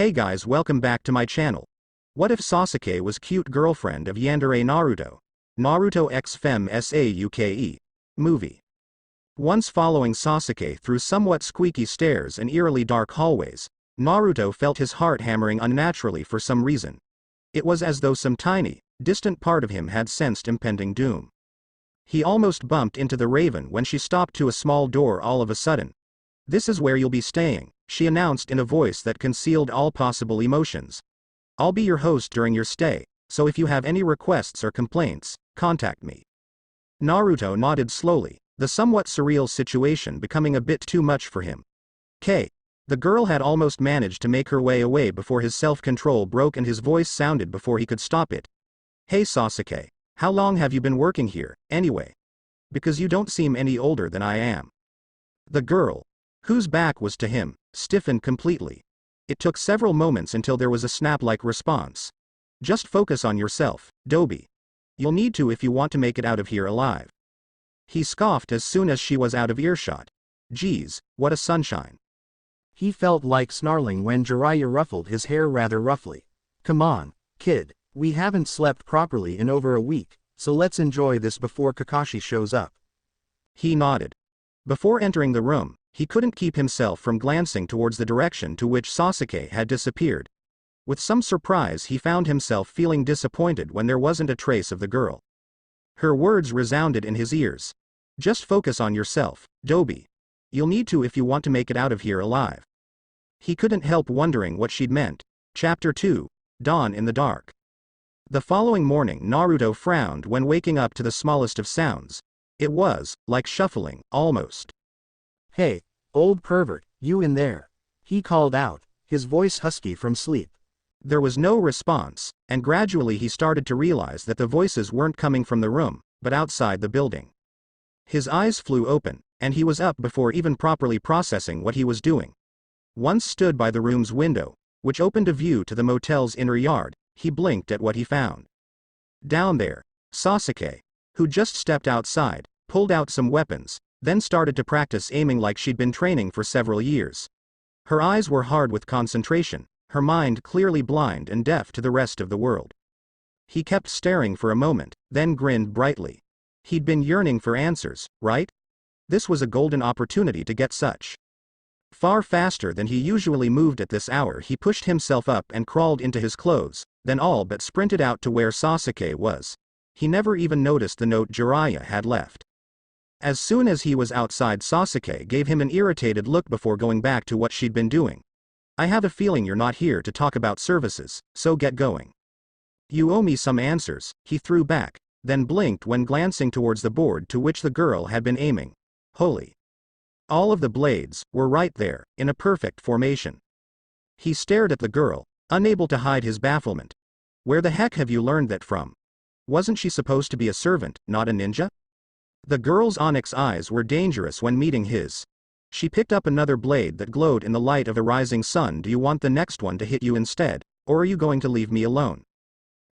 Hey guys, welcome back to my channel. What if Sasuke was cute girlfriend of yandere Naruto? Naruto x Fem Sauke. Movie. Once following Sasuke through somewhat squeaky stairs and eerily dark hallways, Naruto felt his heart hammering unnaturally for some reason. It was as though some tiny, distant part of him had sensed impending doom. He almost bumped into the Raven when she stopped to a small door all of a sudden. "This is where you'll be staying," she announced in a voice that concealed all possible emotions. "I'll be your host during your stay, so if you have any requests or complaints, contact me." Naruto nodded slowly, the somewhat surreal situation becoming a bit too much for him. The girl had almost managed to make her way away before his self-control broke and his voice sounded before he could stop it. "Hey Sasuke, how long have you been working here, anyway? Because you don't seem any older than I am." The girl, whose back was to him, stiffened completely. It took several moments until there was a snap-like response. "Just focus on yourself, Dobi. You'll need to if you want to make it out of here alive." He scoffed as soon as she was out of earshot. "Geez, what a sunshine." He felt like snarling when Jiraiya ruffled his hair rather roughly. "Come on, kid, we haven't slept properly in over a week, so let's enjoy this before Kakashi shows up." He nodded. Before entering the room, he couldn't keep himself from glancing towards the direction to which Sasuke had disappeared. With some surprise he found himself feeling disappointed when there wasn't a trace of the girl. Her words resounded in his ears. "Just focus on yourself, Dobi. You'll need to if you want to make it out of here alive." He couldn't help wondering what she'd meant. Chapter 2, Dawn in the Dark. The following morning Naruto frowned when waking up to the smallest of sounds. It was, like shuffling, almost. "Hey, old pervert, you in there?" he called out, his voice husky from sleep. There was no response, and gradually he started to realize that the voices weren't coming from the room, but outside the building. His eyes flew open, and he was up before even properly processing what he was doing. Once stood by the room's window, which opened a view to the motel's inner yard, he blinked at what he found. Down there, Sasuke, who just stepped outside, pulled out some weapons, then started to practice aiming like she'd been training for several years. Her eyes were hard with concentration, her mind clearly blind and deaf to the rest of the world. He kept staring for a moment, then grinned brightly. He'd been yearning for answers, right? This was a golden opportunity to get such. Far faster than he usually moved at this hour he pushed himself up and crawled into his clothes, then all but sprinted out to where Sasuke was. He never even noticed the note Jiraiya had left. As soon as he was outside, Sasuke gave him an irritated look before going back to what she'd been doing. "I have a feeling you're not here to talk about services, so get going." "You owe me some answers," he threw back, then blinked when glancing towards the board to which the girl had been aiming. Holy! All of the blades were right there, in a perfect formation. He stared at the girl, unable to hide his bafflement. "Where the heck have you learned that from? Wasn't she supposed to be a servant, not a ninja?" The girl's onyx eyes were dangerous when meeting his. She picked up another blade that glowed in the light of a rising sun. "Do you want the next one to hit you instead, or are you going to leave me alone?"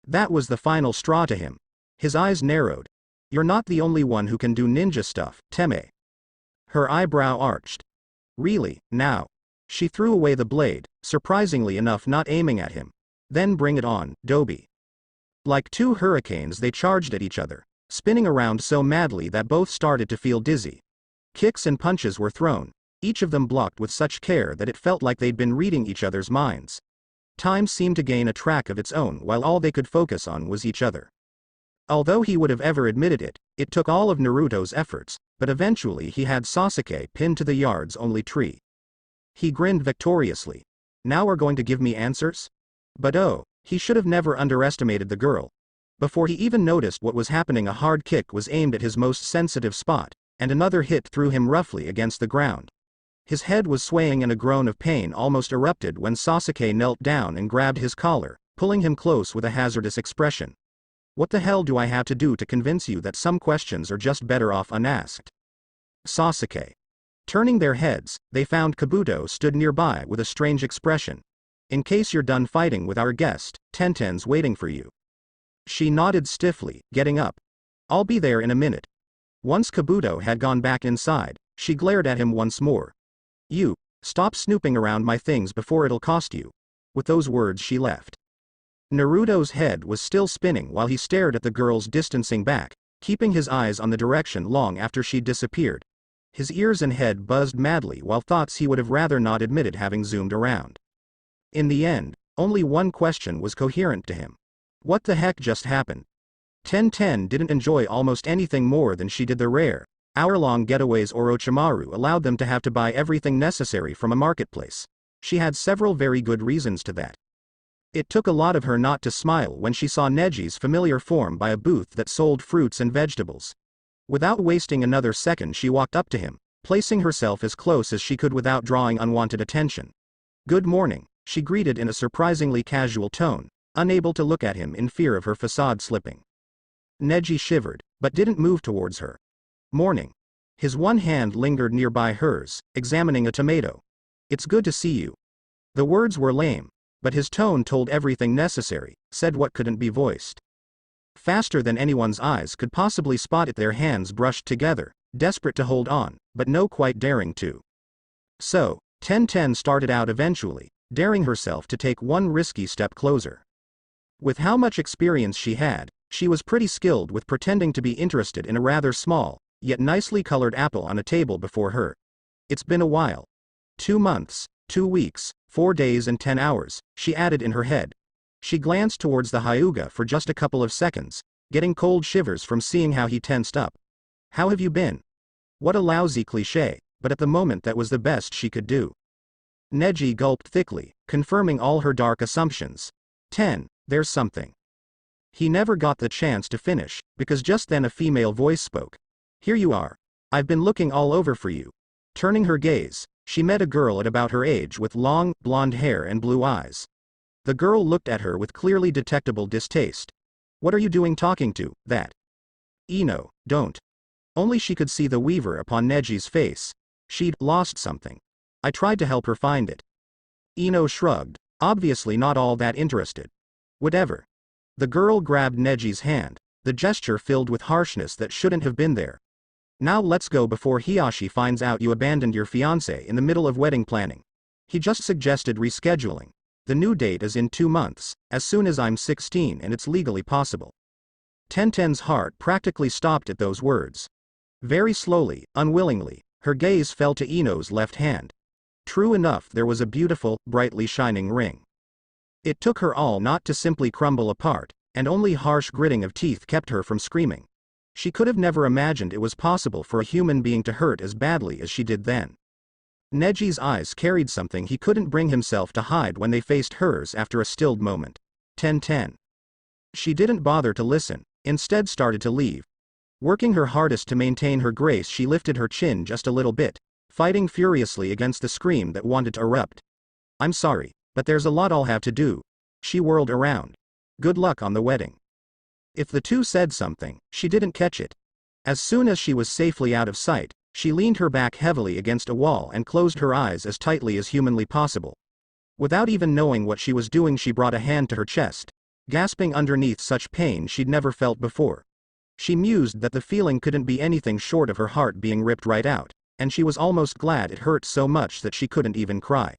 That was the final straw to him. His eyes narrowed. "You're not the only one who can do ninja stuff, Teme." Her eyebrow arched. "Really, now?" She threw away the blade, surprisingly enough not aiming at him. "Then bring it on, Dobi." Like two hurricanes they charged at each other, spinning around so madly that both started to feel dizzy. Kicks and punches were thrown, each of them blocked with such care that it felt like they'd been reading each other's minds. Time seemed to gain a track of its own while all they could focus on was each other. Although he would have ever admitted it, it took all of Naruto's efforts, but eventually he had Sasuke pinned to the yard's only tree. He grinned victoriously. "Now are going to give me answers?" But oh, he should have never underestimated the girl. Before he even noticed what was happening, a hard kick was aimed at his most sensitive spot, and another hit threw him roughly against the ground. His head was swaying and a groan of pain almost erupted when Sasuke knelt down and grabbed his collar, pulling him close with a hazardous expression. "What the hell do I have to do to convince you that some questions are just better off unasked?" Sasuke. Turning their heads, they found Kabuto stood nearby with a strange expression. "In case you're done fighting with our guest, Tenten's waiting for you." She nodded stiffly, getting up. "I'll be there in a minute." Once Kabuto had gone back inside, she glared at him once more. "You, stop snooping around my things before it'll cost you." With those words she left. Naruto's head was still spinning while he stared at the girl's distancing back, keeping his eyes on the direction long after she'd disappeared. His ears and head buzzed madly while thoughts he would have rather not admitted having zoomed around. In the end, only one question was coherent to him. What the heck just happened? 1010 didn't enjoy almost anything more than she did the rare, hour-long getaways Orochimaru allowed them to have to buy everything necessary from a marketplace. She had several very good reasons to that. It took a lot of her not to smile when she saw Neji's familiar form by a booth that sold fruits and vegetables. Without wasting another second she walked up to him, placing herself as close as she could without drawing unwanted attention. "Good morning," she greeted in a surprisingly casual tone, unable to look at him in fear of her facade slipping. Neji shivered, but didn't move towards her. "Morning." His one hand lingered nearby hers, examining a tomato. "It's good to see you." The words were lame, but his tone told everything necessary, said what couldn't be voiced. Faster than anyone's eyes could possibly spot it, their hands brushed together, desperate to hold on, but no quite daring to. So, 1010 started out eventually, daring herself to take one risky step closer. With how much experience she had, she was pretty skilled with pretending to be interested in a rather small, yet nicely colored apple on a table before her. "It's been a while. 2 months, 2 weeks, 4 days and 10 hours, she added in her head. She glanced towards the Hyuga for just a couple of seconds, getting cold shivers from seeing how he tensed up. "How have you been?" What a lousy cliché, but at the moment that was the best she could do. Neji gulped thickly, confirming all her dark assumptions. There's something." He never got the chance to finish, because just then a female voice spoke. "Here you are. I've been looking all over for you." Turning her gaze, she met a girl at about her age with long, blonde hair and blue eyes. The girl looked at her with clearly detectable distaste. "What are you doing talking to that?" "Ino, don't." Only she could see the weaver upon Neji's face. She'd lost something. "I tried to help her find it." Ino shrugged, obviously not all that interested. "Whatever." The girl grabbed Neji's hand, the gesture filled with harshness that shouldn't have been there. "Now let's go before Hiyashi finds out you abandoned your fiancé in the middle of wedding planning. He just suggested rescheduling. The new date is in 2 months, as soon as I'm 16 and it's legally possible." 1010's heart practically stopped at those words. Very slowly, unwillingly, her gaze fell to Ino's left hand. True enough, there was a beautiful, brightly shining ring. It took her all not to simply crumble apart, and only harsh gritting of teeth kept her from screaming. She could have never imagined it was possible for a human being to hurt as badly as she did then. Neji's eyes carried something he couldn't bring himself to hide when they faced hers after a stilled moment. 1010. She didn't bother to listen, instead started to leave. Working her hardest to maintain her grace, she lifted her chin just a little bit, fighting furiously against the scream that wanted to erupt. "I'm sorry, but there's a lot I'll have to do." She whirled around. "Good luck on the wedding." If the two said something, she didn't catch it. As soon as she was safely out of sight, she leaned her back heavily against a wall and closed her eyes as tightly as humanly possible. Without even knowing what she was doing, she brought a hand to her chest, gasping underneath such pain she'd never felt before. She mused that the feeling couldn't be anything short of her heart being ripped right out, and she was almost glad it hurt so much that she couldn't even cry.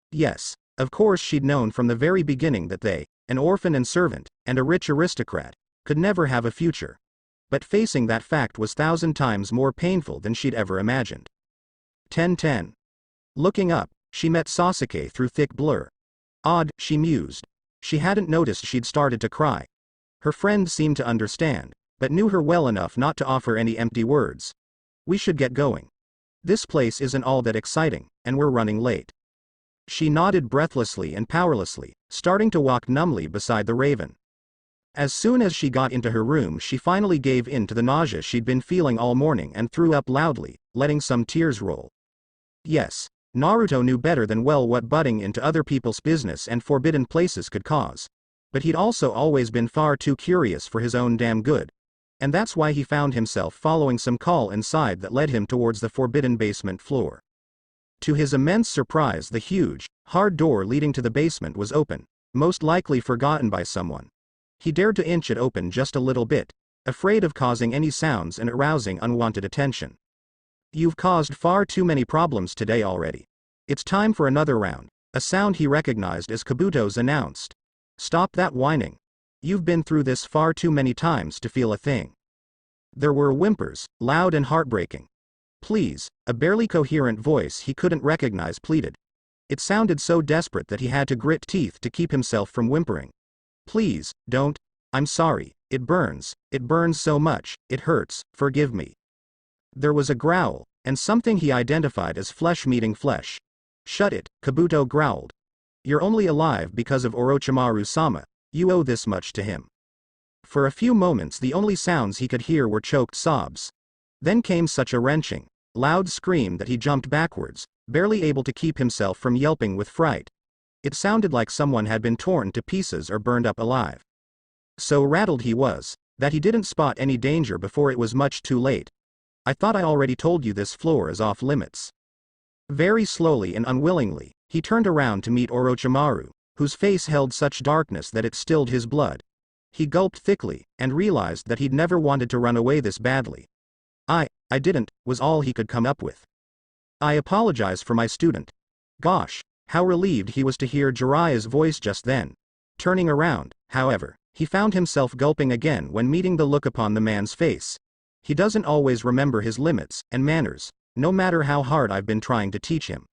Yes, of course she'd known from the very beginning that they, an orphan and servant, and a rich aristocrat, could never have a future. But facing that fact was 1,000 times more painful than she'd ever imagined. 1010. Looking up, she met Sasuke through thick blur. Odd, she mused. She hadn't noticed she'd started to cry. Her friend seemed to understand, but knew her well enough not to offer any empty words. "We should get going. This place isn't all that exciting, and we're running late." She nodded breathlessly and powerlessly, starting to walk numbly beside the raven. As soon as she got into her room, she finally gave in to the nausea she'd been feeling all morning and threw up loudly, letting some tears roll. Yes, Naruto knew better than well what butting into other people's business and forbidden places could cause. But he'd also always been far too curious for his own damn good. And that's why he found himself following some call inside that led him towards the forbidden basement floor. To his immense surprise, the huge, hard door leading to the basement was open, most likely forgotten by someone. He dared to inch it open just a little bit, afraid of causing any sounds and arousing unwanted attention. "You've caused far too many problems today already. It's time for another round," A sound he recognized as Kabuto's announced. "Stop that whining. You've been through this far too many times to feel a thing." There were whimpers, loud and heartbreaking. "Please," a barely coherent voice he couldn't recognize pleaded. It sounded so desperate that he had to grit teeth to keep himself from whimpering. "Please, don't. I'm sorry. It burns so much, it hurts, forgive me." There was a growl, and something he identified as flesh meeting flesh. "Shut it," Kabuto growled. "You're only alive because of Orochimaru-sama, you owe this much to him." For a few moments the only sounds he could hear were choked sobs. Then came such a wrenching, loud scream that he jumped backwards, barely able to keep himself from yelping with fright. It sounded like someone had been torn to pieces or burned up alive. So rattled he was, that he didn't spot any danger before it was much too late. "I thought I already told you this floor is off limits." Very slowly and unwillingly, he turned around to meet Orochimaru, whose face held such darkness that it stilled his blood. He gulped thickly, and realized that he'd never wanted to run away this badly. I didn't," was all he could come up with. "I apologize for my student." Gosh, how relieved he was to hear Jiraiya's voice just then. Turning around, however, he found himself gulping again when meeting the look upon the man's face. He doesn't always remember his limits and manners, no matter how hard I've been trying to teach him.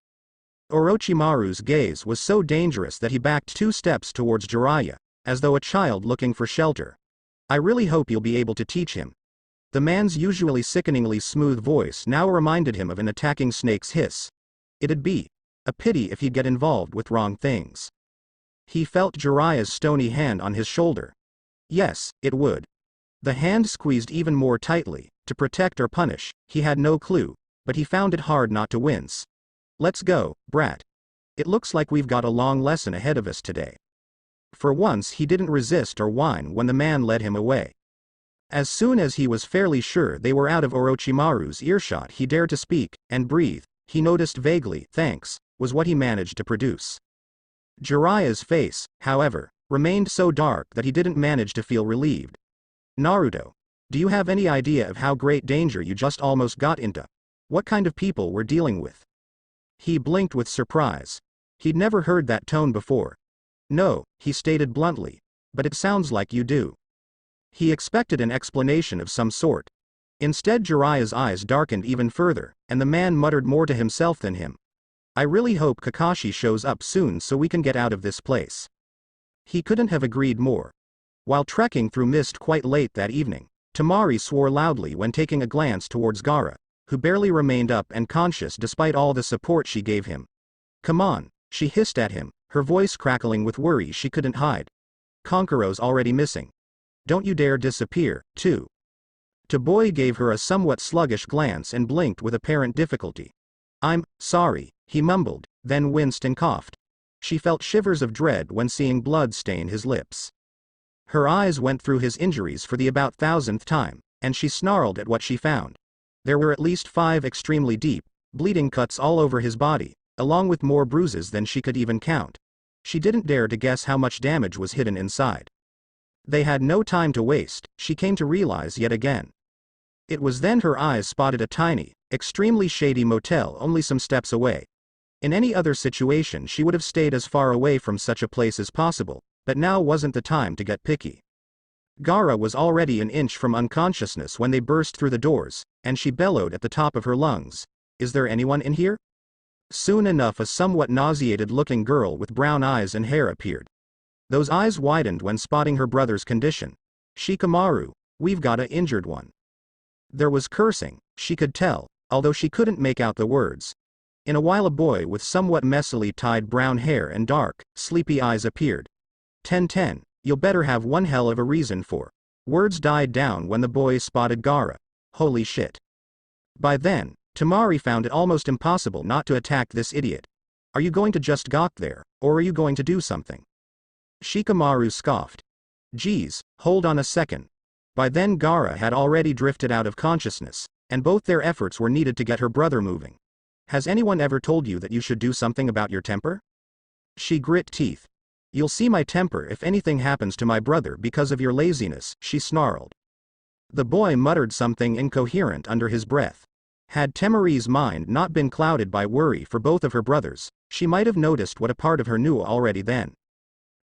Orochimaru's gaze was so dangerous that he backed 2 steps towards Jiraiya, as though a child looking for shelter. "I really hope you'll be able to teach him." The man's usually sickeningly smooth voice now reminded him of an attacking snake's hiss. It'd be a pity if he'd get involved with wrong things. He felt Jiraiya's stony hand on his shoulder. Yes, it would. The hand squeezed even more tightly, to protect or punish, he had no clue, but he found it hard not to wince. "Let's go, brat. It looks like we've got a long lesson ahead of us today." For once he didn't resist or whine when the man led him away. As soon as he was fairly sure they were out of Orochimaru's earshot he dared to speak, and breathe. He noticed vaguely, "Thanks," was what he managed to produce. Jiraiya's face, however, remained so dark that he didn't manage to feel relieved. "Naruto, do you have any idea of how great danger you just almost got into? What kind of people we're dealing with?" He blinked with surprise. He'd never heard that tone before. "No," he stated bluntly, "but it sounds like you do." He expected an explanation of some sort. Instead Jiraiya's eyes darkened even further, and the man muttered more to himself than him. "I really hope Kakashi shows up soon so we can get out of this place." He couldn't have agreed more. While trekking through mist quite late that evening, Temari swore loudly when taking a glance towards Gaara, who barely remained up and conscious despite all the support she gave him. "Come on," she hissed at him, her voice crackling with worry she couldn't hide. "Konkuro's already missing. Don't you dare disappear, too." Toboy gave her a somewhat sluggish glance and blinked with apparent difficulty. "I'm sorry," he mumbled, then winced and coughed. She felt shivers of dread when seeing blood stain his lips. Her eyes went through his injuries for the about 1000th time, and she snarled at what she found. There were at least 5 extremely deep, bleeding cuts all over his body, along with more bruises than she could even count. She didn't dare to guess how much damage was hidden inside. They had no time to waste, she came to realize yet again. It was then her eyes spotted a tiny, extremely shady motel only some steps away. In any other situation she would have stayed as far away from such a place as possible, but now wasn't the time to get picky. Gaara was already an inch from unconsciousness when they burst through the doors, and she bellowed at the top of her lungs, "Is there anyone in here?" Soon enough a somewhat nauseated-looking girl with brown eyes and hair appeared. Those eyes widened when spotting her brother's condition. "Shikamaru, we've got a injured one." There was cursing, she could tell, although she couldn't make out the words. In a while a boy with somewhat messily tied brown hair and dark, sleepy eyes appeared. "Ten, you'll better have one hell of a reason for." Words died down when the boy spotted Gaara. Holy shit. By then, Temari found it almost impossible not to attack this idiot. "Are you going to just gawk there, or are you going to do something?" Shikamaru scoffed. "Geez, hold on a second." By then Gaara had already drifted out of consciousness, and both their efforts were needed to get her brother moving. "Has anyone ever told you that you should do something about your temper?" She grit teeth. "You'll see my temper if anything happens to my brother because of your laziness," she snarled. The boy muttered something incoherent under his breath. Had Temari's mind not been clouded by worry for both of her brothers, She might have noticed what a part of her knew already then.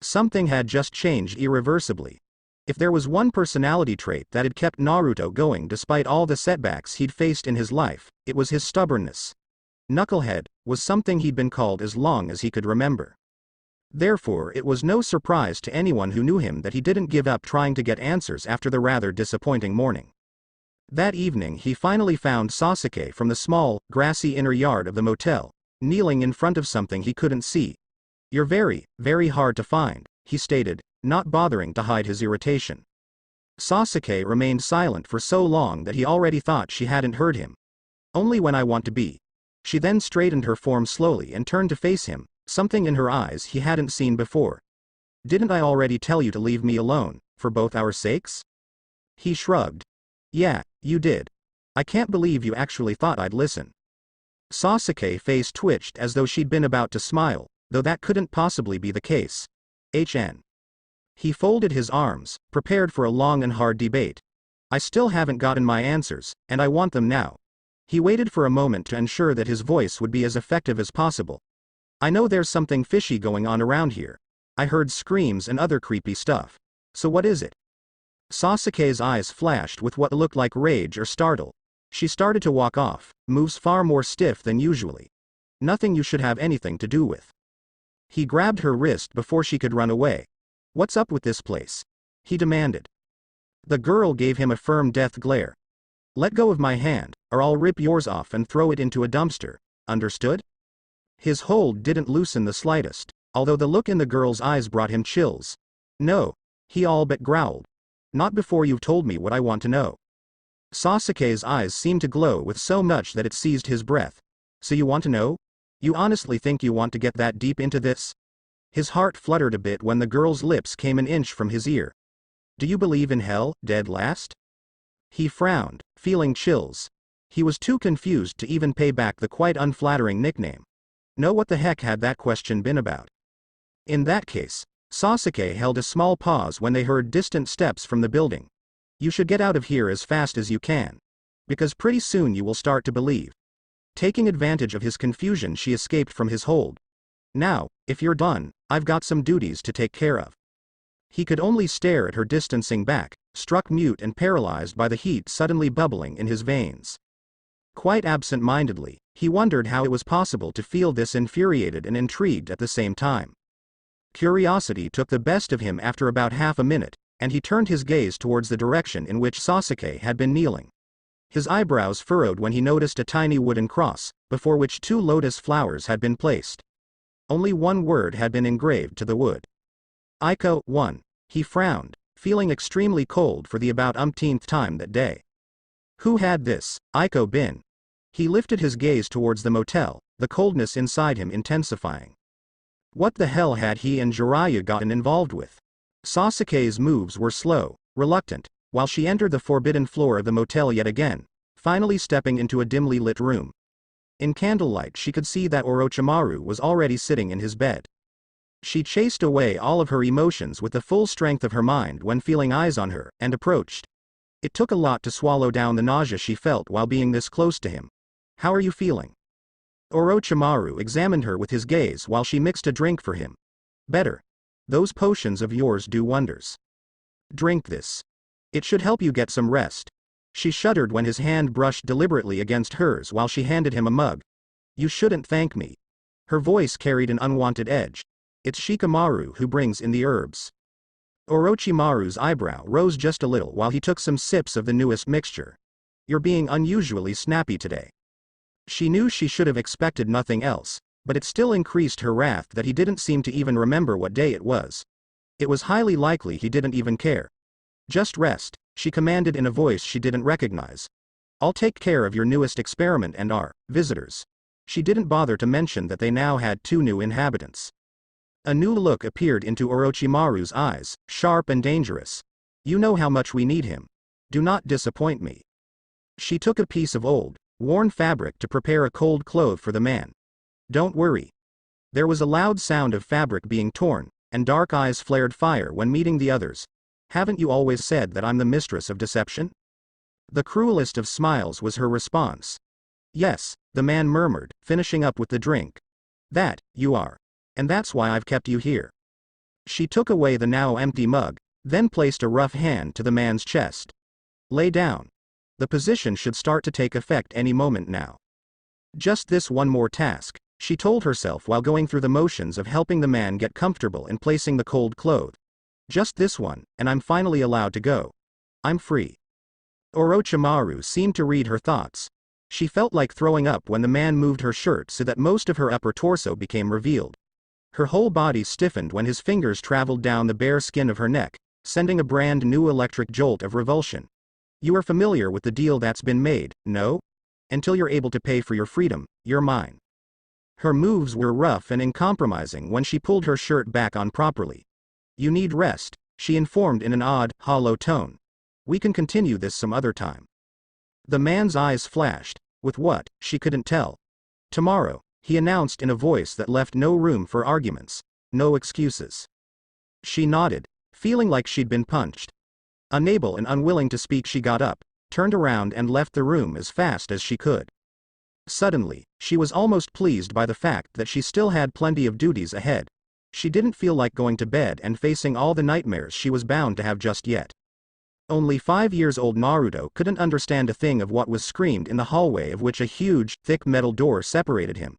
Something had just changed irreversibly. If there was one personality trait that had kept Naruto going despite all the setbacks he'd faced in his life, it was his stubbornness. Knucklehead was something he'd been called as long as he could remember. Therefore, it was no surprise to anyone who knew him that he didn't give up trying to get answers after the rather disappointing morning. That evening he finally found Sasuke from the small, grassy inner yard of the motel, kneeling in front of something he couldn't see. "You're very, very hard to find," he stated, not bothering to hide his irritation. Sasuke remained silent for so long that he already thought she hadn't heard him. "Only when I want to be." She then straightened her form slowly and turned to face him, something in her eyes he hadn't seen before. "Didn't I already tell you to leave me alone, for both our sakes?" He shrugged. "Yeah, you did. I can't believe you actually thought I'd listen." Sasuke's face twitched as though she'd been about to smile, though that couldn't possibly be the case. He folded his arms, prepared for a long and hard debate. "I still haven't gotten my answers, and I want them now." He waited for a moment to ensure that his voice would be as effective as possible. "I know there's something fishy going on around here. I heard screams and other creepy stuff. So what is it?" Sasuke's eyes flashed with what looked like rage or startle. She started to walk off, moves far more stiff than usually. "Nothing you should have anything to do with." He grabbed her wrist before she could run away. "What's up with this place?" he demanded. The girl gave him a firm death glare. "Let go of my hand, or I'll rip yours off and throw it into a dumpster, understood?" His hold didn't loosen the slightest, although the look in the girl's eyes brought him chills. "No," he all but growled. "Not before you've told me what I want to know." Sasuke's eyes seemed to glow with so much that it seized his breath. "So you want to know? You honestly think you want to get that deep into this?" His heart fluttered a bit when the girl's lips came an inch from his ear. "Do you believe in hell, dead last?" He frowned, feeling chills. He was too confused to even pay back the quite unflattering nickname. No, what the heck had that question been about? In that case, Sasuke held a small pause when they heard distant steps from the building. "You should get out of here as fast as you can. Because pretty soon you will start to believe." Taking advantage of his confusion, she escaped from his hold. "Now, if you're done, I've got some duties to take care of." He could only stare at her distancing back, struck mute and paralyzed by the heat suddenly bubbling in his veins. Quite absent-mindedly, he wondered how it was possible to feel this infuriated and intrigued at the same time. Curiosity took the best of him after about half a minute, and he turned his gaze towards the direction in which Sasuke had been kneeling. His eyebrows furrowed when he noticed a tiny wooden cross, before which 2 lotus flowers had been placed. Only one word had been engraved to the wood. "Iko, 1. He frowned, feeling extremely cold for the about umpteenth time that day. Who had this Iko been? He lifted his gaze towards the motel, the coldness inside him intensifying. What the hell had he and Jiraiya gotten involved with? Sasuke's moves were slow, reluctant, while she entered the forbidden floor of the motel yet again, finally stepping into a dimly lit room. In candlelight she could see that Orochimaru was already sitting in his bed. She chased away all of her emotions with the full strength of her mind when feeling eyes on her, and approached. It took a lot to swallow down the nausea she felt while being this close to him. "How are you feeling?" Orochimaru examined her with his gaze while she mixed a drink for him. "Better. Those potions of yours do wonders. Drink this. It should help you get some rest." She shuddered when his hand brushed deliberately against hers while she handed him a mug. "You shouldn't thank me." Her voice carried an unwanted edge. "It's Shikamaru who brings in the herbs." Orochimaru's eyebrow rose just a little while he took some sips of the newest mixture. "You're being unusually snappy today." She knew she should have expected nothing else, but it still increased her wrath that he didn't seem to even remember what day it was. It was highly likely he didn't even care. "Just rest," she commanded in a voice she didn't recognize. "I'll take care of your newest experiment and our visitors." She didn't bother to mention that they now had 2 new inhabitants. A new look appeared into Orochimaru's eyes, sharp and dangerous. "You know how much we need him. Do not disappoint me." She took a piece of old, worn fabric to prepare a cold cloth for the man. "Don't worry." There was a loud sound of fabric being torn, and dark eyes flared fire when meeting the others. "Haven't you always said that I'm the mistress of deception?" The cruelest of smiles was her response. "Yes," the man murmured, finishing up with the drink. That, you are. And that's why I've kept you here. She took away the now empty mug, then placed a rough hand to the man's chest. Lay down. The position should start to take effect any moment now. Just this one more task, she told herself while going through the motions of helping the man get comfortable and placing the cold cloth. Just this one, and I'm finally allowed to go. I'm free. Orochimaru seemed to read her thoughts. She felt like throwing up when the man moved her shirt so that most of her upper torso became revealed. Her whole body stiffened when his fingers traveled down the bare skin of her neck, sending a brand new electric jolt of revulsion. You are familiar with the deal that's been made, no? Until you're able to pay for your freedom, you're mine. Her moves were rough and uncompromising when she pulled her shirt back on properly. You need rest, she informed in an odd, hollow tone. We can continue this some other time. The man's eyes flashed. With what, she couldn't tell. Tomorrow, he announced in a voice that left no room for arguments, no excuses. She nodded, feeling like she'd been punched. Unable and unwilling to speak, she got up, turned around and left the room as fast as she could. Suddenly, she was almost pleased by the fact that she still had plenty of duties ahead. She didn't feel like going to bed and facing all the nightmares she was bound to have just yet. Only 5-year-old Naruto couldn't understand a thing of what was screamed in the hallway, of which a huge, thick metal door separated him.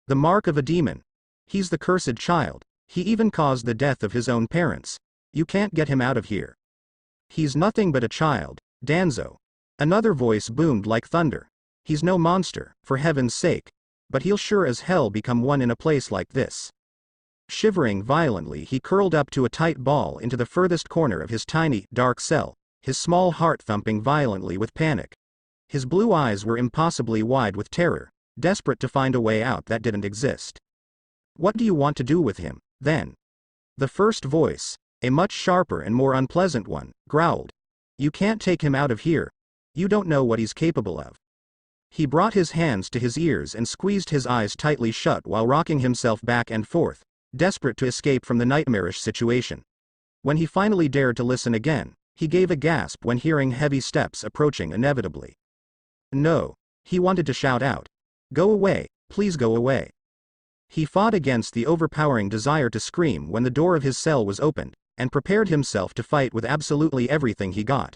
The mark of a demon. He's the cursed child. He even caused the death of his own parents. You can't get him out of here. He's nothing but a child, Danzo. Another voice boomed like thunder. He's no monster, for heaven's sake. But he'll sure as hell become one in a place like this. Shivering violently, he curled up to a tight ball into the furthest corner of his tiny, dark cell, his small heart thumping violently with panic. His blue eyes were impossibly wide with terror, desperate to find a way out that didn't exist. What do you want to do with him, then? The first voice, a much sharper and more unpleasant one, growled. You can't take him out of here. You don't know what he's capable of. He brought his hands to his ears and squeezed his eyes tightly shut while rocking himself back and forth, desperate to escape from the nightmarish situation. When he finally dared to listen again, he gave a gasp when hearing heavy steps approaching inevitably. No, he wanted to shout out. Go away, please go away. He fought against the overpowering desire to scream when the door of his cell was opened, and prepared himself to fight with absolutely everything he got.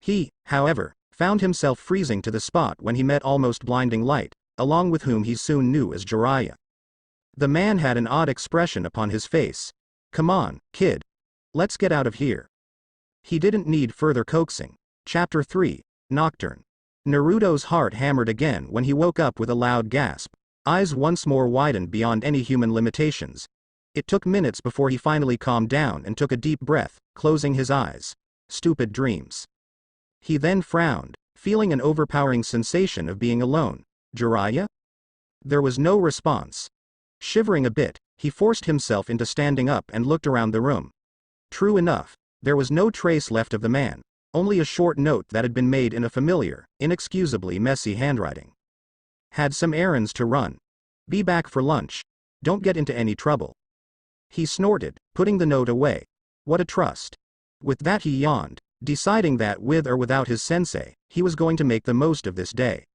He, however, found himself freezing to the spot when he met almost blinding light, along with whom he soon knew as Jiraiya. The man had an odd expression upon his face. Come on, kid. Let's get out of here. He didn't need further coaxing. Chapter 3, Nocturne. Naruto's heart hammered again when he woke up with a loud gasp, eyes once more widened beyond any human limitations. It took minutes before he finally calmed down and took a deep breath, closing his eyes. Stupid dreams. He then frowned, feeling an overpowering sensation of being alone. Jiraiya? There was no response. Shivering a bit, he forced himself into standing up and looked around the room. True enough, there was no trace left of the man, only a short note that had been made in a familiar, inexcusably messy handwriting. Had some errands to run. Be back for lunch. Don't get into any trouble. He snorted, putting the note away. What a trust. With that he yawned, deciding that with or without his sensei, he was going to make the most of this day.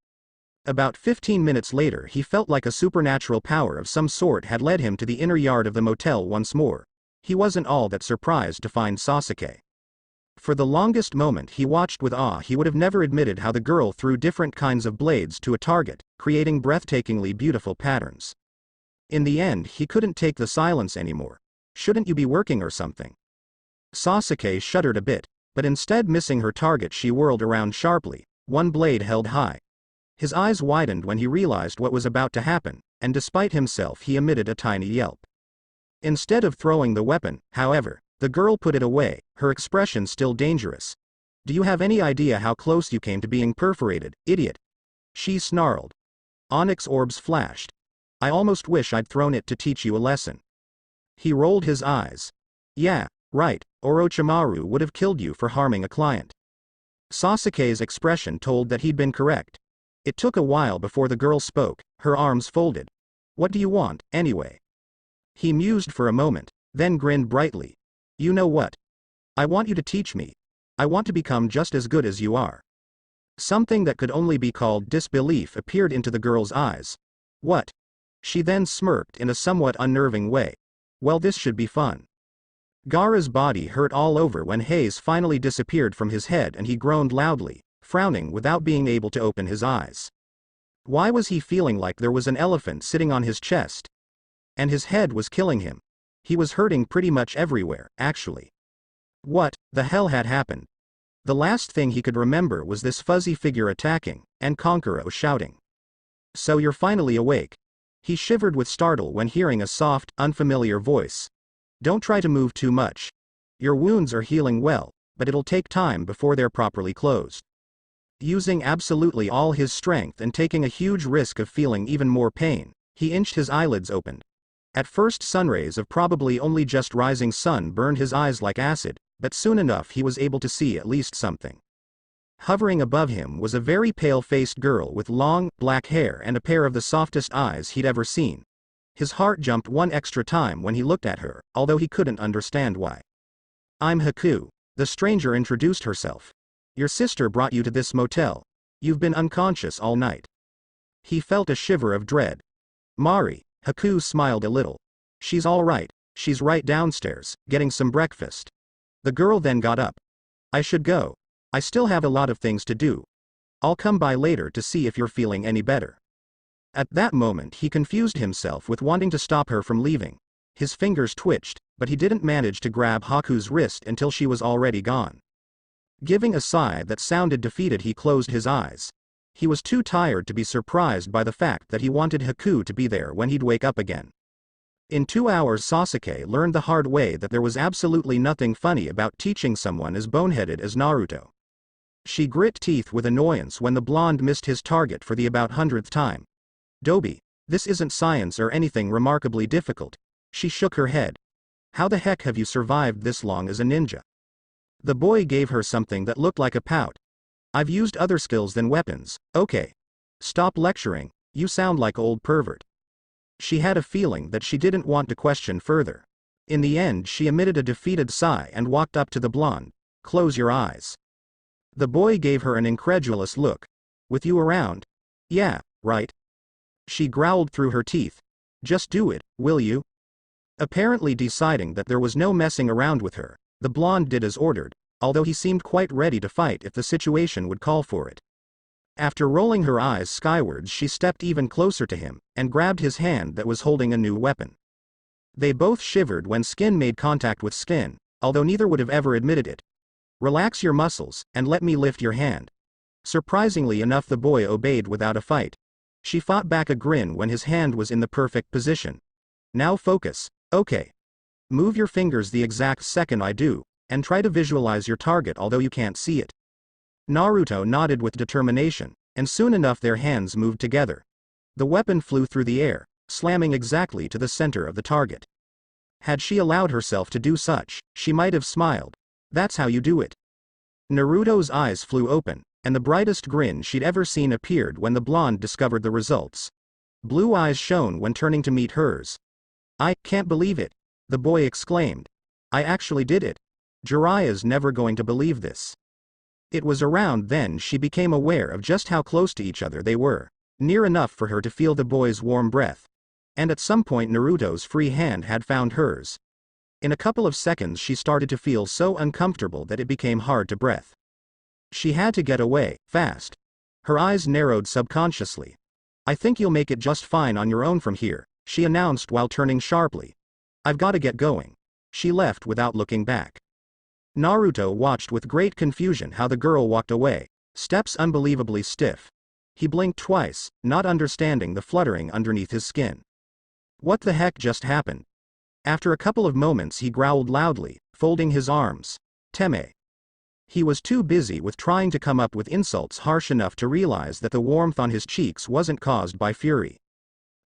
About 15 minutes later he felt like a supernatural power of some sort had led him to the inner yard of the motel once more. He wasn't all that surprised to find Sasuke. For the longest moment he watched with awe. He would have never admitted how the girl threw different kinds of blades to a target, creating breathtakingly beautiful patterns. In the end he couldn't take the silence anymore. Shouldn't you be working or something? Sasuke shuddered a bit, but instead missing her target she whirled around sharply, one blade held high. His eyes widened when he realized what was about to happen, and despite himself he emitted a tiny yelp. Instead of throwing the weapon, however, the girl put it away, her expression still dangerous. Do you have any idea how close you came to being perforated, idiot? She snarled. Onyx orbs flashed. I almost wish I'd thrown it to teach you a lesson. He rolled his eyes. Yeah, right, Orochimaru would have killed you for harming a client. Sasuke's expression told that he'd been correct. It took a while before the girl spoke, her arms folded. What do you want, anyway? He mused for a moment, then grinned brightly. You know what? I want you to teach me. I want to become just as good as you are. Something that could only be called disbelief appeared into the girl's eyes. What? She then smirked in a somewhat unnerving way. Well, this should be fun. Gaara's body hurt all over when haze finally disappeared from his head and he groaned loudly, frowning without being able to open his eyes. Why was he feeling like there was an elephant sitting on his chest? And his head was killing him. He was hurting pretty much everywhere, actually. What the hell had happened? The last thing he could remember was this fuzzy figure attacking, and Konkuro shouting. So you're finally awake. He shivered with startle when hearing a soft, unfamiliar voice. Don't try to move too much. Your wounds are healing well, but it'll take time before they're properly closed. Using absolutely all his strength and taking a huge risk of feeling even more pain, he inched his eyelids open. At first, sunrays of probably only just rising sun burned his eyes like acid, but soon enough he was able to see at least something. Hovering above him was a very pale-faced girl with long, black hair and a pair of the softest eyes he'd ever seen. His heart jumped one extra time when he looked at her, although he couldn't understand why. I'm Haku, the stranger introduced herself. Your sister brought you to this motel. You've been unconscious all night. He felt a shiver of dread. Mari, Haku smiled a little. She's all right, she's right downstairs, getting some breakfast. The girl then got up. I should go. I still have a lot of things to do. I'll come by later to see if you're feeling any better. At that moment he confused himself with wanting to stop her from leaving. His fingers twitched, but he didn't manage to grab Haku's wrist until she was already gone. Giving a sigh that sounded defeated, he closed his eyes. He was too tired to be surprised by the fact that he wanted Haku to be there when he'd wake up again. In 2 hours Sasuke learned the hard way that there was absolutely nothing funny about teaching someone as boneheaded as Naruto. She grit teeth with annoyance when the blonde missed his target for the about 100th time. Dobi, this isn't science or anything remarkably difficult. She shook her head. How the heck have you survived this long as a ninja? The boy gave her something that looked like a pout. I've used other skills than weapons, okay. Stop lecturing, you sound like old pervert. She had a feeling that she didn't want to question further. In the end she emitted a defeated sigh and walked up to the blonde. Close your eyes. The boy gave her an incredulous look. With you around? Yeah, right. She growled through her teeth. Just do it, will you? Apparently deciding that there was no messing around with her, the blonde did as ordered, although he seemed quite ready to fight if the situation would call for it. After rolling her eyes skywards, she stepped even closer to him, and grabbed his hand that was holding a new weapon. They both shivered when skin made contact with skin, although neither would have ever admitted it. Relax your muscles, and let me lift your hand. Surprisingly enough, the boy obeyed without a fight. She fought back a grin when his hand was in the perfect position. Now focus, okay. Move your fingers the exact second I do, and try to visualize your target although you can't see it. Naruto nodded with determination, and soon enough their hands moved together. The weapon flew through the air, slamming exactly to the center of the target. Had she allowed herself to do such, she might have smiled. That's how you do it. Naruto's eyes flew open, and the brightest grin she'd ever seen appeared when the blonde discovered the results. Blue eyes shone when turning to meet hers. I can't believe it, the boy exclaimed. I actually did it. Jiraiya's never going to believe this. It was around then she became aware of just how close to each other they were, near enough for her to feel the boy's warm breath. And at some point Naruto's free hand had found hers. In a couple of seconds she started to feel so uncomfortable that it became hard to breathe. She had to get away, fast. Her eyes narrowed subconsciously. I think you'll make it just fine on your own from here, she announced while turning sharply. I've got to get going. She left without looking back. Naruto watched with great confusion how the girl walked away, steps unbelievably stiff. He blinked twice, not understanding the fluttering underneath his skin. What the heck just happened? After a couple of moments he growled loudly, folding his arms. Teme. He was too busy with trying to come up with insults harsh enough to realize that the warmth on his cheeks wasn't caused by fury.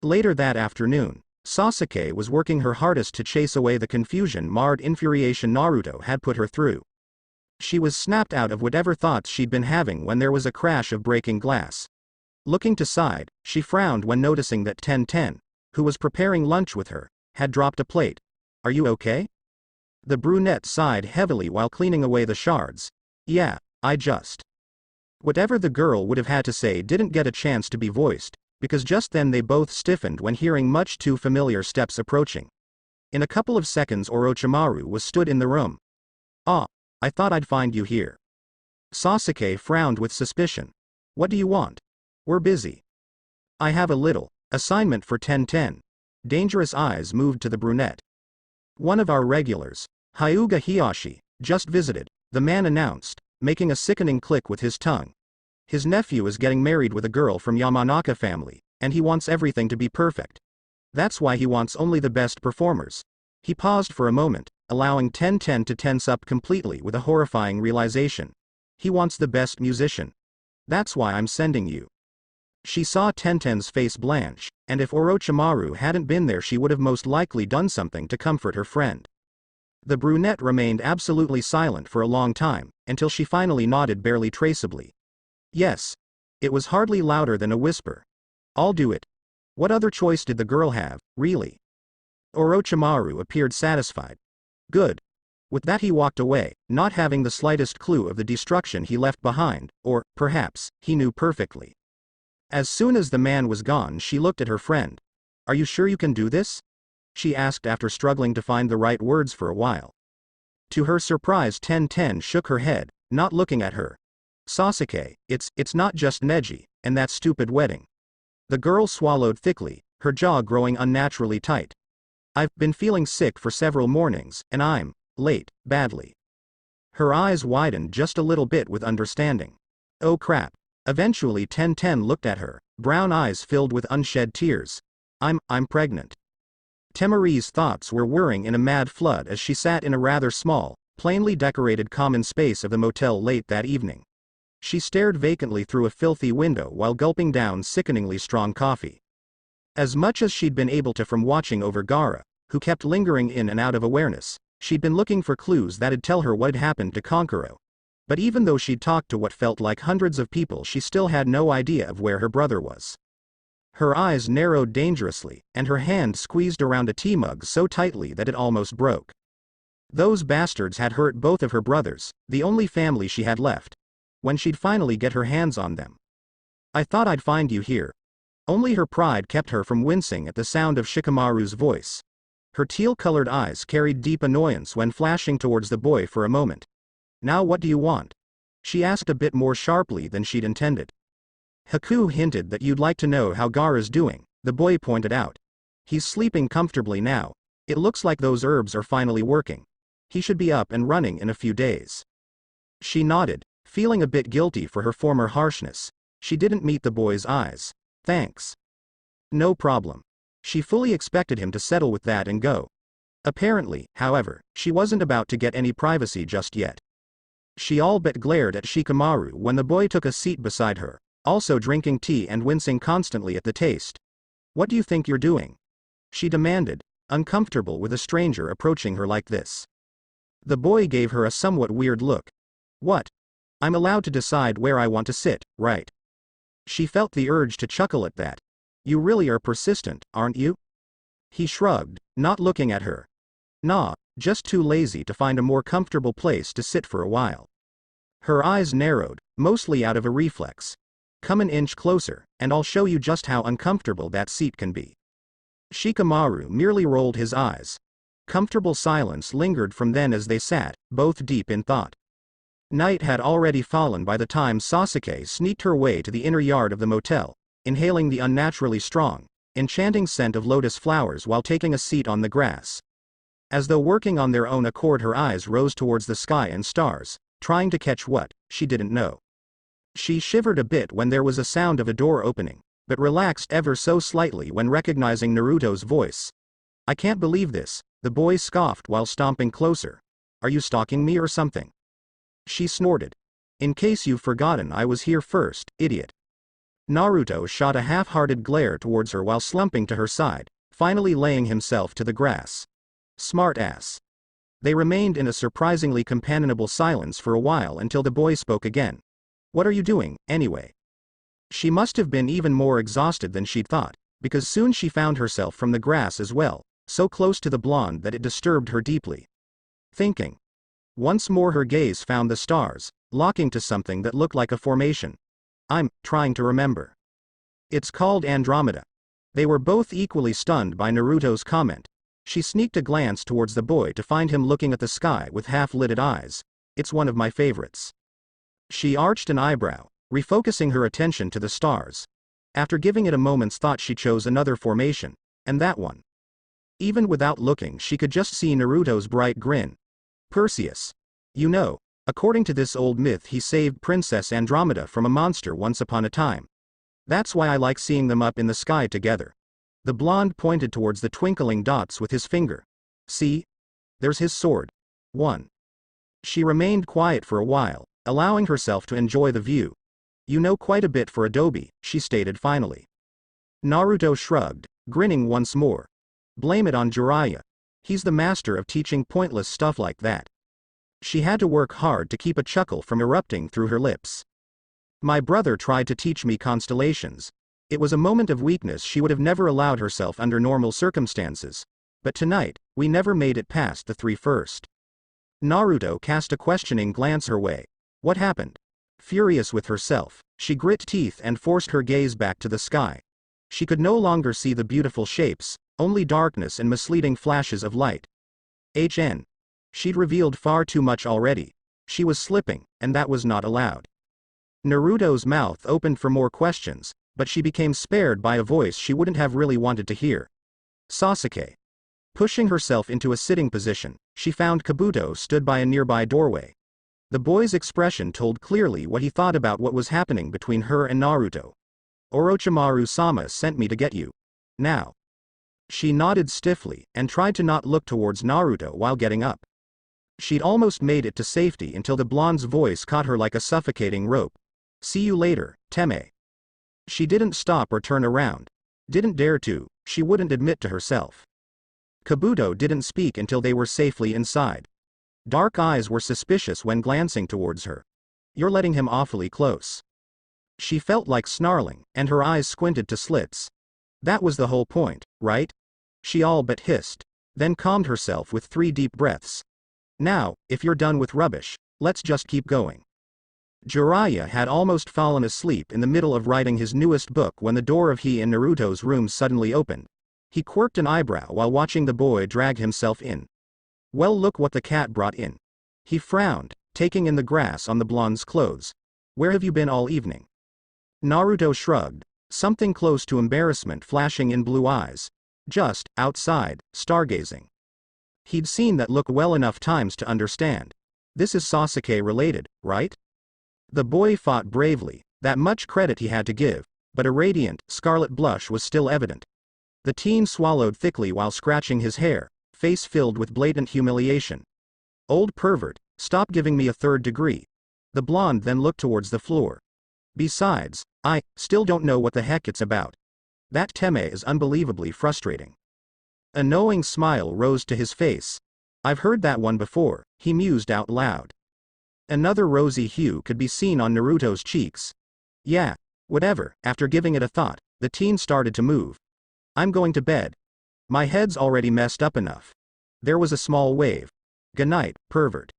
Later that afternoon, Sasuke was working her hardest to chase away the confusion-marred infuriation Naruto had put her through. She was snapped out of whatever thoughts she'd been having when there was a crash of breaking glass. Looking to side, she frowned when noticing that Ten, who was preparing lunch with her, had dropped a plate. Are you okay? The brunette sighed heavily while cleaning away the shards. Yeah, I just. Whatever the girl would have had to say didn't get a chance to be voiced, because just then they both stiffened when hearing much too familiar steps approaching. In a couple of seconds Orochimaru was stood in the room. "Ah, I thought I'd find you here." Sasuke frowned with suspicion. "What do you want?" "We're busy. I have a little assignment for 1010. Dangerous eyes moved to the brunette. "One of our regulars, Hyuga Hiyashi, just visited," the man announced, making a sickening click with his tongue. "His nephew is getting married with a girl from Yamanaka family, and he wants everything to be perfect. That's why he wants only the best performers." He paused for a moment, allowing 1010 to tense up completely with a horrifying realization. He wants the best musician. "That's why I'm sending you." She saw 1010's face blanch, and if Orochimaru hadn't been there she would have most likely done something to comfort her friend. The brunette remained absolutely silent for a long time, until she finally nodded barely traceably. "Yes." It was hardly louder than a whisper. "I'll do it." What other choice did the girl have, really? Orochimaru appeared satisfied. "Good." With that he walked away, not having the slightest clue of the destruction he left behind, or, perhaps, he knew perfectly. As soon as the man was gone she looked at her friend. "Are you sure you can do this?" she asked after struggling to find the right words for a while. To her surprise 1010 shook her head, not looking at her. "Sasuke, it's not just Neji, and that stupid wedding." The girl swallowed thickly, her jaw growing unnaturally tight. "I've been feeling sick for several mornings, and I'm late, badly." Her eyes widened just a little bit with understanding. "Oh crap." Eventually 1010 looked at her, brown eyes filled with unshed tears. I'm pregnant." Temari's thoughts were whirring in a mad flood as she sat in a rather small, plainly decorated common space of the motel late that evening. She stared vacantly through a filthy window while gulping down sickeningly strong coffee. As much as she'd been able to from watching over Gaara, who kept lingering in and out of awareness, she'd been looking for clues that'd tell her what'd happened to Kankuro. But even though she'd talked to what felt like hundreds of people she still had no idea of where her brother was. Her eyes narrowed dangerously, and her hand squeezed around a tea mug so tightly that it almost broke. Those bastards had hurt both of her brothers, the only family she had left. When she'd finally get her hands on them. "I thought I'd find you here." Only her pride kept her from wincing at the sound of Shikamaru's voice. Her teal-colored eyes carried deep annoyance when flashing towards the boy for a moment. "Now what do you want?" she asked a bit more sharply than she'd intended. "Haku hinted that you'd like to know how Gaara's doing," the boy pointed out. "He's sleeping comfortably now. It looks like those herbs are finally working. He should be up and running in a few days." She nodded, feeling a bit guilty for her former harshness. She didn't meet the boy's eyes. "Thanks." "No problem." She fully expected him to settle with that and go. Apparently, however, she wasn't about to get any privacy just yet. She all but glared at Shikamaru when the boy took a seat beside her, also drinking tea and wincing constantly at the taste. "What do you think you're doing?" she demanded, uncomfortable with a stranger approaching her like this. The boy gave her a somewhat weird look. "What? I'm allowed to decide where I want to sit, right?" She felt the urge to chuckle at that. "You really are persistent, aren't you?" He shrugged, not looking at her. "Nah, just too lazy to find a more comfortable place to sit for a while." Her eyes narrowed, mostly out of a reflex. "Come an inch closer, and I'll show you just how uncomfortable that seat can be." Shikamaru merely rolled his eyes. Comfortable silence lingered from then as they sat, both deep in thought. Night had already fallen by the time Sasuke sneaked her way to the inner yard of the motel, inhaling the unnaturally strong, enchanting scent of lotus flowers while taking a seat on the grass. As though working on their own accord her eyes rose towards the sky and stars, trying to catch what, she didn't know. She shivered a bit when there was a sound of a door opening, but relaxed ever so slightly when recognizing Naruto's voice. "I can't believe this," the boy scoffed while stomping closer. "Are you stalking me or something?" She snorted. "In case you've forgotten, I was here first, idiot." Naruto shot a half-hearted glare towards her while slumping to her side, finally laying himself to the grass. "Smart ass." They remained in a surprisingly companionable silence for a while until the boy spoke again. "What are you doing, anyway?" She must have been even more exhausted than she'd thought, because soon she found herself from the grass as well, so close to the blonde that it disturbed her deeply. Thinking. Once more her gaze found the stars, locking to something that looked like a formation. "I'm trying to remember." It's called Andromeda. They were both equally stunned by Naruto's comment. She sneaked a glance towards the boy to find him looking at the sky with half-lidded eyes. It's one of my favorites. She arched an eyebrow, refocusing her attention to the stars. After giving it a moment's thought, she chose another formation, and that one. Even without looking, she could just see Naruto's bright grin. Perseus. You know, according to this old myth, he saved Princess Andromeda from a monster once upon a time. That's why I like seeing them up in the sky together. The blonde pointed towards the twinkling dots with his finger. See? There's his sword. 1. She remained quiet for a while, allowing herself to enjoy the view. You know quite a bit for Adobe, she stated finally. Naruto shrugged, grinning once more. Blame it on Jiraiya. He's the master of teaching pointless stuff like that. She had to work hard to keep a chuckle from erupting through her lips. My brother tried to teach me constellations. It was a moment of weakness she would have never allowed herself under normal circumstances. But tonight, we never made it past the 3 first. Naruto cast a questioning glance her way. What happened? Furious with herself, she grit teeth and forced her gaze back to the sky. She could no longer see the beautiful shapes, only darkness and misleading flashes of light. She'd revealed far too much already. She was slipping, and that was not allowed. Naruto's mouth opened for more questions, but she became spared by a voice she wouldn't have really wanted to hear. Sasuke. Pushing herself into a sitting position, she found Kabuto stood by a nearby doorway. The boy's expression told clearly what he thought about what was happening between her and Naruto. Orochimaru-sama sent me to get you. Now. She nodded stiffly, and tried to not look towards Naruto while getting up. She'd almost made it to safety until the blonde's voice caught her like a suffocating rope. See you later, Teme. She didn't stop or turn around. Didn't dare to, she wouldn't admit to herself. Kabuto didn't speak until they were safely inside. Dark eyes were suspicious when glancing towards her. You're letting him awfully close. She felt like snarling, and her eyes squinted to slits. That was the whole point, right? She all but hissed, then calmed herself with 3 deep breaths. Now, if you're done with rubbish, let's just keep going. Jiraiya had almost fallen asleep in the middle of writing his newest book when the door of he and Naruto's room suddenly opened. He quirked an eyebrow while watching the boy drag himself in. Well, look what the cat brought in. He frowned, taking in the grass on the blonde's clothes. Where have you been all evening? Naruto shrugged, something close to embarrassment flashing in blue eyes. Just outside, stargazing. He'd seen that look well enough times to understand. This is Sasuke related, right? The boy fought bravely, that much credit he had to give, but a radiant, scarlet blush was still evident. The teen swallowed thickly while scratching his hair, face filled with blatant humiliation. Old pervert, stop giving me a 3rd degree. The blonde then looked towards the floor. Besides, I still don't know what the heck it's about. That Teme is unbelievably frustrating. A knowing smile rose to his face. I've heard that one before, he mused out loud. Another rosy hue could be seen on Naruto's cheeks. Yeah, whatever. After giving it a thought, the teen started to move. I'm going to bed. My head's already messed up enough. There was a small wave. Good-night, pervert.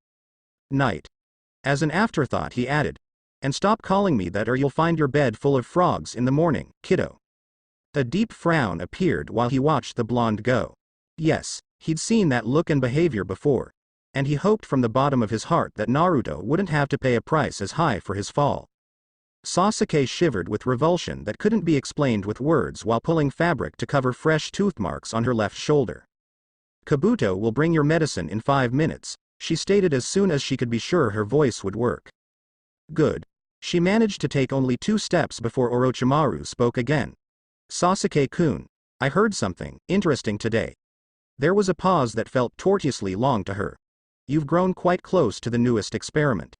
Night. As an afterthought he added. And stop calling me that or you'll find your bed full of frogs in the morning, kiddo. A deep frown appeared while he watched the blonde go. Yes, he'd seen that look and behavior before. And he hoped from the bottom of his heart that Naruto wouldn't have to pay a price as high for his fall. Sasuke shivered with revulsion that couldn't be explained with words while pulling fabric to cover fresh tooth marks on her left shoulder. Kabuto will bring your medicine in 5 minutes, she stated as soon as she could be sure her voice would work. Good. She managed to take only 2 steps before Orochimaru spoke again. Sasuke-kun, I heard something interesting today. There was a pause that felt tortuously long to her. You've grown quite close to the newest experiment.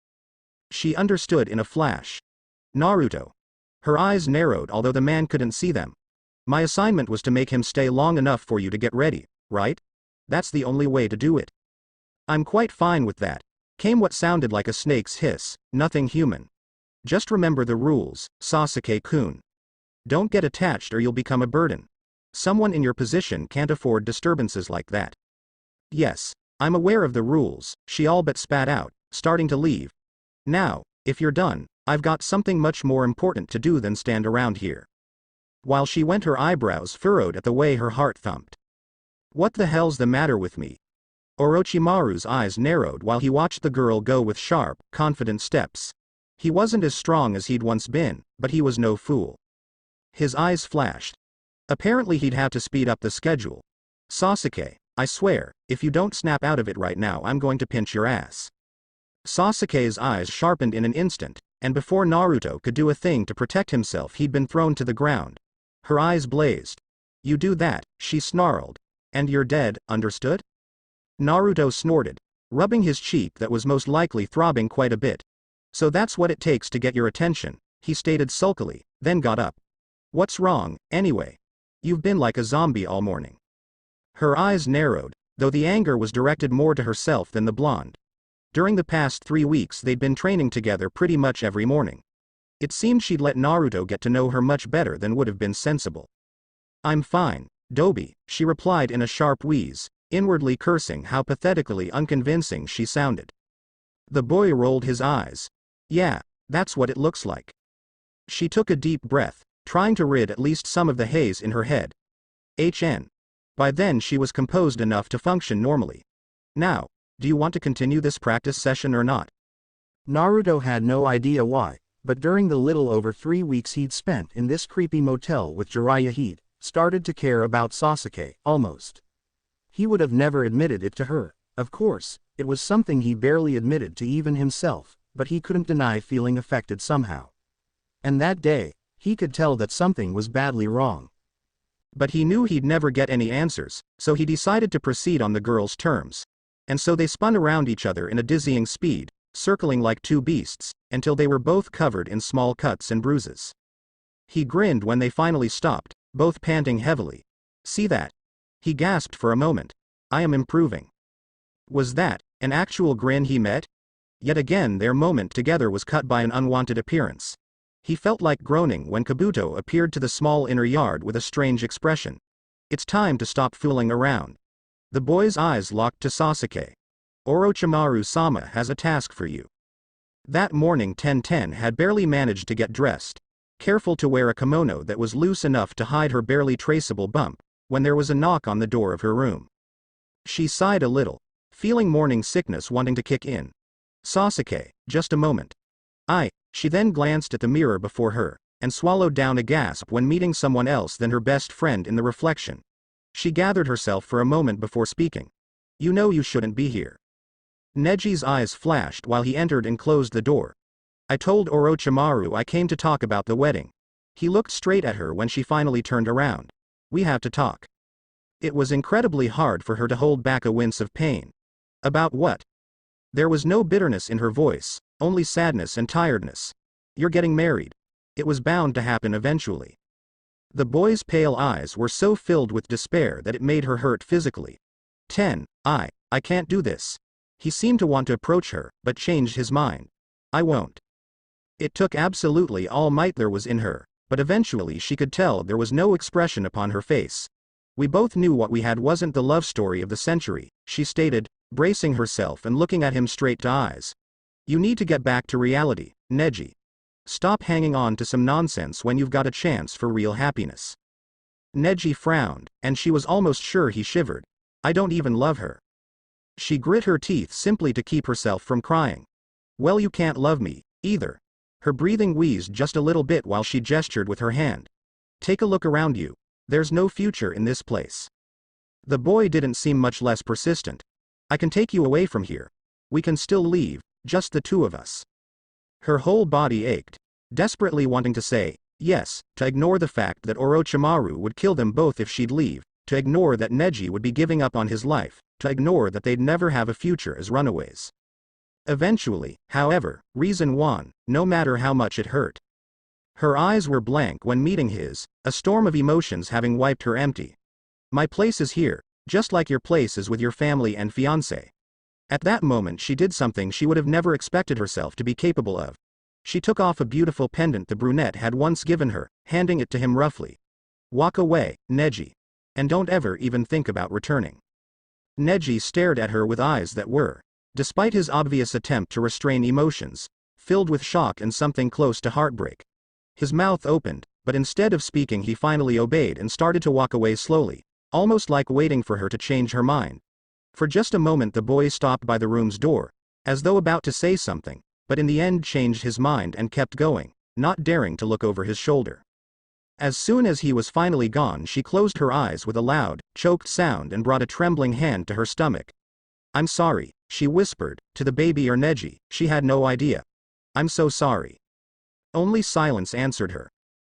She understood in a flash. Naruto. Her eyes narrowed although the man couldn't see them. My assignment was to make him stay long enough for you to get ready, right? That's the only way to do it. I'm quite fine with that. Came what sounded like a snake's hiss, nothing human. Just remember the rules, Sasuke-kun. Don't get attached or you'll become a burden. Someone in your position can't afford disturbances like that. Yes, I'm aware of the rules, she all but spat out, starting to leave. Now, if you're done, I've got something much more important to do than stand around here. while she went her eyebrows furrowed at the way her heart thumped. What the hell's the matter with me? Orochimaru's eyes narrowed while he watched the girl go with sharp, confident steps. He wasn't as strong as he'd once been, but he was no fool. His eyes flashed. Apparently he'd have to speed up the schedule. Sasuke, I swear, if you don't snap out of it right now I'm going to pinch your ass. Sasuke's eyes sharpened in an instant, and before Naruto could do a thing to protect himself he'd been thrown to the ground. Her eyes blazed. You do that, she snarled. And you're dead, understood? Naruto snorted, rubbing his cheek that was most likely throbbing quite a bit. So that's what it takes to get your attention, he stated sulkily, then got up. What's wrong, anyway? You've been like a zombie all morning. Her eyes narrowed, though the anger was directed more to herself than the blonde. During the past 3 weeks they'd been training together pretty much every morning. It seemed she'd let Naruto get to know her much better than would have been sensible. I'm fine, Dobi, she replied in a sharp wheeze, inwardly cursing how pathetically unconvincing she sounded. The boy rolled his eyes. Yeah, that's what it looks like. She took a deep breath, trying to rid at least some of the haze in her head. By then she was composed enough to function normally. Now, do you want to continue this practice session or not? Naruto had no idea why, but during the little over 3 weeks he'd spent in this creepy motel with Jiraiya he'd started to care about Sasuke, almost. He would have never admitted it to her. Of course, it was something he barely admitted to even himself, but he couldn't deny feeling affected somehow. And that day, he could tell that something was badly wrong. But he knew he'd never get any answers, so he decided to proceed on the girl's terms. And so they spun around each other in a dizzying speed, circling like two beasts, until they were both covered in small cuts and bruises. He grinned when they finally stopped, both panting heavily. See that? He gasped for a moment. I am improving. Was that an actual grin he met? Yet again their moment together was cut by an unwanted appearance. He felt like groaning when Kabuto appeared to the small inner yard with a strange expression. It's time to stop fooling around. The boy's eyes locked to Sasuke. Orochimaru-sama has a task for you. That morning Tenten had barely managed to get dressed, careful to wear a kimono that was loose enough to hide her barely traceable bump, when there was a knock on the door of her room. She sighed a little, feeling morning sickness wanting to kick in. Sasuke, just a moment. She then glanced at the mirror before her, and swallowed down a gasp when meeting someone else than her best friend in the reflection. She gathered herself for a moment before speaking. You know you shouldn't be here. Neji's eyes flashed while he entered and closed the door. I told Orochimaru I came to talk about the wedding. He looked straight at her when she finally turned around. We have to talk. It was incredibly hard for her to hold back a wince of pain. About what? There was no bitterness in her voice, only sadness and tiredness. You're getting married. It was bound to happen eventually. The boy's pale eyes were so filled with despair that it made her hurt physically. I can't do this. He seemed to want to approach her, but changed his mind. I won't. It took absolutely all might there was in her, but eventually she could tell there was no expression upon her face. We both knew what we had wasn't the love story of the century, she stated, bracing herself and looking at him straight to eyes. You need to get back to reality, Neji. Stop hanging on to some nonsense when you've got a chance for real happiness. Neji frowned, and she was almost sure he shivered. I don't even love her. She grit her teeth simply to keep herself from crying. Well, you can't love me, either. Her breathing wheezed just a little bit while she gestured with her hand. Take a look around you. There's no future in this place. The boy didn't seem much less persistent. I can take you away from here. We can still leave, just the two of us. Her whole body ached, desperately wanting to say yes, to ignore the fact that Orochimaru would kill them both if she'd leave, to ignore that Neji would be giving up on his life, to ignore that they'd never have a future as runaways. Eventually, however, reason won, no matter how much it hurt. Her eyes were blank when meeting his, a storm of emotions having wiped her empty. My place is here, just like your place is with your family and fiancé. At that moment she did something she would have never expected herself to be capable of. She took off a beautiful pendant the brunette had once given her, handing it to him roughly. Walk away, Neji. And don't ever even think about returning. Neji stared at her with eyes that were, despite his obvious attempt to restrain emotions, filled with shock and something close to heartbreak. His mouth opened, but instead of speaking he finally obeyed and started to walk away slowly, almost like waiting for her to change her mind. For just a moment the boy stopped by the room's door, as though about to say something, but in the end changed his mind and kept going, not daring to look over his shoulder. As soon as he was finally gone she closed her eyes with a loud, choked sound and brought a trembling hand to her stomach. "I'm sorry," she whispered, to the baby or Neji, she had no idea. "I'm so sorry." Only silence answered her.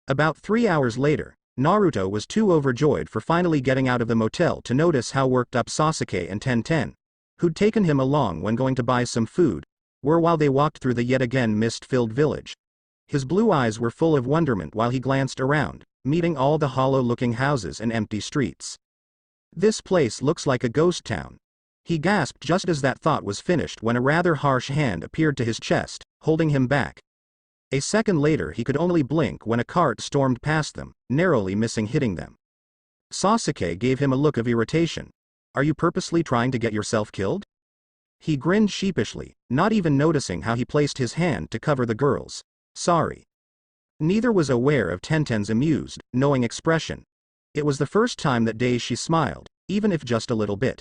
About 3 hours later, Naruto was too overjoyed for finally getting out of the motel to notice how worked up Sasuke and Tenten, who'd taken him along when going to buy some food, were while they walked through the yet again mist-filled village. His blue eyes were full of wonderment while he glanced around, meeting all the hollow-looking houses and empty streets. "This place looks like a ghost town." He gasped just as that thought was finished when a rather harsh hand appeared to his chest, holding him back. A second later he could only blink when a cart stormed past them, narrowly missing hitting them. Sasuke gave him a look of irritation. "Are you purposely trying to get yourself killed?" He grinned sheepishly, not even noticing how he placed his hand to cover the girl's. "Sorry." Neither was aware of Tenten's amused, knowing expression. It was the first time that day she smiled, even if just a little bit.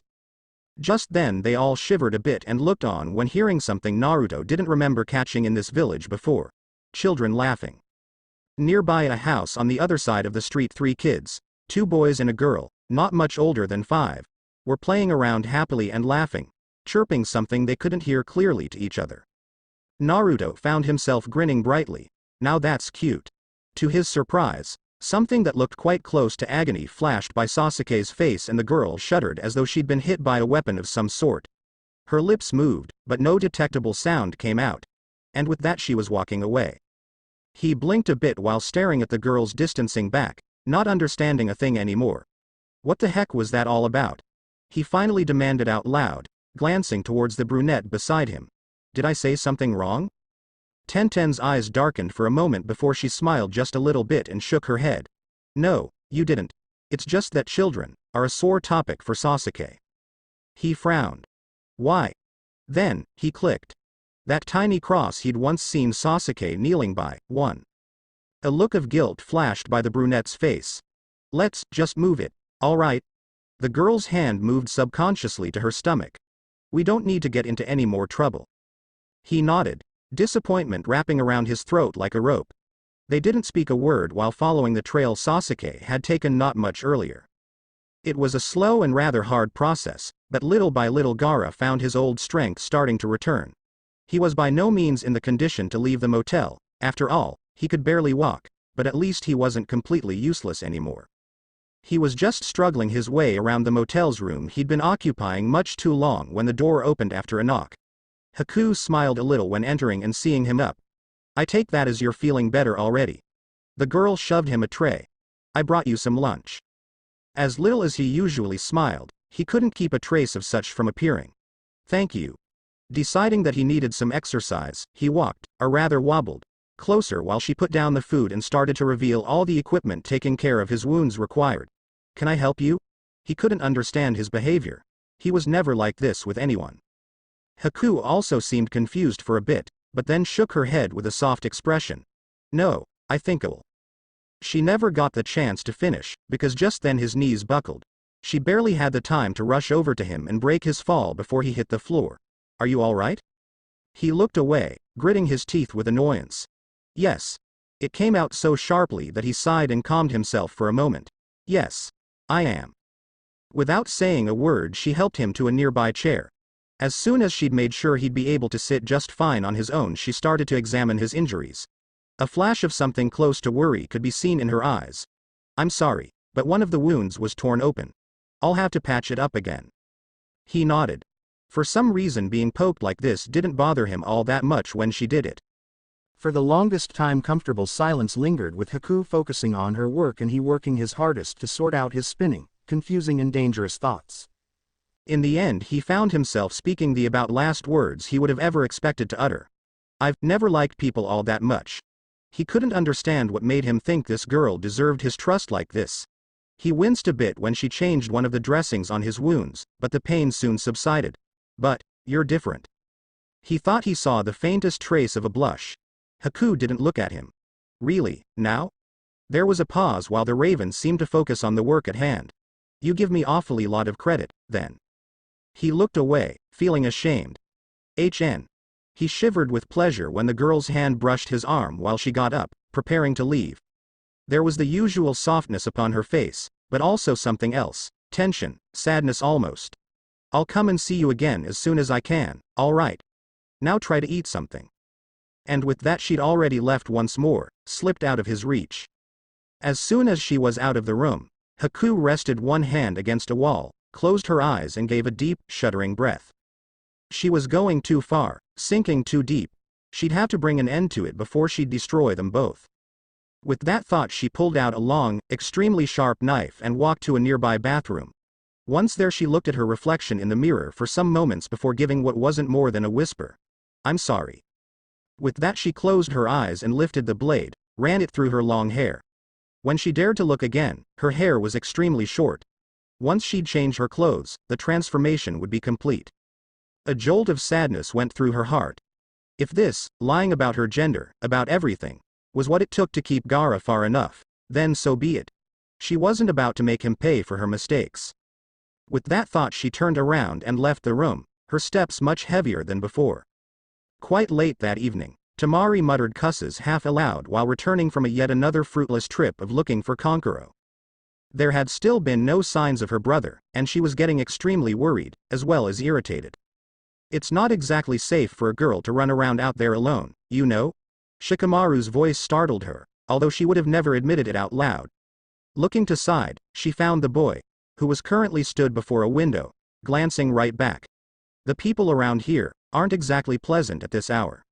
Just then they all shivered a bit and looked on when hearing something Naruto didn't remember catching in this village before. Children laughing. Nearby a house on the other side of the street 3 kids, 2 boys and a girl, not much older than 5, were playing around happily and laughing, chirping something they couldn't hear clearly to each other. Naruto found himself grinning brightly. Now that's cute. To his surprise, something that looked quite close to agony flashed by Sasuke's face and the girl shuddered as though she'd been hit by a weapon of some sort. Her lips moved, but no detectable sound came out. And with that she was walking away. He blinked a bit while staring at the girl's distancing back, not understanding a thing anymore. What the heck was that all about? He finally demanded out loud, glancing towards the brunette beside him. "Did I say something wrong?" Tenten's eyes darkened for a moment before she smiled just a little bit and shook her head. "No, you didn't. It's just that children are a sore topic for Sasuke." He frowned. "Why?" Then, he clicked. That tiny cross he'd once seen Sasuke kneeling by, one. A look of guilt flashed by the brunette's face. "Let's just move it, all right?" The girl's hand moved subconsciously to her stomach. "We don't need to get into any more trouble." He nodded, disappointment wrapping around his throat like a rope. They didn't speak a word while following the trail Sasuke had taken not much earlier. It was a slow and rather hard process, but little by little Gaara found his old strength starting to return. He was by no means in the condition to leave the motel, after all, he could barely walk, but at least he wasn't completely useless anymore. He was just struggling his way around the motel's room he'd been occupying much too long when the door opened after a knock. Haku smiled a little when entering and seeing him up. "I take that as you're feeling better already." The girl shoved him a tray. "I brought you some lunch." As little as he usually smiled, he couldn't keep a trace of such from appearing. "Thank you." Deciding that he needed some exercise, he walked, or rather wobbled, closer while she put down the food and started to reveal all the equipment taking care of his wounds required. "Can I help you?" He couldn't understand his behavior. He was never like this with anyone. Haku also seemed confused for a bit, but then shook her head with a soft expression. "No, I think I'll." She never got the chance to finish, because just then his knees buckled. She barely had the time to rush over to him and break his fall before he hit the floor. "Are you all right?" He looked away, gritting his teeth with annoyance. "Yes." It came out so sharply that he sighed and calmed himself for a moment. "Yes, I am." Without saying a word she helped him to a nearby chair. As soon as she'd made sure he'd be able to sit just fine on his own she started to examine his injuries. A flash of something close to worry could be seen in her eyes. "I'm sorry, but one of the wounds was torn open. I'll have to patch it up again." He nodded. For some reason being poked like this didn't bother him all that much when she did it. For the longest time comfortable silence lingered with Haku focusing on her work and he working his hardest to sort out his spinning, confusing and dangerous thoughts. In the end he found himself speaking the about last words he would have ever expected to utter. "I've never liked people all that much." He couldn't understand what made him think this girl deserved his trust like this. He winced a bit when she changed one of the dressings on his wounds, but the pain soon subsided. "But, you're different." He thought he saw the faintest trace of a blush. Haku didn't look at him. "Really, now?" There was a pause while the raven seemed to focus on the work at hand. You give me awfully lot of credit, then. He looked away, feeling ashamed. HN. He shivered with pleasure when the girl's hand brushed his arm while she got up, preparing to leave. There was the usual softness upon her face, but also something else, tension, sadness almost. I'll come and see you again as soon as I can, all right. Now try to eat something. And with that she'd already left once more, slipped out of his reach. As soon as she was out of the room, Haku rested one hand against a wall, closed her eyes and gave a deep, shuddering breath. She was going too far, sinking too deep. She'd have to bring an end to it before she'd destroy them both. With that thought she pulled out a long, extremely sharp knife and walked to a nearby bathroom. Once there she looked at her reflection in the mirror for some moments before giving what wasn't more than a whisper. I'm sorry. With that she closed her eyes and lifted the blade, ran it through her long hair. When she dared to look again, her hair was extremely short. Once she'd change her clothes, the transformation would be complete. A jolt of sadness went through her heart. If this, lying about her gender, about everything, was what it took to keep Gaara far enough, then so be it. She wasn't about to make him pay for her mistakes. With that thought she turned around and left the room, her steps much heavier than before. Quite late that evening, Temari muttered cusses half aloud while returning from yet another fruitless trip of looking for Konkuro. There had still been no signs of her brother, and she was getting extremely worried, as well as irritated. It's not exactly safe for a girl to run around out there alone, you know? Shikamaru's voice startled her, although she would have never admitted it out loud. Looking to side, she found the boy, who was currently stood before a window, glancing right back. The people around here aren't exactly pleasant at this hour.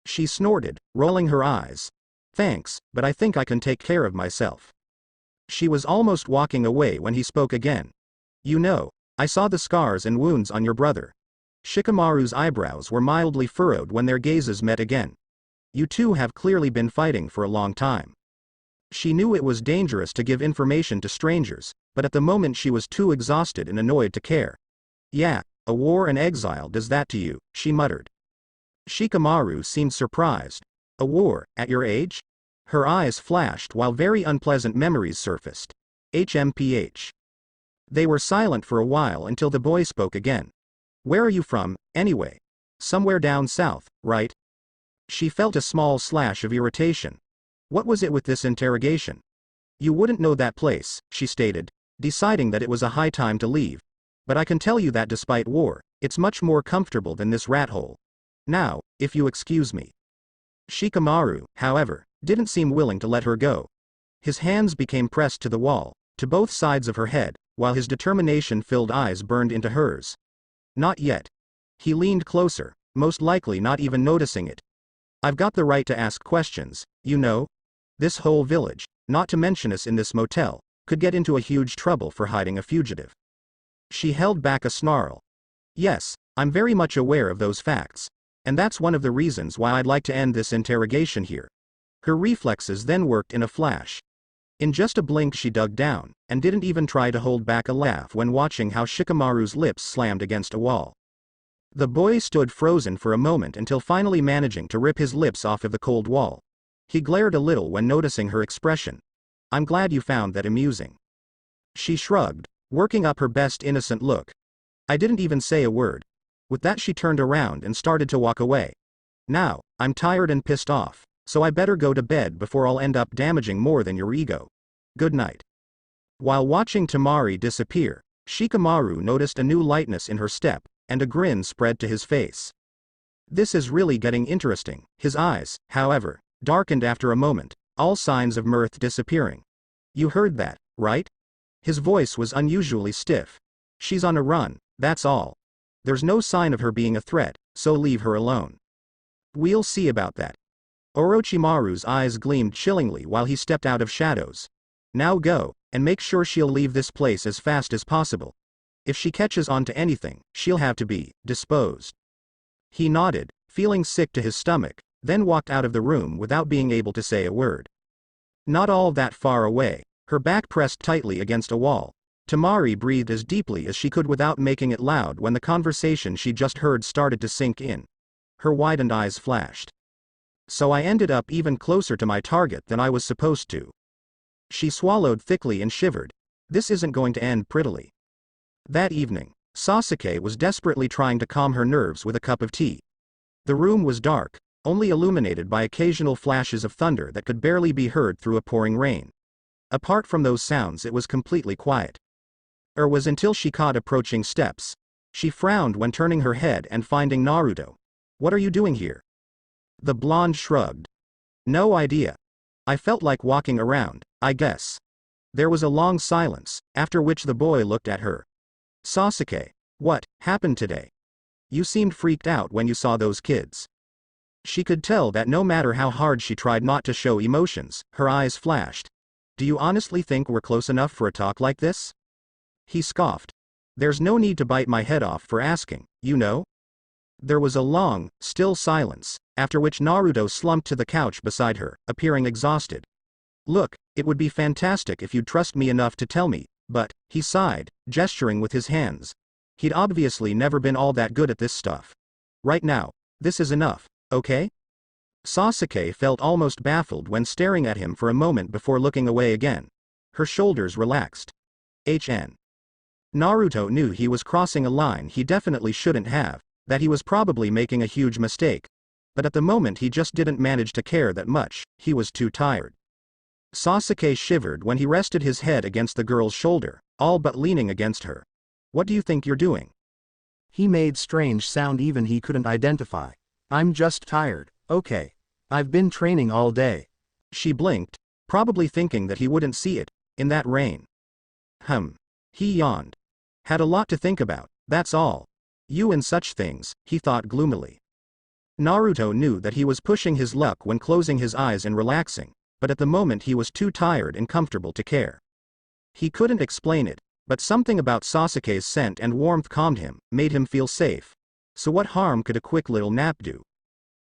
She snorted, rolling her eyes. Thanks, but I think I can take care of myself. She was almost walking away when he spoke again. You know, I saw the scars and wounds on your brother. Shikamaru's eyebrows were mildly furrowed when their gazes met again. You two have clearly been fighting for a long time. She knew it was dangerous to give information to strangers, but at the moment she was too exhausted and annoyed to care. Yeah, a war and exile does that to you, she muttered. Shikamaru seemed surprised. A war, at your age? Her eyes flashed while very unpleasant memories surfaced. HMPH. They were silent for a while until the boy spoke again. Where are you from, anyway? Somewhere down south, right? She felt a small slash of irritation. What was it with this interrogation? You wouldn't know that place, she stated, deciding that it was a high time to leave. But I can tell you that despite war, it's much more comfortable than this rat hole. Now, if you excuse me. Shikamaru, however, didn't seem willing to let her go. His hands became pressed to the wall, to both sides of her head, while his determination-filled eyes burned into hers. Not yet. He leaned closer, most likely not even noticing it. I've got the right to ask questions, you know? This whole village, not to mention us in this motel, could get into a huge trouble for hiding a fugitive. She held back a snarl. Yes, I'm very much aware of those facts. And that's one of the reasons why I'd like to end this interrogation here. Her reflexes then worked in a flash. In just a blink she dug down, and didn't even try to hold back a laugh when watching how Shikamaru's lips slammed against a wall. The boy stood frozen for a moment until finally managing to rip his lips off of the cold wall. He glared a little when noticing her expression. I'm glad you found that amusing. She shrugged, working up her best innocent look. I didn't even say a word. With that she turned around and started to walk away. Now, I'm tired and pissed off, so I better go to bed before I'll end up damaging more than your ego. Good night. While watching Temari disappear, Shikamaru noticed a new lightness in her step, and a grin spread to his face. This is really getting interesting. His eyes, however, darkened after a moment, all signs of mirth disappearing. You heard that, right? His voice was unusually stiff. She's on a run, that's all. There's no sign of her being a threat, so leave her alone. We'll see about that. Orochimaru's eyes gleamed chillingly while he stepped out of shadows. Now go, and make sure she'll leave this place as fast as possible. If she catches on to anything, she'll have to be disposed. He nodded, feeling sick to his stomach, then walked out of the room without being able to say a word. Not all that far away, her back pressed tightly against a wall, Temari breathed as deeply as she could without making it loud when the conversation she just heard started to sink in. Her widened eyes flashed. So I ended up even closer to my target than I was supposed to. She swallowed thickly and shivered. This isn't going to end prettily. That evening, Sasuke was desperately trying to calm her nerves with a cup of tea. The room was dark, only illuminated by occasional flashes of thunder that could barely be heard through a pouring rain. Apart from those sounds, it was completely quiet. Was until she caught approaching steps. She frowned when turning her head and finding Naruto. "What are you doing here?" The blonde shrugged. "No idea. I felt like walking around, I guess." There was a long silence, after which the boy looked at her. "Sasuke, what happened today? You seemed freaked out when you saw those kids." She could tell that no matter how hard she tried not to show emotions, her eyes flashed. "Do you honestly think we're close enough for a talk like this?" He scoffed. "There's no need to bite my head off for asking, you know?" There was a long, still silence, after which Naruto slumped to the couch beside her, appearing exhausted. "Look, it would be fantastic if you'd trust me enough to tell me, but," he sighed, gesturing with his hands. He'd obviously never been all that good at this stuff. "Right now, this is enough, okay?" Sasuke felt almost baffled when staring at him for a moment before looking away again. Her shoulders relaxed. Naruto knew he was crossing a line he definitely shouldn't have, that he was probably making a huge mistake. But at the moment he just didn't manage to care that much, he was too tired. Sasuke shivered when he rested his head against the girl's shoulder, all but leaning against her. "What do you think you're doing?" He made strange sound even he couldn't identify. "I'm just tired, okay. I've been training all day." She blinked, probably thinking that he wouldn't see it, in that rain. He yawned. "Had a lot to think about, that's all. You and such things," he thought gloomily. Naruto knew that he was pushing his luck when closing his eyes and relaxing, but at the moment he was too tired and comfortable to care. He couldn't explain it, but something about Sasuke's scent and warmth calmed him, made him feel safe. So what harm could a quick little nap do?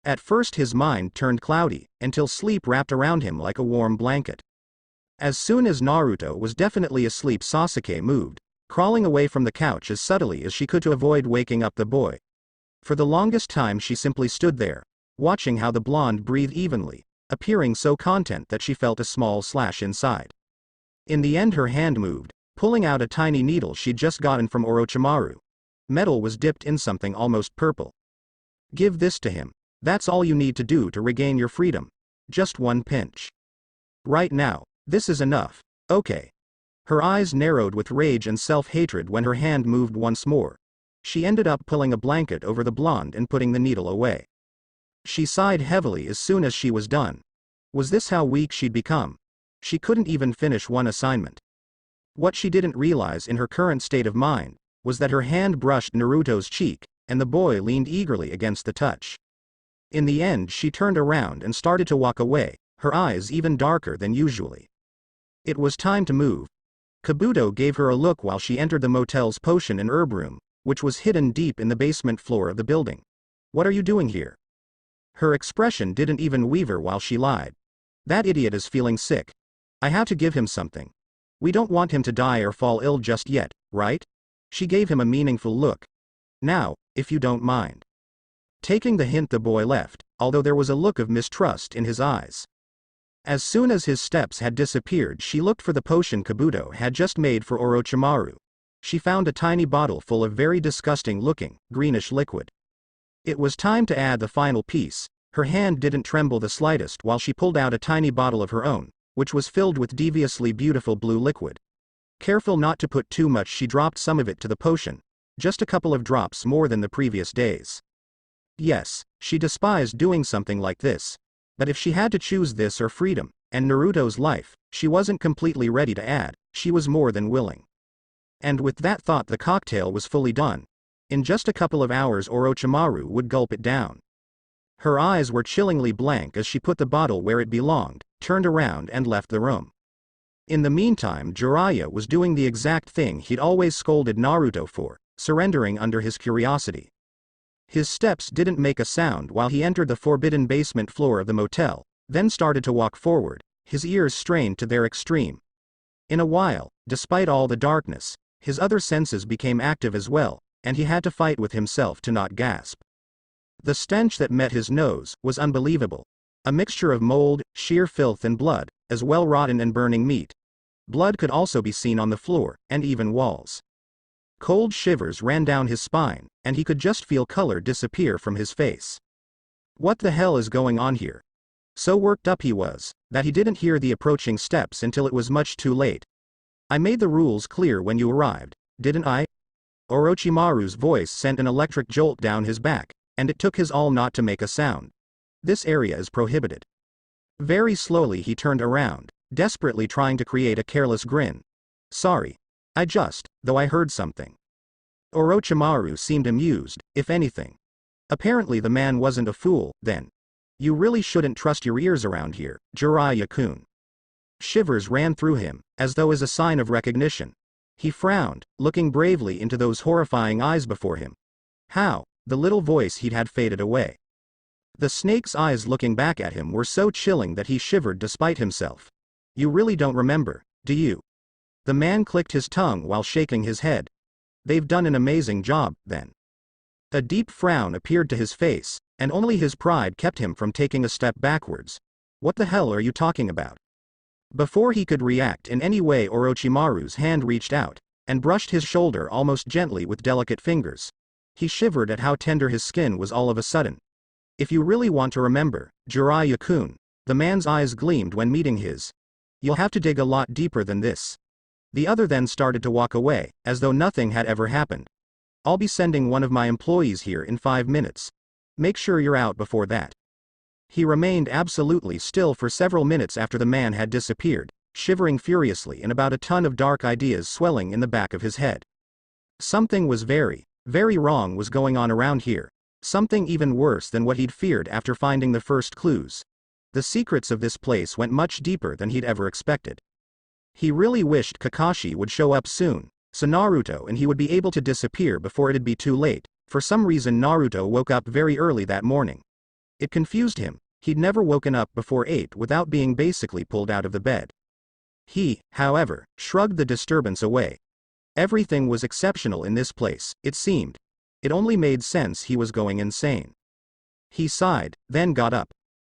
At first his mind turned cloudy, until sleep wrapped around him like a warm blanket. As soon as Naruto was definitely asleep, Sasuke moved, crawling away from the couch as subtly as she could to avoid waking up the boy. For the longest time she simply stood there, watching how the blonde breathed evenly, appearing so content that she felt a small slash inside. In the end her hand moved, pulling out a tiny needle she'd just gotten from Orochimaru. Metal was dipped in something almost purple. "Give this to him. That's all you need to do to regain your freedom. Just one pinch. Right now, this is enough, okay?" Her eyes narrowed with rage and self-hatred when her hand moved once more. She ended up pulling a blanket over the blonde and putting the needle away. She sighed heavily as soon as she was done. Was this how weak she'd become? She couldn't even finish one assignment. What she didn't realize in her current state of mind was that her hand brushed Naruto's cheek, and the boy leaned eagerly against the touch. In the end she turned around and started to walk away, her eyes even darker than usually. It was time to move. Kabuto gave her a look while she entered the motel's potion and herb room, which was hidden deep in the basement floor of the building. "What are you doing here?" Her expression didn't even waver while she lied. "That idiot is feeling sick. I have to give him something. We don't want him to die or fall ill just yet, right?" She gave him a meaningful look. "Now, if you don't mind." Taking the hint, the boy left, although there was a look of mistrust in his eyes. As soon as his steps had disappeared, she looked for the potion Kabuto had just made for Orochimaru. She found a tiny bottle full of very disgusting-looking, greenish liquid. It was time to add the final piece. Her hand didn't tremble the slightest while she pulled out a tiny bottle of her own, which was filled with deviously beautiful blue liquid. Careful not to put too much, she dropped some of it to the potion. Just a couple of drops more than the previous days. Yes, she despised doing something like this. But if she had to choose this or freedom, and Naruto's life, she wasn't completely ready to add. She was more than willing. And with that thought, the cocktail was fully done. In just a couple of hours Orochimaru would gulp it down. Her eyes were chillingly blank as she put the bottle where it belonged, turned around and left the room. In the meantime, Jiraiya was doing the exact thing he'd always scolded Naruto for, surrendering under his curiosity. His steps didn't make a sound while he entered the forbidden basement floor of the motel, then started to walk forward, his ears strained to their extreme. In a while, despite all the darkness, his other senses became active as well, and he had to fight with himself to not gasp. The stench that met his nose was unbelievable. A mixture of mold, sheer filth and blood, as well rotten and burning meat. Blood could also be seen on the floor, and even walls. Cold shivers ran down his spine, and he could just feel color disappear from his face. What the hell is going on here? So worked up he was, that he didn't hear the approaching steps until it was much too late. I made the rules clear when you arrived, didn't I? Orochimaru's voice sent an electric jolt down his back, and it took his all not to make a sound. This area is prohibited. Very slowly he turned around, desperately trying to create a careless grin. Sorry. Though I heard something. Orochimaru seemed amused, if anything. Apparently the man wasn't a fool, then. You really shouldn't trust your ears around here, Jiraiya-kun. Shivers ran through him, as though as a sign of recognition. He frowned, looking bravely into those horrifying eyes before him. How? The little voice he'd had faded away. The snake's eyes looking back at him were so chilling that he shivered despite himself. You really don't remember, do you? The man clicked his tongue while shaking his head. They've done an amazing job, then. A deep frown appeared to his face, and only his pride kept him from taking a step backwards. What the hell are you talking about? Before he could react in any way, Orochimaru's hand reached out, and brushed his shoulder almost gently with delicate fingers. He shivered at how tender his skin was all of a sudden. If you really want to remember, Jiraiya-kun, the man's eyes gleamed when meeting his. You'll have to dig a lot deeper than this. The other then started to walk away, as though nothing had ever happened. I'll be sending one of my employees here in 5 minutes. Make sure you're out before that. He remained absolutely still for several minutes after the man had disappeared, shivering furiously and about a ton of dark ideas swelling in the back of his head. Something was very, very wrong was going on around here. Something even worse than what he'd feared after finding the first clues. The secrets of this place went much deeper than he'd ever expected. He really wished Kakashi would show up soon, so Naruto and he would be able to disappear before it'd be too late. For some reason Naruto woke up very early that morning. It confused him. He'd never woken up before 8 without being basically pulled out of the bed. He, however, shrugged the disturbance away. Everything was exceptional in this place, it seemed. It only made sense he was going insane. He sighed, then got up.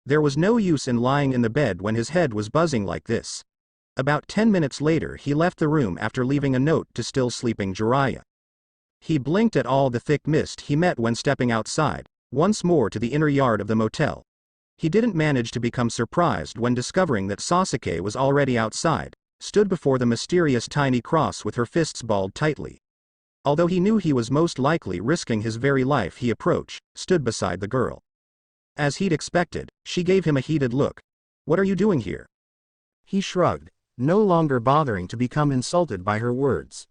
There was no use in lying in the bed when his head was buzzing like this. About 10 minutes later he left the room after leaving a note to still sleeping Jiraiya. He blinked at all the thick mist he met when stepping outside, once more to the inner yard of the motel. He didn't manage to become surprised when discovering that Sasuke was already outside, stood before the mysterious tiny cross with her fists balled tightly. Although he knew he was most likely risking his very life, he approached, stood beside the girl. As he'd expected, she gave him a heated look. What are you doing here? He shrugged, no longer bothering to become insulted by her words.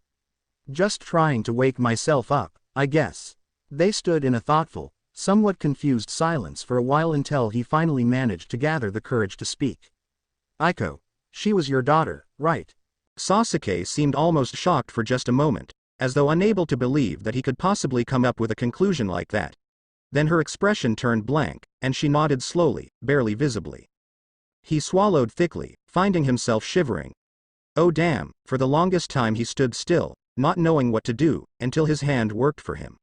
Just trying to wake myself up, I guess. They stood in a thoughtful, somewhat confused silence for a while until he finally managed to gather the courage to speak. Aiko, she was your daughter, right? Sasuke seemed almost shocked for just a moment, as though unable to believe that he could possibly come up with a conclusion like that. Then her expression turned blank, and she nodded slowly, barely visibly. He swallowed thickly, finding himself shivering. Oh damn, for the longest time he stood still, not knowing what to do, until his hand worked for him.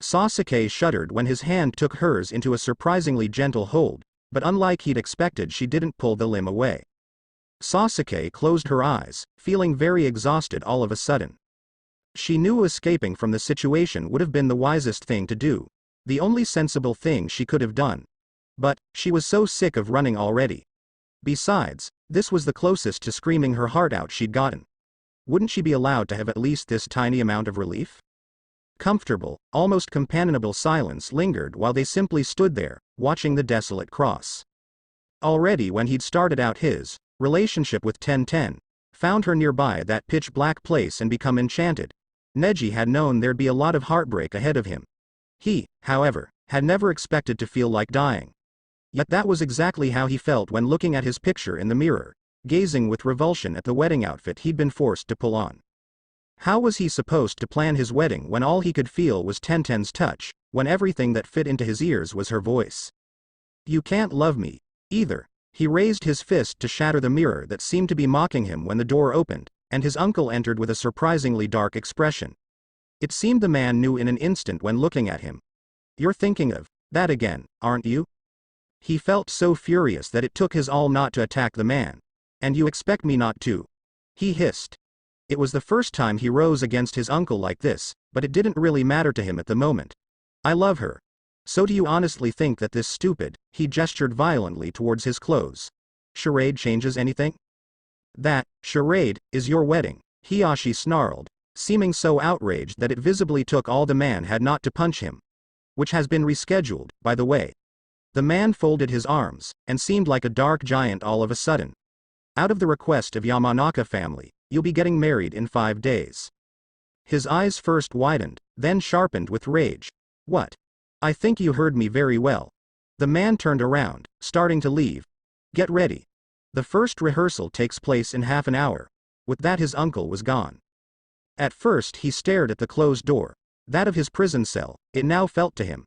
Sasuke shuddered when his hand took hers into a surprisingly gentle hold, but unlike he'd expected, she didn't pull the limb away. Sasuke closed her eyes, feeling very exhausted all of a sudden. She knew escaping from the situation would have been the wisest thing to do, the only sensible thing she could have done. But she was so sick of running already. Besides, this was the closest to screaming her heart out she'd gotten. Wouldn't she be allowed to have at least this tiny amount of relief? Comfortable, almost companionable silence lingered while they simply stood there, watching the desolate cross. Already when he'd started out his relationship with Tenten, found her nearby that pitch-black place and become enchanted, Neji had known there'd be a lot of heartbreak ahead of him. He, however, had never expected to feel like dying. Yet that was exactly how he felt when looking at his picture in the mirror, gazing with revulsion at the wedding outfit he'd been forced to pull on. How was he supposed to plan his wedding when all he could feel was Tenten's touch, when everything that fit into his ears was her voice? You can't love me, either. He raised his fist to shatter the mirror that seemed to be mocking him when the door opened, and his uncle entered with a surprisingly dark expression. It seemed the man knew in an instant when looking at him. You're thinking of that again, aren't you? He felt so furious that it took his all not to attack the man. And you expect me not to? He hissed. It was the first time he rose against his uncle like this, but it didn't really matter to him at the moment. I love her. So do you honestly think that this stupid, he gestured violently towards his clothes, charade changes anything? That, charade, is your wedding, Hiyashi snarled, seeming so outraged that it visibly took all the man had not to punch him. Which has been rescheduled, by the way. The man folded his arms, and seemed like a dark giant all of a sudden. Out of the request of Yamanaka family, you'll be getting married in 5 days. His eyes first widened, then sharpened with rage. What? I think you heard me very well. The man turned around, starting to leave. Get ready. The first rehearsal takes place in half an hour. With that his uncle was gone. At first he stared at the closed door, that of his prison cell, it now felt to him.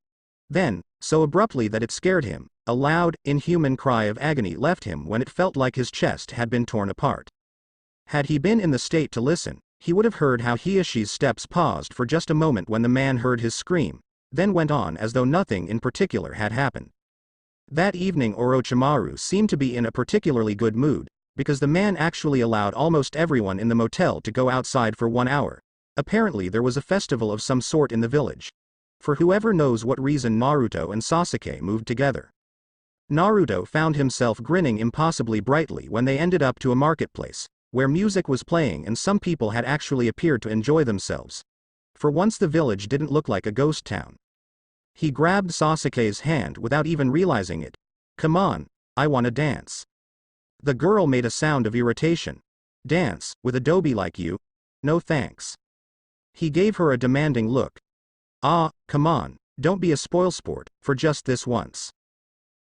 Then, so abruptly that it scared him, a loud, inhuman cry of agony left him when it felt like his chest had been torn apart. Had he been in the state to listen, he would have heard how Hiyashi's steps paused for just a moment when the man heard his scream, then went on as though nothing in particular had happened. That evening Orochimaru seemed to be in a particularly good mood, because the man actually allowed almost everyone in the motel to go outside for 1 hour. Apparently there was a festival of some sort in the village. For whoever knows what reason Naruto and Sasuke moved together. Naruto found himself grinning impossibly brightly when they ended up to a marketplace, where music was playing and some people had actually appeared to enjoy themselves. For once the village didn't look like a ghost town. He grabbed Sasuke's hand without even realizing it. Come on, I wanna dance. The girl made a sound of irritation. Dance, with a doby like you? No thanks. He gave her a demanding look. Ah, come on, don't be a spoilsport, for just this once.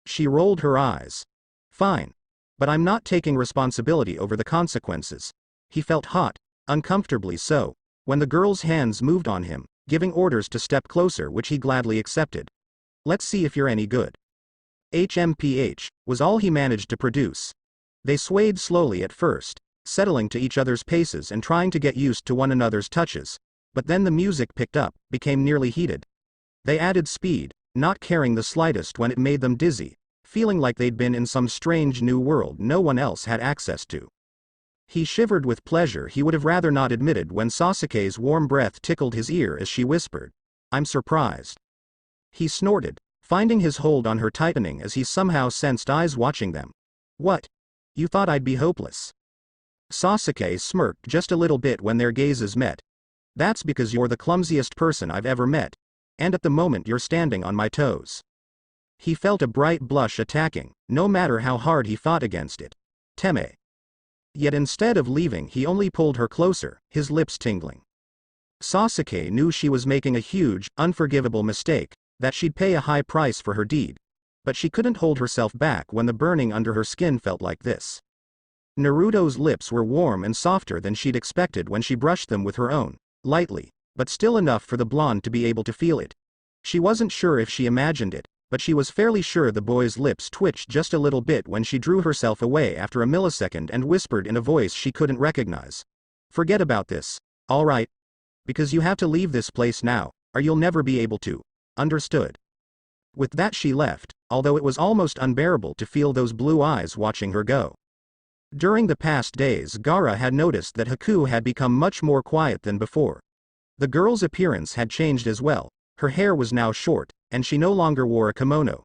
She rolled her eyes. Fine. But I'm not taking responsibility over the consequences. He felt hot, uncomfortably so, when the girl's hands moved on him, giving orders to step closer, which he gladly accepted. Let's see if you're any good. HMPH, was all he managed to produce. They swayed slowly at first, settling to each other's paces and trying to get used to one another's touches, but then the music picked up, became nearly heated. They added speed, not caring the slightest when it made them dizzy, feeling like they'd been in some strange new world no one else had access to. He shivered with pleasure he would have rather not admitted when Sasuke's warm breath tickled his ear as she whispered, I'm surprised. He snorted, finding his hold on her tightening as he somehow sensed eyes watching them. What? You thought I'd be hopeless? Sasuke smirked just a little bit when their gazes met. That's because you're the clumsiest person I've ever met. And at the moment you're standing on my toes. He felt a bright blush attacking, no matter how hard he fought against it. Teme. Yet instead of leaving he only pulled her closer, his lips tingling. Sasuke knew she was making a huge, unforgivable mistake, that she'd pay a high price for her deed. But she couldn't hold herself back when the burning under her skin felt like this. Naruto's lips were warm and softer than she'd expected when she brushed them with her own, lightly, but still enough for the blonde to be able to feel it. She wasn't sure if she imagined it, but she was fairly sure the boy's lips twitched just a little bit when she drew herself away after a millisecond and whispered in a voice she couldn't recognize. Forget about this, alright? Because you have to leave this place now, or you'll never be able to. Understood. With that she left, although it was almost unbearable to feel those blue eyes watching her go. During the past days Gaara had noticed that Haku had become much more quiet than before. The girl's appearance had changed as well, her hair was now short, and she no longer wore a kimono.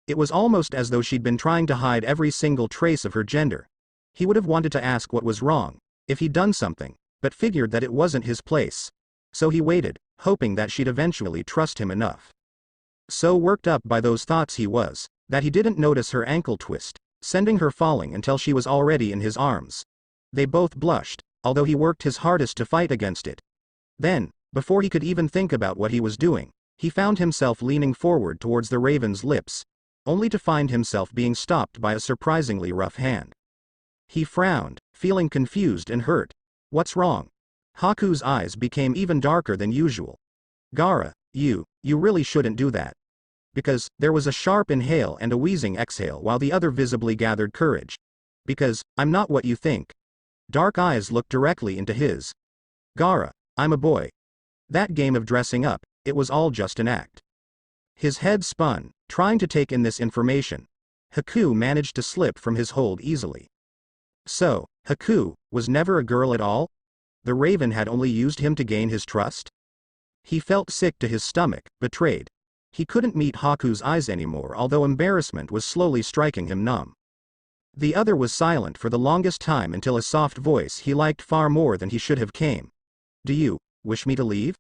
It was almost as though she'd been trying to hide every single trace of her gender. He would have wanted to ask what was wrong, if he'd done something, but figured that it wasn't his place. So he waited, hoping that she'd eventually trust him enough. So worked up by those thoughts he was, that he didn't notice her ankle twist, sending her falling until she was already in his arms. They both blushed, although he worked his hardest to fight against it. Then, before he could even think about what he was doing, he found himself leaning forward towards the raven's lips, only to find himself being stopped by a surprisingly rough hand. He frowned, feeling confused and hurt. What's wrong? Haku's eyes became even darker than usual. Gaara, you really shouldn't do that. Because, there was a sharp inhale and a wheezing exhale while the other visibly gathered courage. Because, I'm not what you think. Dark eyes looked directly into his. Gaara, I'm a boy. That game of dressing up, it was all just an act. His head spun, trying to take in this information. Haku managed to slip from his hold easily. So, Haku was never a girl at all? The Raven had only used him to gain his trust? He felt sick to his stomach, betrayed. He couldn't meet Haku's eyes anymore, although embarrassment was slowly striking him numb. The other was silent for the longest time until a soft voice he liked far more than he should have came. "Do you wish me to leave?"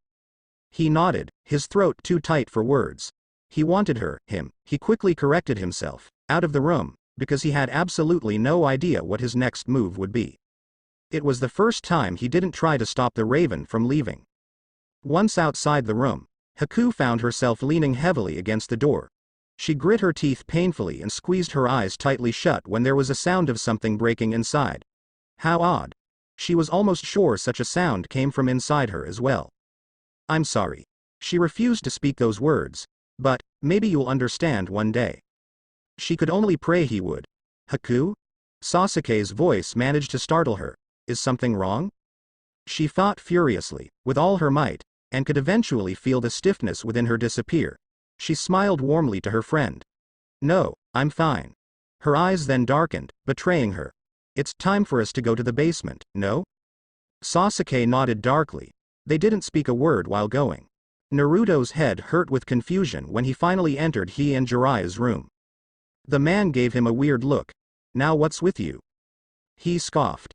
He nodded, his throat too tight for words. He wanted him, he quickly corrected himself, out of the room, because he had absolutely no idea what his next move would be. It was the first time he didn't try to stop the Raven from leaving. Once outside the room, Haku found herself leaning heavily against the door. She grit her teeth painfully and squeezed her eyes tightly shut when there was a sound of something breaking inside. How odd. She was almost sure such a sound came from inside her as well. "I'm sorry." She refused to speak those words, but, "Maybe you'll understand one day." She could only pray he would. "Haku?" Sasuke's voice managed to startle her. "Is something wrong?" She fought furiously, with all her might, and could eventually feel the stiffness within her disappear. She smiled warmly to her friend. "No, I'm fine." Her eyes then darkened, betraying her. "It's time for us to go to the basement, no?" Sasuke nodded darkly. They didn't speak a word while going. Naruto's head hurt with confusion when he finally entered he and Jiraiya's room. The man gave him a weird look. "Now what's with you?" He scoffed.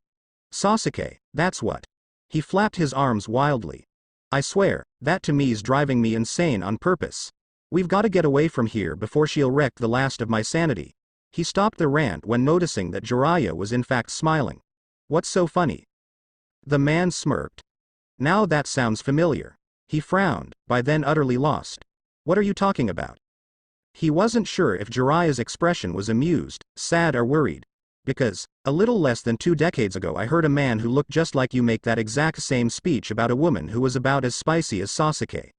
"Sasuke, that's what." He flapped his arms wildly. "I swear, that to me's driving me insane on purpose. We've got to get away from here before she'll wreck the last of my sanity." He stopped the rant when noticing that Jiraiya was in fact smiling. "What's so funny?" The man smirked. "Now that sounds familiar." He frowned, by then utterly lost. "What are you talking about?" He wasn't sure if Jiraiya's expression was amused, sad or worried. "Because, a little less than 2 decades ago I heard a man who looked just like you make that exact same speech about a woman who was about as spicy as Sasuke."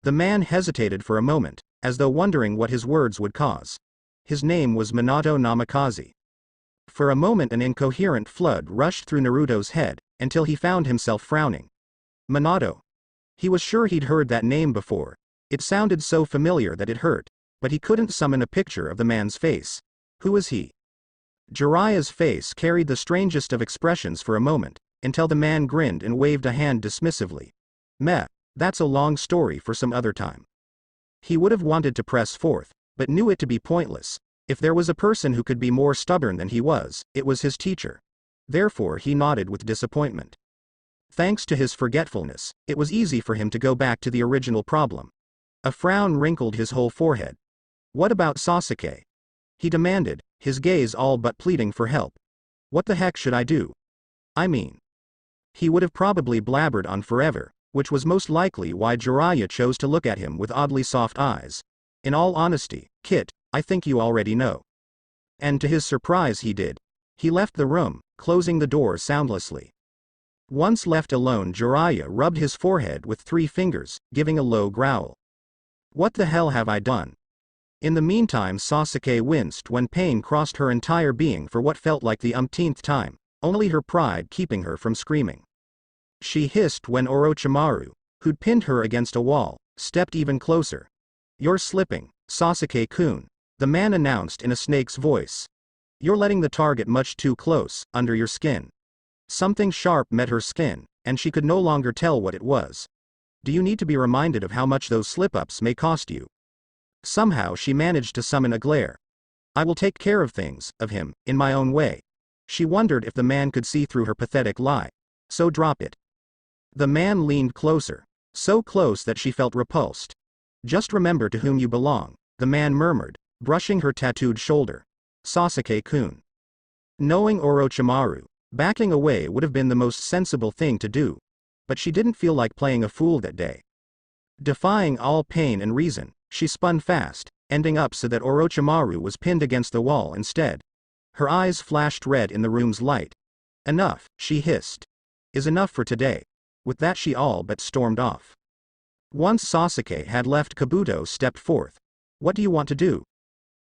The man hesitated for a moment, as though wondering what his words would cause. His name was Minato Namikaze. For a moment an incoherent flood rushed through Naruto's head, until he found himself frowning. Minato. He was sure he'd heard that name before. It sounded so familiar that it hurt, but he couldn't summon a picture of the man's face. Who was he? Jiraiya's face carried the strangest of expressions for a moment, until the man grinned and waved a hand dismissively. "Meh, that's a long story for some other time." He would have wanted to press forth, but knew it to be pointless. If there was a person who could be more stubborn than he was, it was his teacher. Therefore he nodded with disappointment. Thanks to his forgetfulness, it was easy for him to go back to the original problem. A frown wrinkled his whole forehead. "What about Sasuke?" he demanded, his gaze all but pleading for help. "What the heck should I do? I mean..." He would have probably blabbered on forever, which was most likely why Jiraiya chose to look at him with oddly soft eyes. "In all honesty, Kit, I think you already know." And to his surprise he did. He left the room, closing the door soundlessly. Once left alone, Jiraiya rubbed his forehead with 3 fingers, giving a low growl. "What the hell have I done?" In the meantime Sasuke winced when pain crossed her entire being for what felt like the umpteenth time, only her pride keeping her from screaming. She hissed when Orochimaru, who'd pinned her against a wall, stepped even closer. "You're slipping, Sasuke-kun," the man announced in a snake's voice. "You're letting the target much too close, under your skin." Something sharp met her skin, and she could no longer tell what it was. "Do you need to be reminded of how much those slip-ups may cost you?" Somehow she managed to summon a glare. "I will take care of him, in my own way." She wondered if the man could see through her pathetic lie. "So drop it." The man leaned closer. So close that she felt repulsed. "Just remember to whom you belong," the man murmured, brushing her tattooed shoulder. "Sasuke-kun." Knowing Orochimaru, backing away would have been the most sensible thing to do. But she didn't feel like playing a fool that day. Defying all pain and reason, she spun fast, ending up so that Orochimaru was pinned against the wall instead. Her eyes flashed red in the room's light. "Enough," she hissed. "Is enough for today." With that she all but stormed off. Once Sasuke had left, Kabuto stepped forth. "What do you want to do?"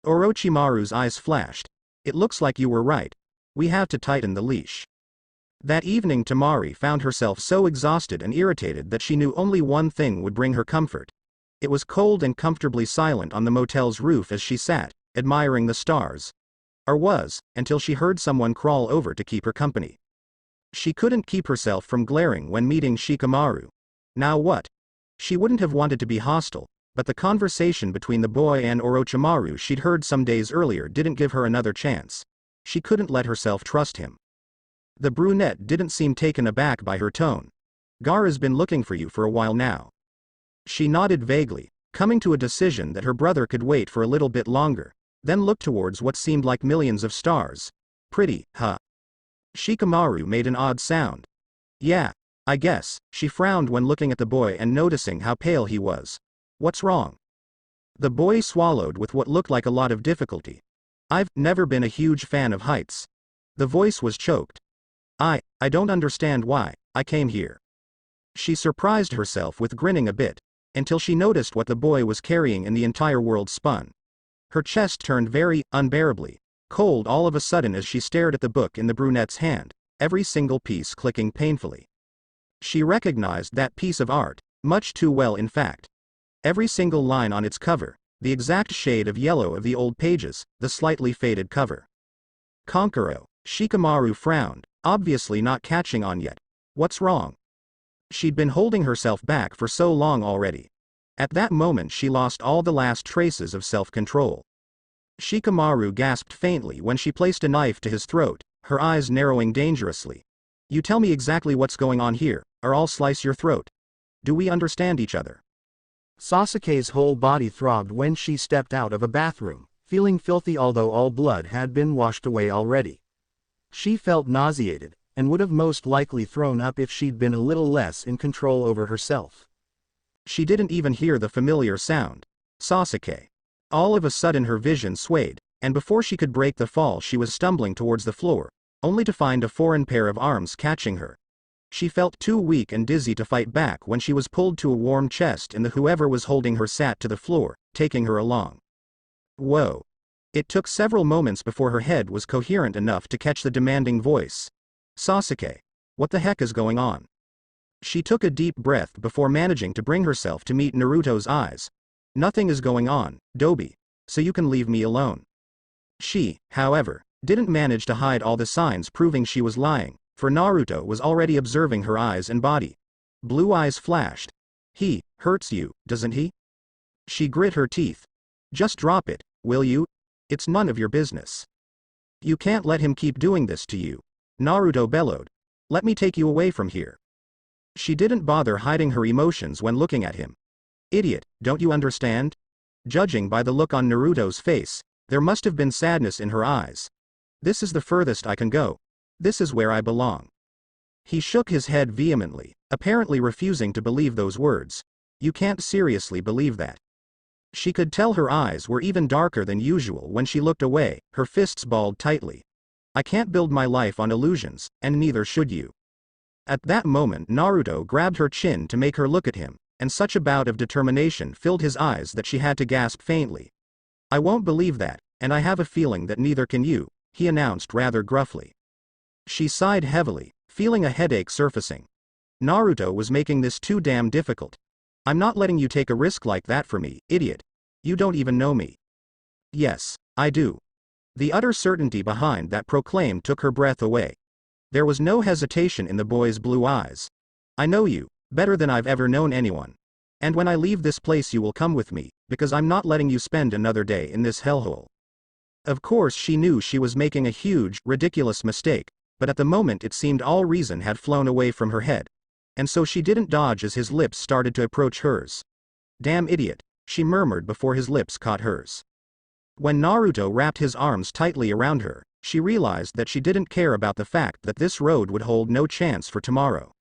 Orochimaru's eyes flashed. "It looks like you were right. We have to tighten the leash." That evening Tamari found herself so exhausted and irritated that she knew only one thing would bring her comfort. It was cold and comfortably silent on the motel's roof as she sat, admiring the stars. Or was, until she heard someone crawl over to keep her company. She couldn't keep herself from glaring when meeting Shikamaru. Now what? She wouldn't have wanted to be hostile, but the conversation between the boy and Orochimaru she'd heard some days earlier didn't give her another chance. She couldn't let herself trust him. The brunette didn't seem taken aback by her tone. Gaara's been looking for you for a while now. She nodded vaguely, coming to a decision that her brother could wait for a little bit longer, then looked towards what seemed like millions of stars. Pretty, huh? Shikamaru made an odd sound. Yeah, I guess. She frowned when looking at the boy and noticing how pale he was. What's wrong? The boy swallowed with what looked like a lot of difficulty. I've never been a huge fan of heights. The voice was choked. I don't understand why I came here. She surprised herself with grinning a bit, until she noticed what the boy was carrying and the entire world spun. Her chest turned very, unbearably cold all of a sudden as she stared at the book in the brunette's hand, every single piece clicking painfully. She recognized that piece of art, much too well in fact. Every single line on its cover, the exact shade of yellow of the old pages, the slightly faded cover. Konkuro, Shikamaru frowned, obviously not catching on yet. What's wrong? She'd been holding herself back for so long already. At that moment she lost all the last traces of self-control. Shikamaru gasped faintly when she placed a knife to his throat, her eyes narrowing dangerously. You tell me exactly what's going on here, or I'll slice your throat. Do we understand each other? Sasuke's whole body throbbed when she stepped out of a bathroom, feeling filthy although all blood had been washed away already. She felt nauseated, and would have most likely thrown up if she'd been a little less in control over herself. She didn't even hear the familiar sound. Sasuke. All of a sudden her vision swayed, and before she could break the fall she was stumbling towards the floor, only to find a foreign pair of arms catching her. She felt too weak and dizzy to fight back when she was pulled to a warm chest and the whoever was holding her sat to the floor, taking her along. Whoa. It took several moments before her head was coherent enough to catch the demanding voice. Sasuke. What the heck is going on? She took a deep breath before managing to bring herself to meet Naruto's eyes. Nothing is going on, Dobi. So you can leave me alone. She, however, didn't manage to hide all the signs proving she was lying, for Naruto was already observing her eyes and body. Blue eyes flashed. He hurts you, doesn't he? She grit her teeth. Just drop it, will you? It's none of your business. You can't let him keep doing this to you. Naruto bellowed. Let me take you away from here. She didn't bother hiding her emotions when looking at him. Idiot, don't you understand? Judging by the look on Naruto's face, there must have been sadness in her eyes. This is the furthest I can go. This is where I belong. He shook his head vehemently, apparently refusing to believe those words. You can't seriously believe that. She could tell her eyes were even darker than usual when she looked away, her fists balled tightly. I can't build my life on illusions, and neither should you. At that moment Naruto grabbed her chin to make her look at him, and such a bout of determination filled his eyes that she had to gasp faintly. I won't believe that, and I have a feeling that neither can you, he announced rather gruffly. She sighed heavily, feeling a headache surfacing. Naruto was making this too damn difficult. I'm not letting you take a risk like that for me, idiot. You don't even know me. Yes, I do. The utter certainty behind that proclaim took her breath away. There was no hesitation in the boy's blue eyes. I know you, better than I've ever known anyone. And when I leave this place you will come with me, because I'm not letting you spend another day in this hellhole. Of course she knew she was making a huge, ridiculous mistake, but at the moment it seemed all reason had flown away from her head. And so she didn't dodge as his lips started to approach hers. Damn idiot, she murmured before his lips caught hers. When Naruto wrapped his arms tightly around her, she realized that she didn't care about the fact that this road would hold no chance for tomorrow.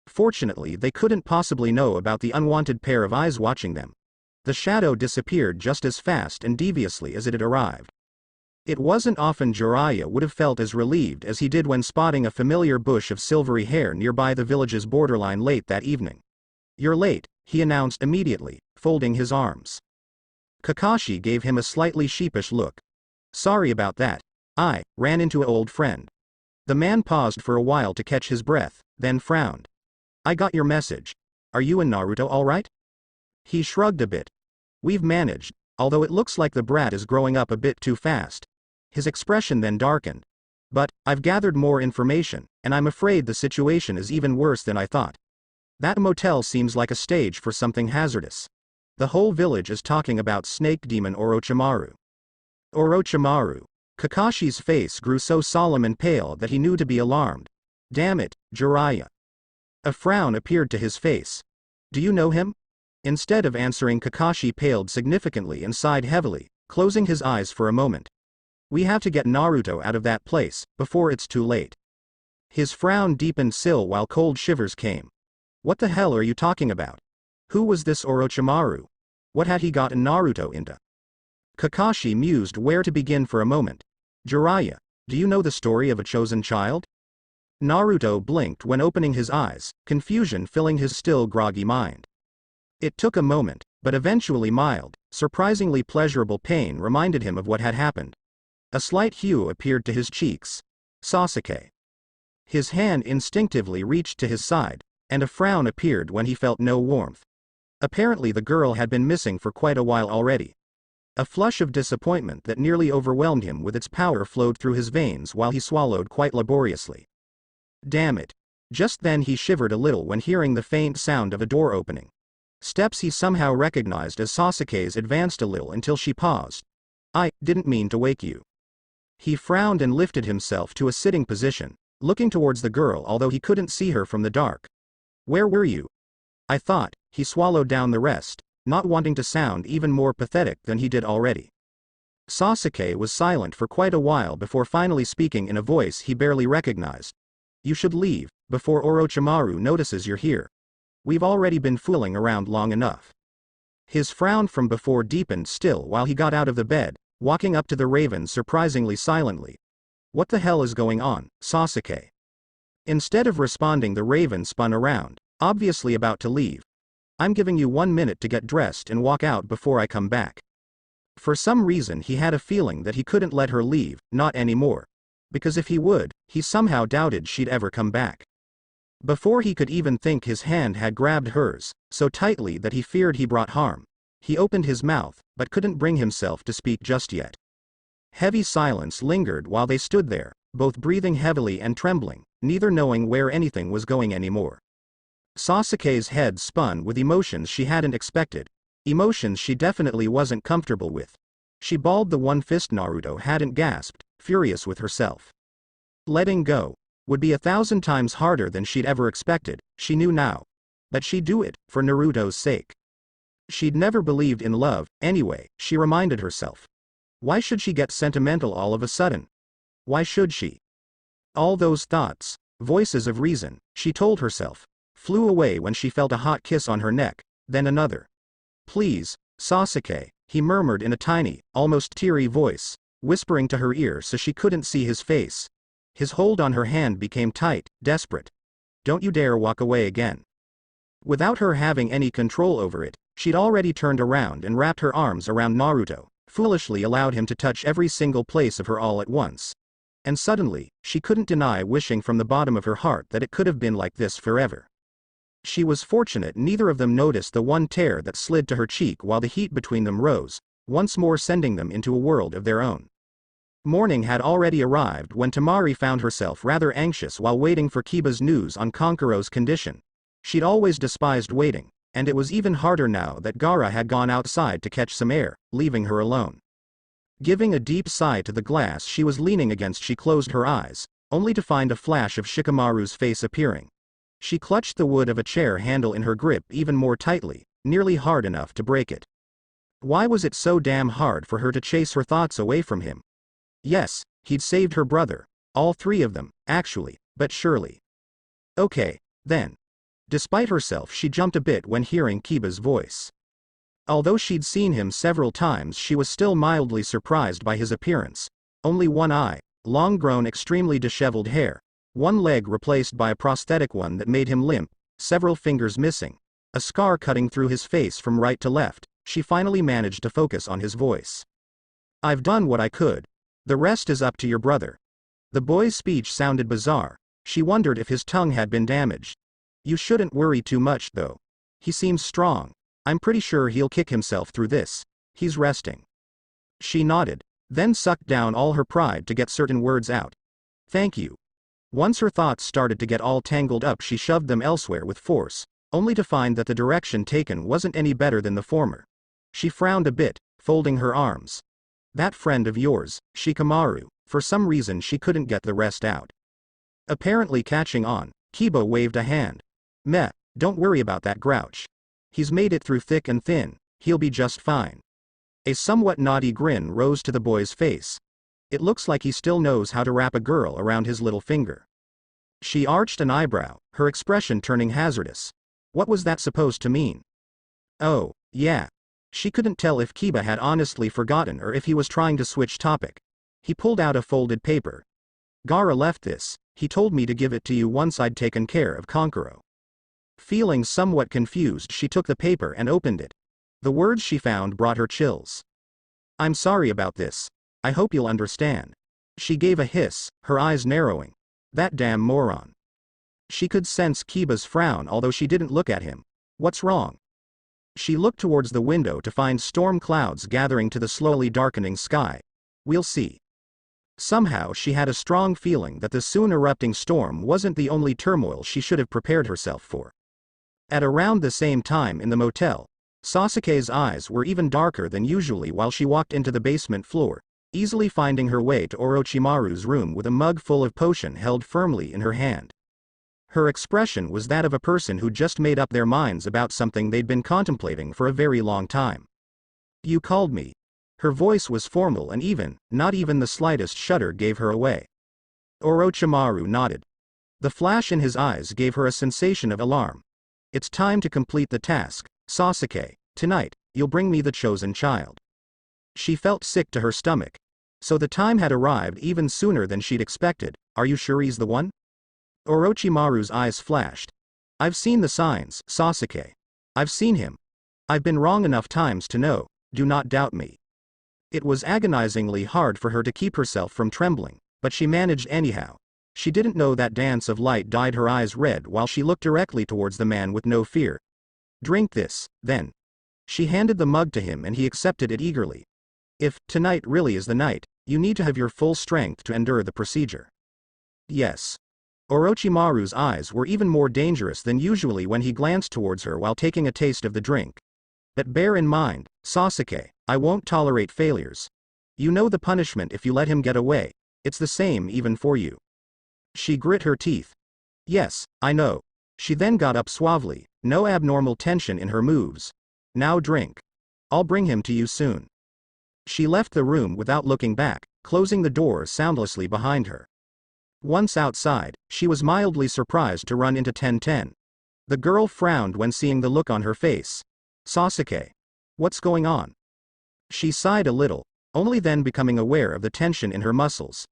Fortunately they couldn't possibly know about the unwanted pair of eyes watching them. The shadow disappeared just as fast and deviously as it had arrived. It wasn't often Jiraiya would have felt as relieved as he did when spotting a familiar bush of silvery hair nearby the village's borderline late that evening. You're late, he announced immediately, folding his arms. Kakashi gave him a slightly sheepish look. Sorry about that. I ran into an old friend. The man paused for a while to catch his breath, then frowned. I got your message. Are you and Naruto alright? He shrugged a bit. We've managed, although it looks like the brat is growing up a bit too fast. His expression then darkened. But, I've gathered more information, and I'm afraid the situation is even worse than I thought. That motel seems like a stage for something hazardous. The whole village is talking about snake demon Orochimaru. Orochimaru. Kakashi's face grew so solemn and pale that he knew to be alarmed. Damn it, Jiraiya. A frown appeared to his face. Do you know him? Instead of answering, Kakashi paled significantly and sighed heavily, closing his eyes for a moment. We have to get Naruto out of that place, before it's too late. His frown deepened still while cold shivers came. What the hell are you talking about? Who was this Orochimaru? What had he gotten Naruto into? Kakashi mused where to begin for a moment. Jiraiya, do you know the story of a chosen child? Naruto blinked when opening his eyes, confusion filling his still groggy mind. It took a moment, but eventually mild, surprisingly pleasurable pain reminded him of what had happened. A slight hue appeared to his cheeks. Sasuke. His hand instinctively reached to his side, and a frown appeared when he felt no warmth. Apparently the girl had been missing for quite a while already. A flush of disappointment that nearly overwhelmed him with its power flowed through his veins while he swallowed quite laboriously. Damn it. Just then he shivered a little when hearing the faint sound of a door opening. Steps he somehow recognized as Sasuke's advanced a little until she paused. I didn't mean to wake you. He frowned and lifted himself to a sitting position, looking towards the girl although he couldn't see her from the dark. Where were you? I thought. He swallowed down the rest, not wanting to sound even more pathetic than he did already. Sasuke was silent for quite a while before finally speaking in a voice he barely recognized. You should leave, before Orochimaru notices you're here. We've already been fooling around long enough. His frown from before deepened still while he got out of the bed, walking up to the raven surprisingly silently. What the hell is going on, Sasuke? Instead of responding, the raven spun around, obviously about to leave. I'm giving you 1 minute to get dressed and walk out before I come back. For some reason he had a feeling that he couldn't let her leave, not anymore. Because if he would, he somehow doubted she'd ever come back. Before he could even think, his hand had grabbed hers, so tightly that he feared he brought harm. He opened his mouth, but couldn't bring himself to speak just yet. Heavy silence lingered while they stood there, both breathing heavily and trembling, neither knowing where anything was going anymore. Sasuke's head spun with emotions she hadn't expected, emotions she definitely wasn't comfortable with. She balled the one fist. Naruto hadn't gasped, furious with herself. Letting go would be 1,000 times harder than she'd ever expected, she knew now. But she'd do it, for Naruto's sake. She'd never believed in love, anyway, she reminded herself. Why should she get sentimental all of a sudden? Why should she? All those thoughts, voices of reason, she told herself, flew away when she felt a hot kiss on her neck, then another. Please, Sasuke, he murmured in a tiny, almost teary voice, whispering to her ear so she couldn't see his face. His hold on her hand became tight, desperate. Don't you dare walk away again. Without her having any control over it, she'd already turned around and wrapped her arms around Naruto, foolishly allowed him to touch every single place of her all at once. And suddenly, she couldn't deny wishing from the bottom of her heart that it could have been like this forever. She was fortunate neither of them noticed the one tear that slid to her cheek while the heat between them rose, once more sending them into a world of their own. Morning had already arrived when Temari found herself rather anxious while waiting for Kiba's news on Konkuro's condition. She'd always despised waiting, and it was even harder now that Gaara had gone outside to catch some air, leaving her alone. Giving a deep sigh to the glass she was leaning against, she closed her eyes, only to find a flash of Shikamaru's face appearing. She clutched the wood of a chair handle in her grip even more tightly, nearly hard enough to break it. Why was it so damn hard for her to chase her thoughts away from him? Yes, he'd saved her brother. All 3 of them, actually, but surely. Okay, then. Despite herself, she jumped a bit when hearing Kiba's voice. Although she'd seen him several times, she was still mildly surprised by his appearance. Only one eye, long-grown, extremely disheveled hair, one leg replaced by a prosthetic one that made him limp, several fingers missing, a scar cutting through his face from right to left. She finally managed to focus on his voice. I've done what I could. The rest is up to your brother. The boy's speech sounded bizarre. She wondered if his tongue had been damaged. You shouldn't worry too much, though. He seems strong. I'm pretty sure he'll kick himself through this. He's resting. She nodded, then sucked down all her pride to get certain words out. Thank you. Once her thoughts started to get all tangled up, she shoved them elsewhere with force, only to find that the direction taken wasn't any better than the former. She frowned a bit, folding her arms. That friend of yours, Shikamaru, for some reason she couldn't get the rest out. Apparently catching on, Kiba waved a hand. Meh, don't worry about that grouch. He's made it through thick and thin, he'll be just fine. A somewhat naughty grin rose to the boy's face. It looks like he still knows how to wrap a girl around his little finger. She arched an eyebrow, her expression turning hazardous. What was that supposed to mean? Oh, yeah. She couldn't tell if Kiba had honestly forgotten or if he was trying to switch topic. He pulled out a folded paper. Gaara left this, he told me to give it to you once I'd taken care of Konkuro. Feeling somewhat confused, she took the paper and opened it. The words she found brought her chills. I'm sorry about this. I hope you'll understand. She gave a hiss, her eyes narrowing. That damn moron. She could sense Kiba's frown although she didn't look at him. What's wrong? She looked towards the window to find storm clouds gathering to the slowly darkening sky. We'll see. Somehow she had a strong feeling that the soon erupting storm wasn't the only turmoil she should have prepared herself for. At around the same time in the motel, Sasuke's eyes were even darker than usually while she walked into the basement floor, easily finding her way to Orochimaru's room with a mug full of potion held firmly in her hand. Her expression was that of a person who just made up their minds about something they'd been contemplating for a very long time. You called me. Her voice was formal and even, not even the slightest shudder gave her away. Orochimaru nodded. The flash in his eyes gave her a sensation of alarm. It's time to complete the task, Sasuke. Tonight, you'll bring me the chosen child. She felt sick to her stomach. So the time had arrived even sooner than she'd expected. Are you sure he's the one? Orochimaru's eyes flashed. I've seen the signs, Sasuke. I've seen him. I've been wrong enough times to know, do not doubt me. It was agonizingly hard for her to keep herself from trembling, but she managed anyhow. She didn't know that dance of light dyed her eyes red while she looked directly towards the man with no fear. Drink this, then. She handed the mug to him and he accepted it eagerly. If tonight really is the night, you need to have your full strength to endure the procedure. Yes. Orochimaru's eyes were even more dangerous than usually when he glanced towards her while taking a taste of the drink. But bear in mind, Sasuke, I won't tolerate failures. You know the punishment if you let him get away, it's the same even for you. She grit her teeth. Yes, I know. She then got up suavely, no abnormal tension in her moves. Now drink. I'll bring him to you soon. She left the room without looking back, closing the door soundlessly behind her. Once outside, she was mildly surprised to run into Tenten. The girl frowned when seeing the look on her face. Sasuke. What's going on? She sighed a little, only then becoming aware of the tension in her muscles.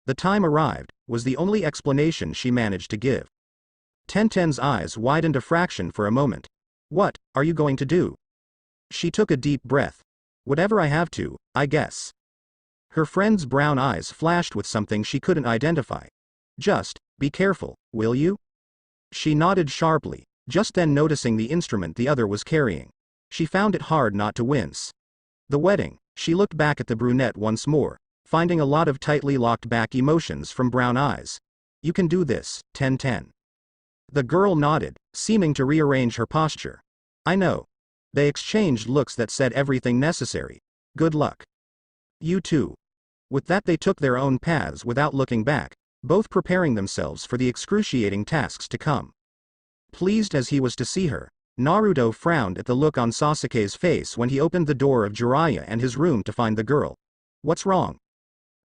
The time arrived, was the only explanation she managed to give. Tenten's eyes widened a fraction for a moment. What are you going to do? She took a deep breath. Whatever I have to, I guess. Her friend's brown eyes flashed with something she couldn't identify. Just, be careful, will you? She nodded sharply, just then noticing the instrument the other was carrying. She found it hard not to wince. The wedding, she looked back at the brunette once more, finding a lot of tightly locked back emotions from brown eyes. You can do this, Tenten. The girl nodded, seeming to rearrange her posture. I know. They exchanged looks that said everything necessary. Good luck. You too. With that they took their own paths without looking back, both preparing themselves for the excruciating tasks to come. Pleased as he was to see her, Naruto frowned at the look on Sasuke's face when he opened the door of Jiraiya and his room to find the girl. What's wrong?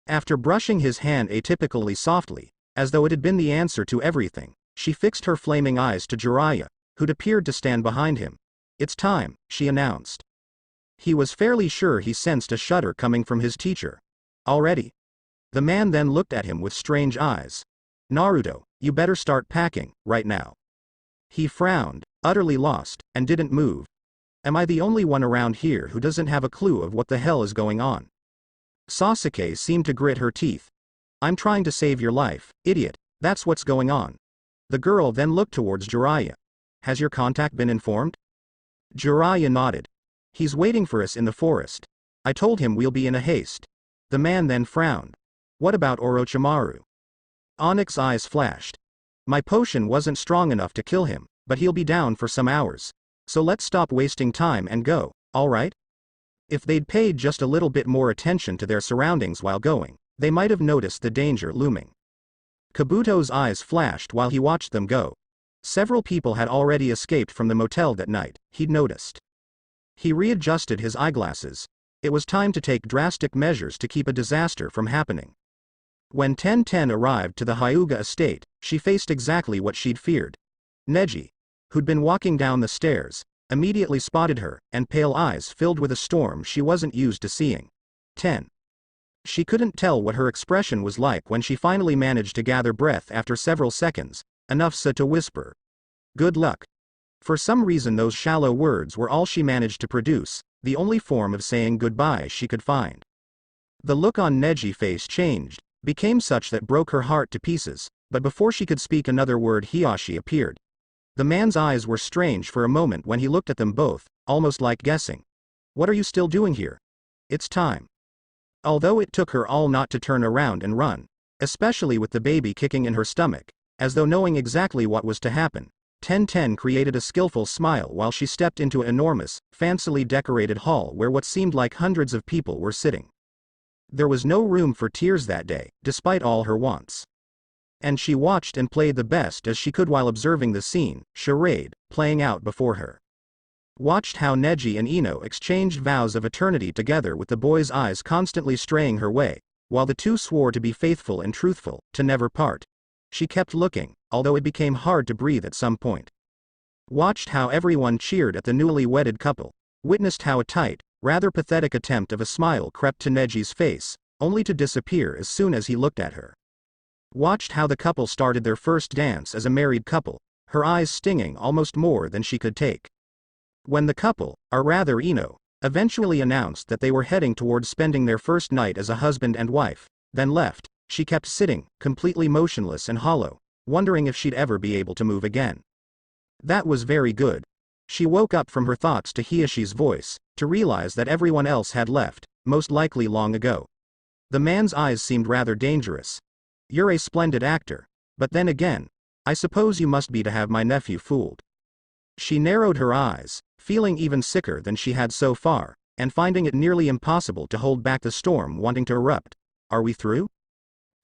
After brushing his hand atypically softly, as though it had been the answer to everything, she fixed her flaming eyes to Jiraiya, who'd appeared to stand behind him. It's time, she announced. He was fairly sure he sensed a shudder coming from his teacher. Already? The man then looked at him with strange eyes. Naruto, you better start packing, right now. He frowned, utterly lost, and didn't move. Am I the only one around here who doesn't have a clue of what the hell is going on? Sasuke seemed to grit her teeth. I'm trying to save your life, idiot, that's what's going on. The girl then looked towards Jiraiya. Has your contact been informed? Jiraiya nodded. He's waiting for us in the forest. I told him we'll be in a haste. The man then frowned. What about Orochimaru? Onyx's eyes flashed. My potion wasn't strong enough to kill him, but he'll be down for some hours. So let's stop wasting time and go, alright? If they'd paid just a little bit more attention to their surroundings while going, they might have noticed the danger looming. Kabuto's eyes flashed while he watched them go. Several people had already escaped from the motel that night, he'd noticed. He readjusted his eyeglasses. It was time to take drastic measures to keep a disaster from happening. When 1010 arrived to the Hyuga estate, she faced exactly what she'd feared. Neji, who'd been walking down the stairs, immediately spotted her, and pale eyes filled with a storm she wasn't used to seeing. 10. She couldn't tell what her expression was like when she finally managed to gather breath after several seconds, enough so to whisper. Good luck. For some reason those shallow words were all she managed to produce, the only form of saying goodbye she could find. The look on Neji's face changed, became such that broke her heart to pieces, but before she could speak another word Hiashi appeared. The man's eyes were strange for a moment when he looked at them both, almost like guessing. What are you still doing here? It's time. Although it took her all not to turn around and run, especially with the baby kicking in her stomach, as though knowing exactly what was to happen, 1010 created a skillful smile while she stepped into an enormous, fancily decorated hall where what seemed like hundreds of people were sitting. There was no room for tears that day, despite all her wants. And she watched and played the best as she could while observing the scene, charade, playing out before her. Watched how Neji and Ino exchanged vows of eternity together with the boy's eyes constantly straying her way, while the two swore to be faithful and truthful, to never part. She kept looking, although it became hard to breathe at some point. Watched how everyone cheered at the newly wedded couple, witnessed how a tight, rather pathetic attempt of a smile crept to Neji's face, only to disappear as soon as he looked at her. Watched how the couple started their first dance as a married couple, her eyes stinging almost more than she could take. When the couple, or rather Ino, eventually announced that they were heading towards spending their first night as a husband and wife, then left, she kept sitting, completely motionless and hollow, wondering if she'd ever be able to move again. That was very good. She woke up from her thoughts to Hiashi's voice, to realize that everyone else had left, most likely long ago. The man's eyes seemed rather dangerous. You're a splendid actor. But then again, I suppose you must be to have my nephew fooled. She narrowed her eyes, feeling even sicker than she had so far, and finding it nearly impossible to hold back the storm wanting to erupt. Are we through?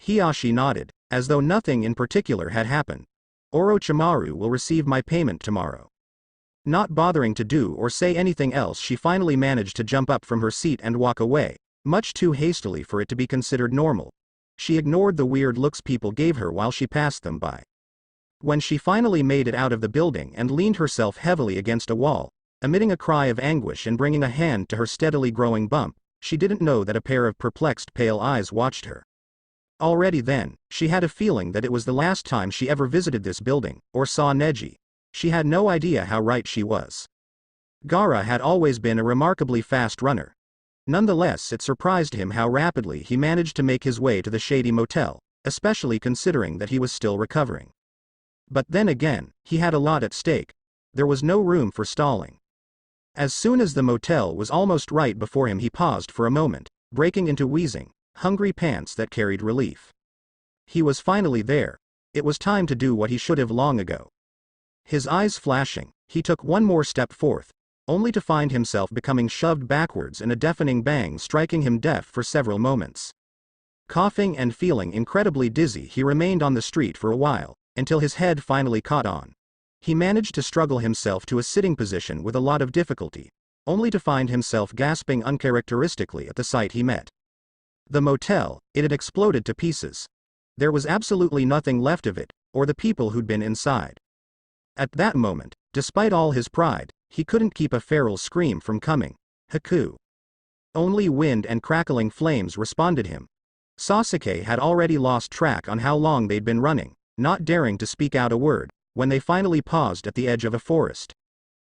Hiashi nodded, as though nothing in particular had happened. Orochimaru will receive my payment tomorrow. Not bothering to do or say anything else, she finally managed to jump up from her seat and walk away, much too hastily for it to be considered normal. She ignored the weird looks people gave her while she passed them by. When she finally made it out of the building and leaned herself heavily against a wall, emitting a cry of anguish and bringing a hand to her steadily growing bump, she didn't know that a pair of perplexed pale eyes watched her. Already then, she had a feeling that it was the last time she ever visited this building, or saw Neji. She had no idea how right she was. Gaara had always been a remarkably fast runner. Nonetheless, it surprised him how rapidly he managed to make his way to the shady motel, especially considering that he was still recovering. But then again, he had a lot at stake. There was no room for stalling. As soon as the motel was almost right before him, he paused for a moment, breaking into wheezing, hungry pants that carried relief. He was finally there. It was time to do what he should have long ago. His eyes flashing, he took one more step forth, only to find himself becoming shoved backwards and a deafening bang striking him deaf for several moments. Coughing and feeling incredibly dizzy, he remained on the street for a while, until his head finally caught on. He managed to struggle himself to a sitting position with a lot of difficulty, only to find himself gasping uncharacteristically at the sight he met. The motel, it had exploded to pieces. There was absolutely nothing left of it, or the people who'd been inside. At that moment, despite all his pride, he couldn't keep a feral scream from coming. Haku. Only wind and crackling flames responded him. Sasuke had already lost track on how long they'd been running, not daring to speak out a word, when they finally paused at the edge of a forest.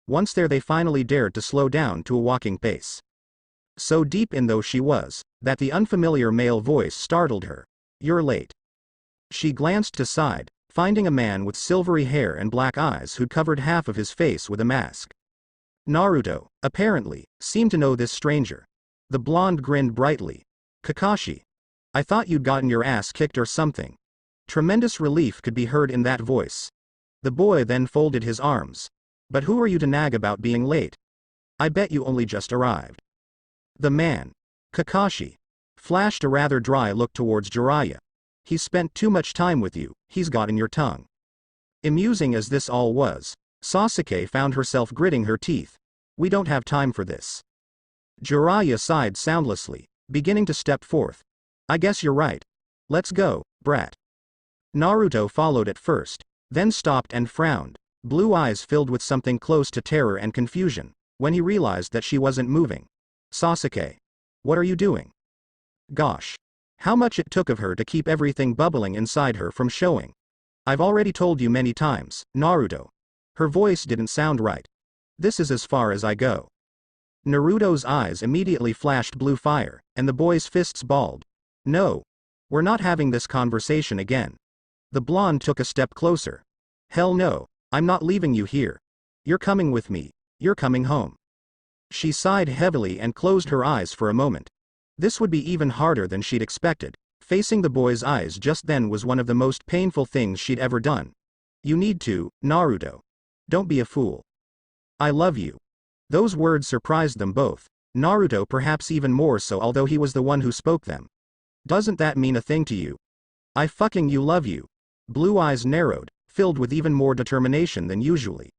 Once there, they finally dared to slow down to a walking pace. So deep in though she was, that the unfamiliar male voice startled her. You're late. She glanced aside, finding a man with silvery hair and black eyes who'd covered half of his face with a mask. Naruto, apparently, seemed to know this stranger. The blonde grinned brightly. Kakashi. I thought you'd gotten your ass kicked or something. Tremendous relief could be heard in that voice. The boy then folded his arms. But who are you to nag about being late? I bet you only just arrived. The man, Kakashi, flashed a rather dry look towards Jiraiya. He spent too much time with you, he's gotten your tongue. Amusing as this all was, Sasuke found herself gritting her teeth. We don't have time for this. Jiraiya sighed soundlessly, beginning to step forth. I guess you're right. Let's go, brat. Naruto followed at first, then stopped and frowned, blue eyes filled with something close to terror and confusion, when he realized that she wasn't moving. Sasuke. What are you doing? Gosh. How much it took of her to keep everything bubbling inside her from showing. I've already told you many times, Naruto. Her voice didn't sound right. This is as far as I go. Naruto's eyes immediately flashed blue fire, and the boy's fists balled. No. We're not having this conversation again. The blonde took a step closer. Hell no, I'm not leaving you here. You're coming with me. You're coming home. She sighed heavily and closed her eyes for a moment. This would be even harder than she'd expected. Facing the boy's eyes just then was one of the most painful things she'd ever done. You need to, Naruto. Don't be a fool. I love you. Those words surprised them both. Naruto perhaps even more so, although he was the one who spoke them. Doesn't that mean a thing to you? I fucking you love you. Blue eyes narrowed, filled with even more determination than usually.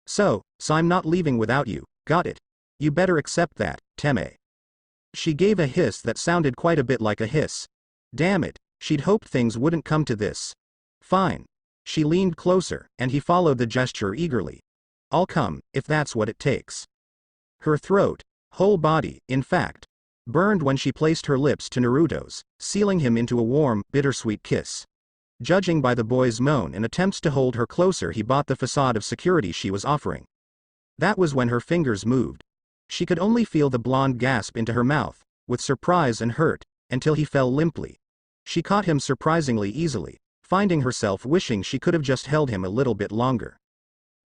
So I'm not leaving without you, got it? You better accept that, Teme. She gave a hiss that sounded quite a bit like a hiss. Damn it, she'd hoped things wouldn't come to this. Fine. She leaned closer, and he followed the gesture eagerly. I'll come, if that's what it takes. Her throat, whole body, in fact, burned when she placed her lips to Naruto's, sealing him into a warm, bittersweet kiss. Judging by the boy's moan and attempts to hold her closer, he bought the facade of security she was offering. That was when her fingers moved. She could only feel the blonde gasp into her mouth, with surprise and hurt, until he fell limply. She caught him surprisingly easily, finding herself wishing she could have just held him a little bit longer.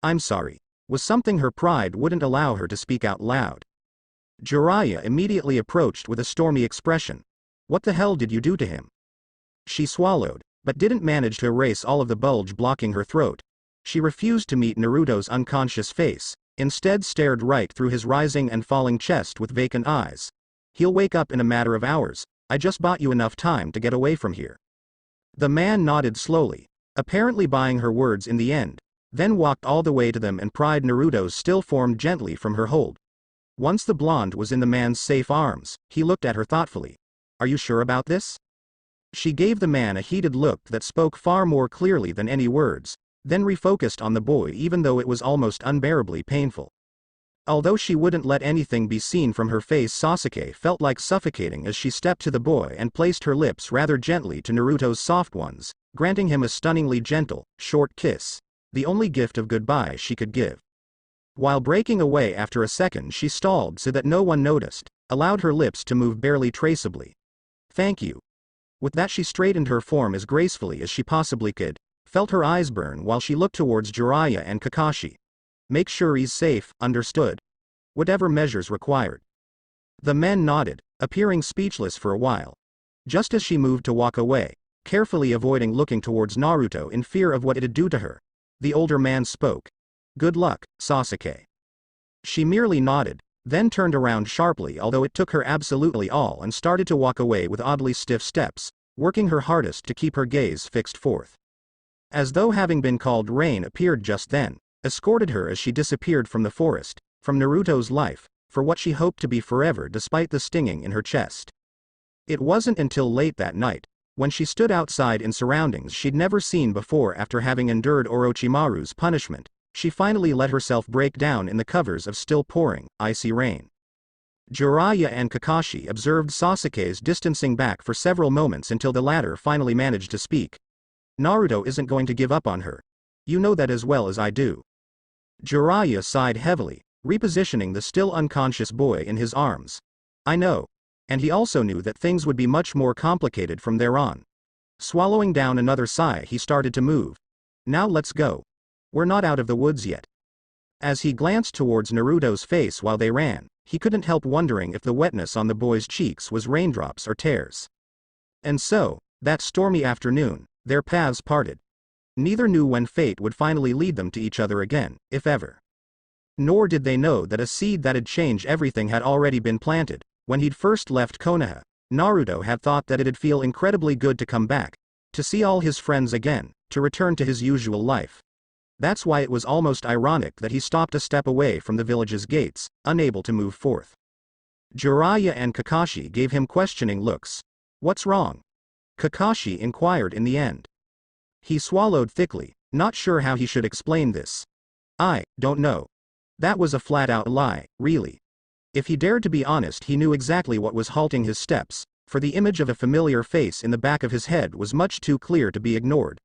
I'm sorry, was something her pride wouldn't allow her to speak out loud. Jiraiya immediately approached with a stormy expression. What the hell did you do to him? She swallowed, but didn't manage to erase all of the bulge blocking her throat. She refused to meet Naruto's unconscious face, instead stared right through his rising and falling chest with vacant eyes. He'll wake up in a matter of hours. I just bought you enough time to get away from here. The man nodded slowly, apparently buying her words in the end, then walked all the way to them and pried Naruto's still form gently from her hold. Once the blonde was in the man's safe arms, he looked at her thoughtfully. Are you sure about this? She gave the man a heated look that spoke far more clearly than any words, then refocused on the boy even though it was almost unbearably painful. Although she wouldn't let anything be seen from her face, Sasuke felt like suffocating as she stepped to the boy and placed her lips rather gently to Naruto's soft ones, granting him a stunningly gentle, short kiss, the only gift of goodbye she could give. While breaking away after a second, she stalled so that no one noticed, allowed her lips to move barely traceably. Thank you. With that, she straightened her form as gracefully as she possibly could, felt her eyes burn while she looked towards Jiraiya and Kakashi. Make sure he's safe, understood? Whatever measures required. The men nodded, appearing speechless for a while. Just as she moved to walk away, carefully avoiding looking towards Naruto in fear of what it'd do to her, the older man spoke. Good luck, Sasuke. She merely nodded, then turned around sharply, although it took her absolutely all, and started to walk away with oddly stiff steps, working her hardest to keep her gaze fixed forth. As though having been called Rain appeared just then, escorted her as she disappeared from the forest, from Naruto's life, for what she hoped to be forever despite the stinging in her chest. It wasn't until late that night, when she stood outside in surroundings she'd never seen before after having endured Orochimaru's punishment, she finally let herself break down in the covers of still pouring, icy rain. Jiraiya and Kakashi observed Sasuke's distancing back for several moments until the latter finally managed to speak. Naruto isn't going to give up on her. You know that as well as I do. Jiraiya sighed heavily, repositioning the still unconscious boy in his arms. I know. And he also knew that things would be much more complicated from there on. Swallowing down another sigh, he started to move. Now let's go. We're not out of the woods yet. As he glanced towards Naruto's face while they ran, he couldn't help wondering if the wetness on the boy's cheeks was raindrops or tears. And so, that stormy afternoon, their paths parted. Neither knew when fate would finally lead them to each other again, if ever. Nor did they know that a seed that'd change everything had already been planted. When he'd first left Konoha, Naruto had thought that it'd feel incredibly good to come back, to see all his friends again, to return to his usual life. That's why it was almost ironic that he stopped a step away from the village's gates, unable to move forth. Jiraiya and Kakashi gave him questioning looks. "What's wrong?" Kakashi inquired in the end. He swallowed thickly, not sure how he should explain this. "I don't know." That was a flat-out lie, really. If he dared to be honest, he knew exactly what was halting his steps, for the image of a familiar face in the back of his head was much too clear to be ignored.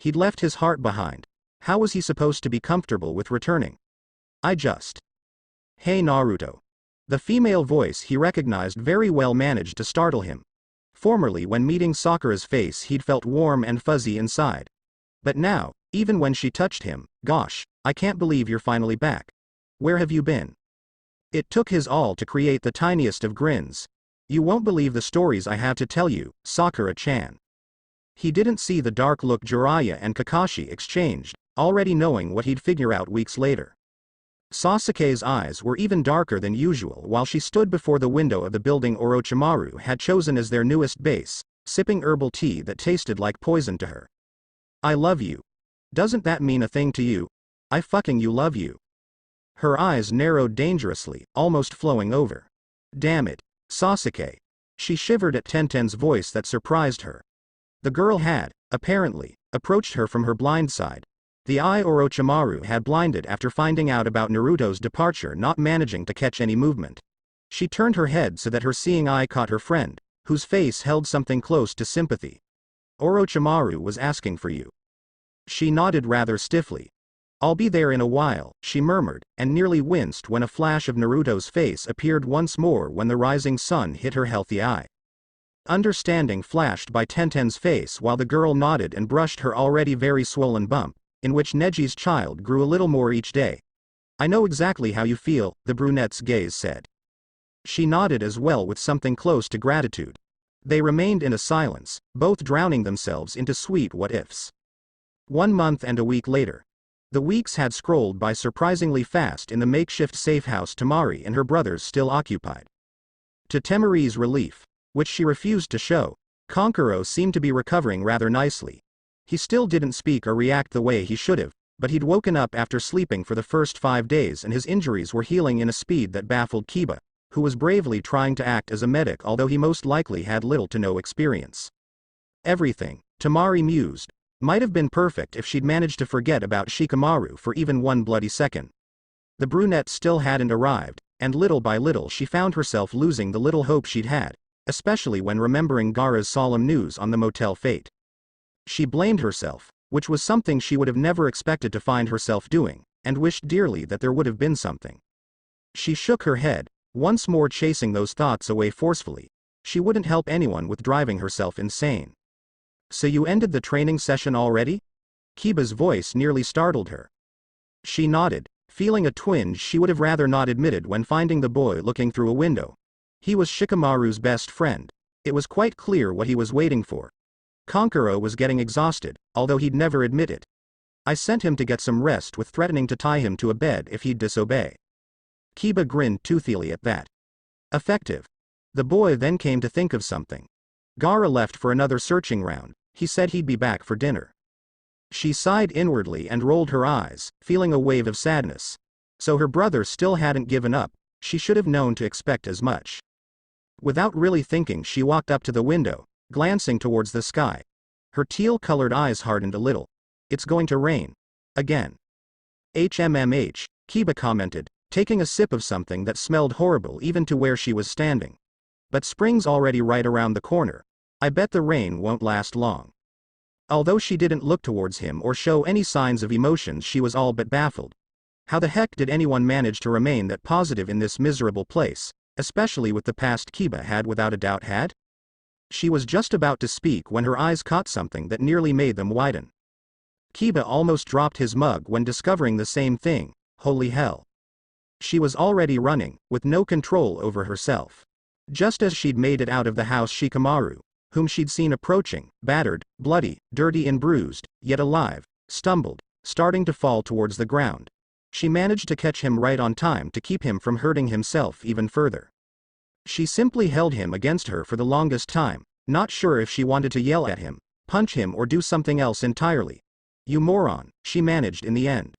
He'd left his heart behind. How was he supposed to be comfortable with returning? Hey Naruto." The female voice he recognized very well managed to startle him. Formerly, when meeting Sakura's face, he'd felt warm and fuzzy inside. But now, even when she touched him, "Gosh, I can't believe you're finally back. Where have you been?" It took his all to create the tiniest of grins. "You won't believe the stories I have to tell you, Sakura-chan." He didn't see the dark look Jiraiya and Kakashi exchanged, already knowing what he'd figure out weeks later. Sasuke's eyes were even darker than usual while she stood before the window of the building Orochimaru had chosen as their newest base, sipping herbal tea that tasted like poison to her. "I love you. Doesn't that mean a thing to you? I fucking you love you." Her eyes narrowed dangerously, almost flowing over. "Damn it, Sasuke." She shivered at Tenten's voice that surprised her. The girl had, apparently, approached her from her blind side. The eye Orochimaru had blinded after finding out about Naruto's departure, not managing to catch any movement. She turned her head so that her seeing eye caught her friend, whose face held something close to sympathy. "Orochimaru was asking for you." She nodded rather stiffly. "I'll be there in a while," she murmured, and nearly winced when a flash of Naruto's face appeared once more when the rising sun hit her healthy eye. Understanding flashed by Tenten's face while the girl nodded and brushed her already very swollen bump, in which Neji's child grew a little more each day. "I know exactly how you feel," the brunette's gaze said. She nodded as well with something close to gratitude. They remained in a silence, both drowning themselves into sweet what-ifs. 1 month and a week later. The weeks had scrolled by surprisingly fast in the makeshift safe house Temari and her brothers still occupied. To Temari's relief, which she refused to show, Kankuro seemed to be recovering rather nicely. He still didn't speak or react the way he should have, but he'd woken up after sleeping for the first 5 days and his injuries were healing in a speed that baffled Kiba, who was bravely trying to act as a medic although he most likely had little to no experience. Everything, Temari mused, might have been perfect if she'd managed to forget about Shikamaru for even 1 bloody second. The brunette still hadn't arrived, and little by little she found herself losing the little hope she'd had, especially when remembering Gaara's solemn news on the motel fate. She blamed herself, which was something she would have never expected to find herself doing, and wished dearly that there would have been something. She shook her head, once more chasing those thoughts away forcefully. She wouldn't help anyone with driving herself insane. "So you ended the training session already?" Kiba's voice nearly startled her. She nodded, feeling a twinge she would have rather not admitted when finding the boy looking through a window. He was Shikamaru's best friend. It was quite clear what he was waiting for. Kankuro was getting exhausted, although he'd never admit it. "I sent him to get some rest with threatening to tie him to a bed if he'd disobey." Kiba grinned toothily at that. Effective. The boy then came to think of something. Gaara left for another searching round. He said he'd be back for dinner. She sighed inwardly and rolled her eyes, feeling a wave of sadness. So her brother still hadn't given up. She should have known to expect as much. Without really thinking, she walked up to the window, glancing towards the sky. Her teal-colored eyes hardened a little. "It's going to rain. Again." "HMMH, Kiba commented, taking a sip of something that smelled horrible even to where she was standing. "But spring's already right around the corner. I bet the rain won't last long." Although she didn't look towards him or show any signs of emotions, she was all but baffled. How the heck did anyone manage to remain that positive in this miserable place, especially with the past Kiba had without a doubt had? She was just about to speak when her eyes caught something that nearly made them widen. Kiba almost dropped his mug when discovering the same thing. Holy hell. She was already running, with no control over herself. Just as she'd made it out of the house, Shikamaru, whom she'd seen approaching, battered, bloody, dirty and bruised, yet alive, stumbled, starting to fall towards the ground. She managed to catch him right on time to keep him from hurting himself even further. She simply held him against her for the longest time, not sure if she wanted to yell at him, punch him or do something else entirely. "You moron," she managed in the end.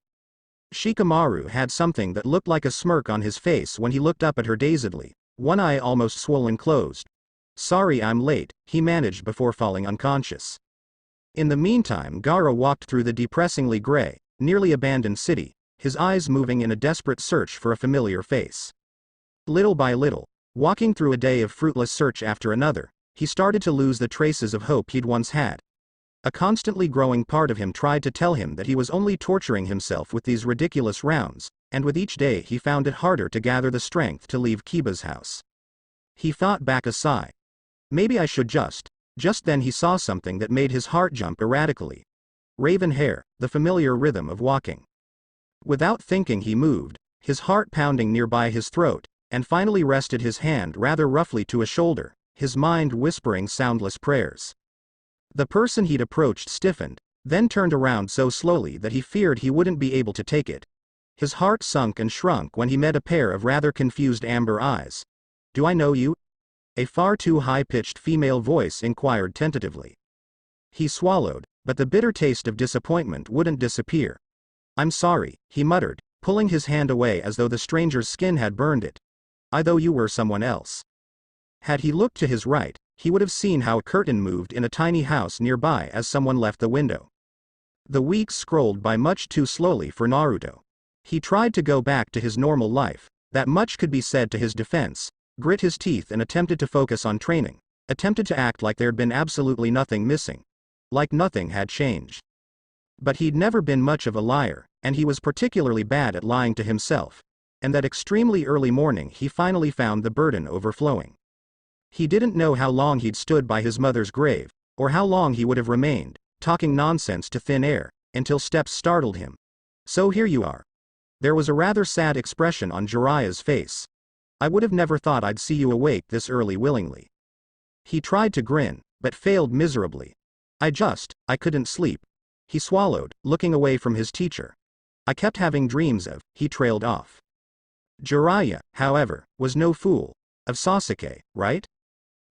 Shikamaru had something that looked like a smirk on his face when he looked up at her dazedly, one eye almost swollen closed. "Sorry I'm late," he managed before falling unconscious. In the meantime, Gaara walked through the depressingly gray, nearly abandoned city, his eyes moving in a desperate search for a familiar face. Little by little, walking through a day of fruitless search after another, he started to lose the traces of hope he'd once had. A constantly growing part of him tried to tell him that he was only torturing himself with these ridiculous rounds, and with each day he found it harder to gather the strength to leave Kiba's house. He fought back a sigh. Maybe I should just then he saw something that made his heart jump erratically. Raven hair, the familiar rhythm of walking. Without thinking he moved, his heart pounding nearby his throat, and finally rested his hand rather roughly to a shoulder, his mind whispering soundless prayers. The person he'd approached stiffened, then turned around so slowly that he feared he wouldn't be able to take it. His heart sunk and shrunk when he met a pair of rather confused amber eyes. "Do I know you?" A far too high-pitched female voice inquired tentatively. He swallowed, but the bitter taste of disappointment wouldn't disappear. "I'm sorry," he muttered, pulling his hand away as though the stranger's skin had burned it. "I thought you were someone else." Had he looked to his right, he would have seen how a curtain moved in a tiny house nearby as someone left the window. The weeks scrolled by much too slowly for Naruto. He tried to go back to his normal life, that much could be said to his defense, grit his teeth and attempted to focus on training, attempted to act like there'd been absolutely nothing missing. Like nothing had changed. But he'd never been much of a liar, and he was particularly bad at lying to himself. And that extremely early morning he finally found the burden overflowing. He didn't know how long he'd stood by his mother's grave, or how long he would have remained, talking nonsense to thin air, until steps startled him. "So here you are." There was a rather sad expression on Jiraiya's face. "I would have never thought I'd see you awake this early willingly." He tried to grin, but failed miserably. I couldn't sleep." He swallowed, looking away from his teacher. "I kept having dreams of," he trailed off. Jiraiya, however, was no fool. Of Sasuke, right?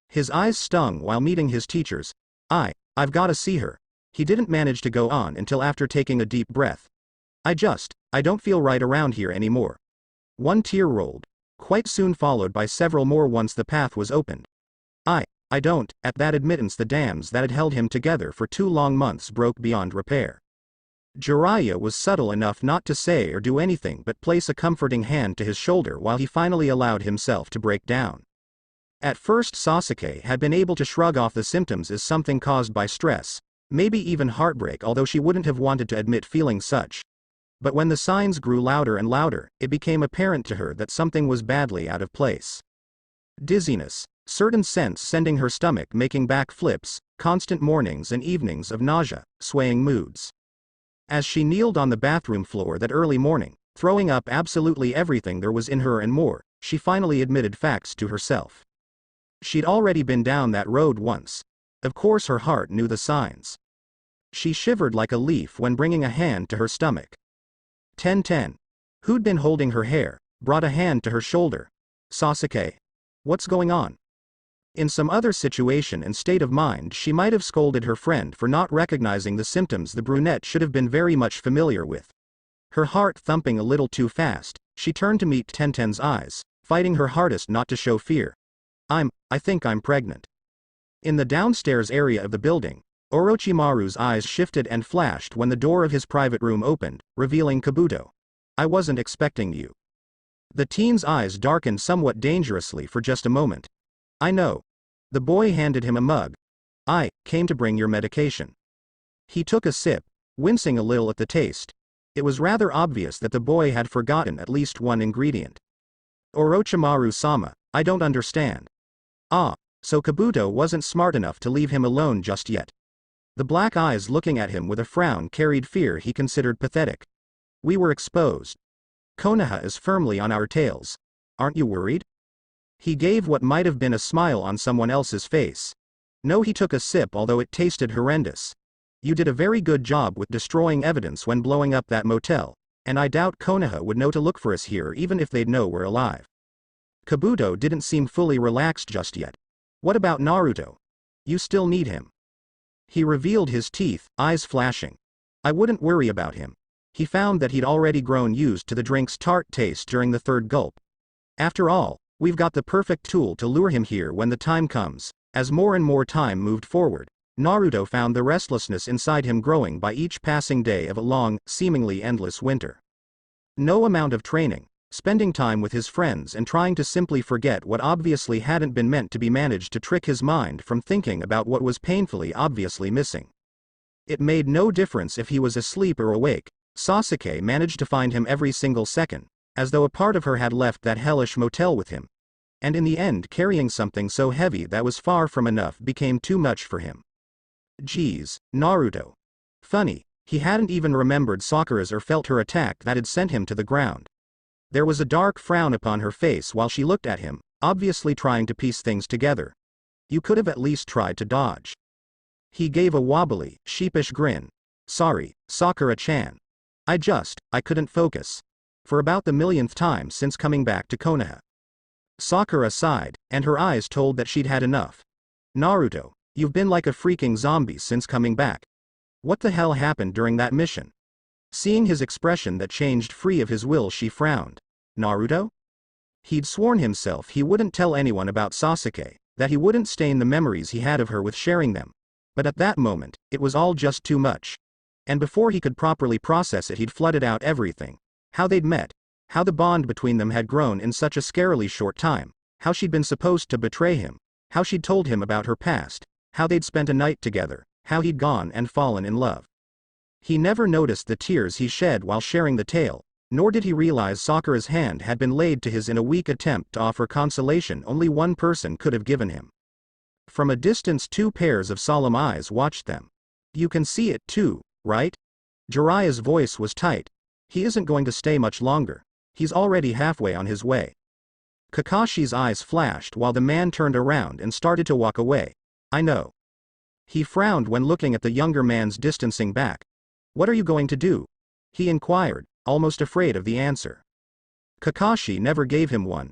His eyes stung while meeting his teacher's. I've gotta see her." He didn't manage to go on until after taking a deep breath. I don't feel right around here anymore." One tear rolled, quite soon followed by several more once the path was opened. I don't." At that admittance the dams that had held him together for 2 long months broke beyond repair. Jiraiya was subtle enough not to say or do anything but place a comforting hand to his shoulder while he finally allowed himself to break down. At first Sasuke had been able to shrug off the symptoms as something caused by stress, maybe even heartbreak, although she wouldn't have wanted to admit feeling such. But when the signs grew louder and louder, it became apparent to her that something was badly out of place. Dizziness, certain sense sending her stomach making back flips, constant mornings and evenings of nausea, swaying moods. As she kneeled on the bathroom floor that early morning, throwing up absolutely everything there was in her and more, she finally admitted facts to herself. She'd already been down that road once. Of course her heart knew the signs. She shivered like a leaf when bringing a hand to her stomach. 10:10. Who'd been holding her hair, brought a hand to her shoulder. Sasuke. What's going on? In some other situation and state of mind she might have scolded her friend for not recognizing the symptoms the brunette should have been very much familiar with. Her heart thumping a little too fast, she turned to meet Tenten's eyes, fighting her hardest not to show fear. I think I'm pregnant." In the downstairs area of the building, Orochimaru's eyes shifted and flashed when the door of his private room opened, revealing Kabuto. "I wasn't expecting you." The teen's eyes darkened somewhat dangerously for just a moment. "I know." The boy handed him a mug. "I came to bring your medication." He took a sip, wincing a little at the taste. It was rather obvious that the boy had forgotten at least one ingredient. "Orochimaru-sama, I don't understand." So Kabuto wasn't smart enough to leave him alone just yet. The black eyes looking at him with a frown carried fear he considered pathetic. "We were exposed." Konoha is firmly on our tails. Aren't you worried? He gave what might have been a smile on someone else's face. No, he took a sip, although it tasted horrendous. You did a very good job with destroying evidence when blowing up that motel, and I doubt Konoha would know to look for us here even if they'd know we're alive. Kabuto didn't seem fully relaxed just yet. What about Naruto? You still need him. He revealed his teeth, eyes flashing. I wouldn't worry about him. He found that he'd already grown used to the drink's tart taste during the third gulp. After all, we've got the perfect tool to lure him here when the time comes. As more and more time moved forward, Naruto found the restlessness inside him growing by each passing day of a long, seemingly endless winter. No amount of training, spending time with his friends and trying to simply forget what obviously hadn't been meant to be managed to trick his mind from thinking about what was painfully obviously missing. It made no difference if he was asleep or awake. Sasuke managed to find him every single second, as though a part of her had left that hellish motel with him. And in the end, carrying something so heavy that was far from enough became too much for him. Geez, Naruto. Funny, he hadn't even remembered Sakura's or felt her attack that had sent him to the ground. There was a dark frown upon her face while she looked at him, obviously trying to piece things together. You could have at least tried to dodge. He gave a wobbly, sheepish grin. Sorry, Sakura-chan. I couldn't focus. For about the millionth time since coming back to Konoha. Sakura sighed, and her eyes told that she'd had enough. Naruto, you've been like a freaking zombie since coming back. What the hell happened during that mission? Seeing his expression that changed free of his will, she frowned. Naruto? He'd sworn himself he wouldn't tell anyone about Sasuke, that he wouldn't stain the memories he had of her with sharing them. But at that moment, it was all just too much. And before he could properly process it, he'd flooded out everything. How they'd met. How the bond between them had grown in such a scarily short time. How she'd been supposed to betray him. How she'd told him about her past. How they'd spent a night together. How he'd gone and fallen in love. He never noticed the tears he shed while sharing the tale, nor did he realize Sakura's hand had been laid to his in a weak attempt to offer consolation only one person could have given him. From a distance, two pairs of solemn eyes watched them. You can see it too, right? Jiraiya's voice was tight. He isn't going to stay much longer. He's already halfway on his way. Kakashi's eyes flashed while the man turned around and started to walk away. I know. He frowned when looking at the younger man's distancing back. What are you going to do? He inquired, almost afraid of the answer. Kakashi never gave him one.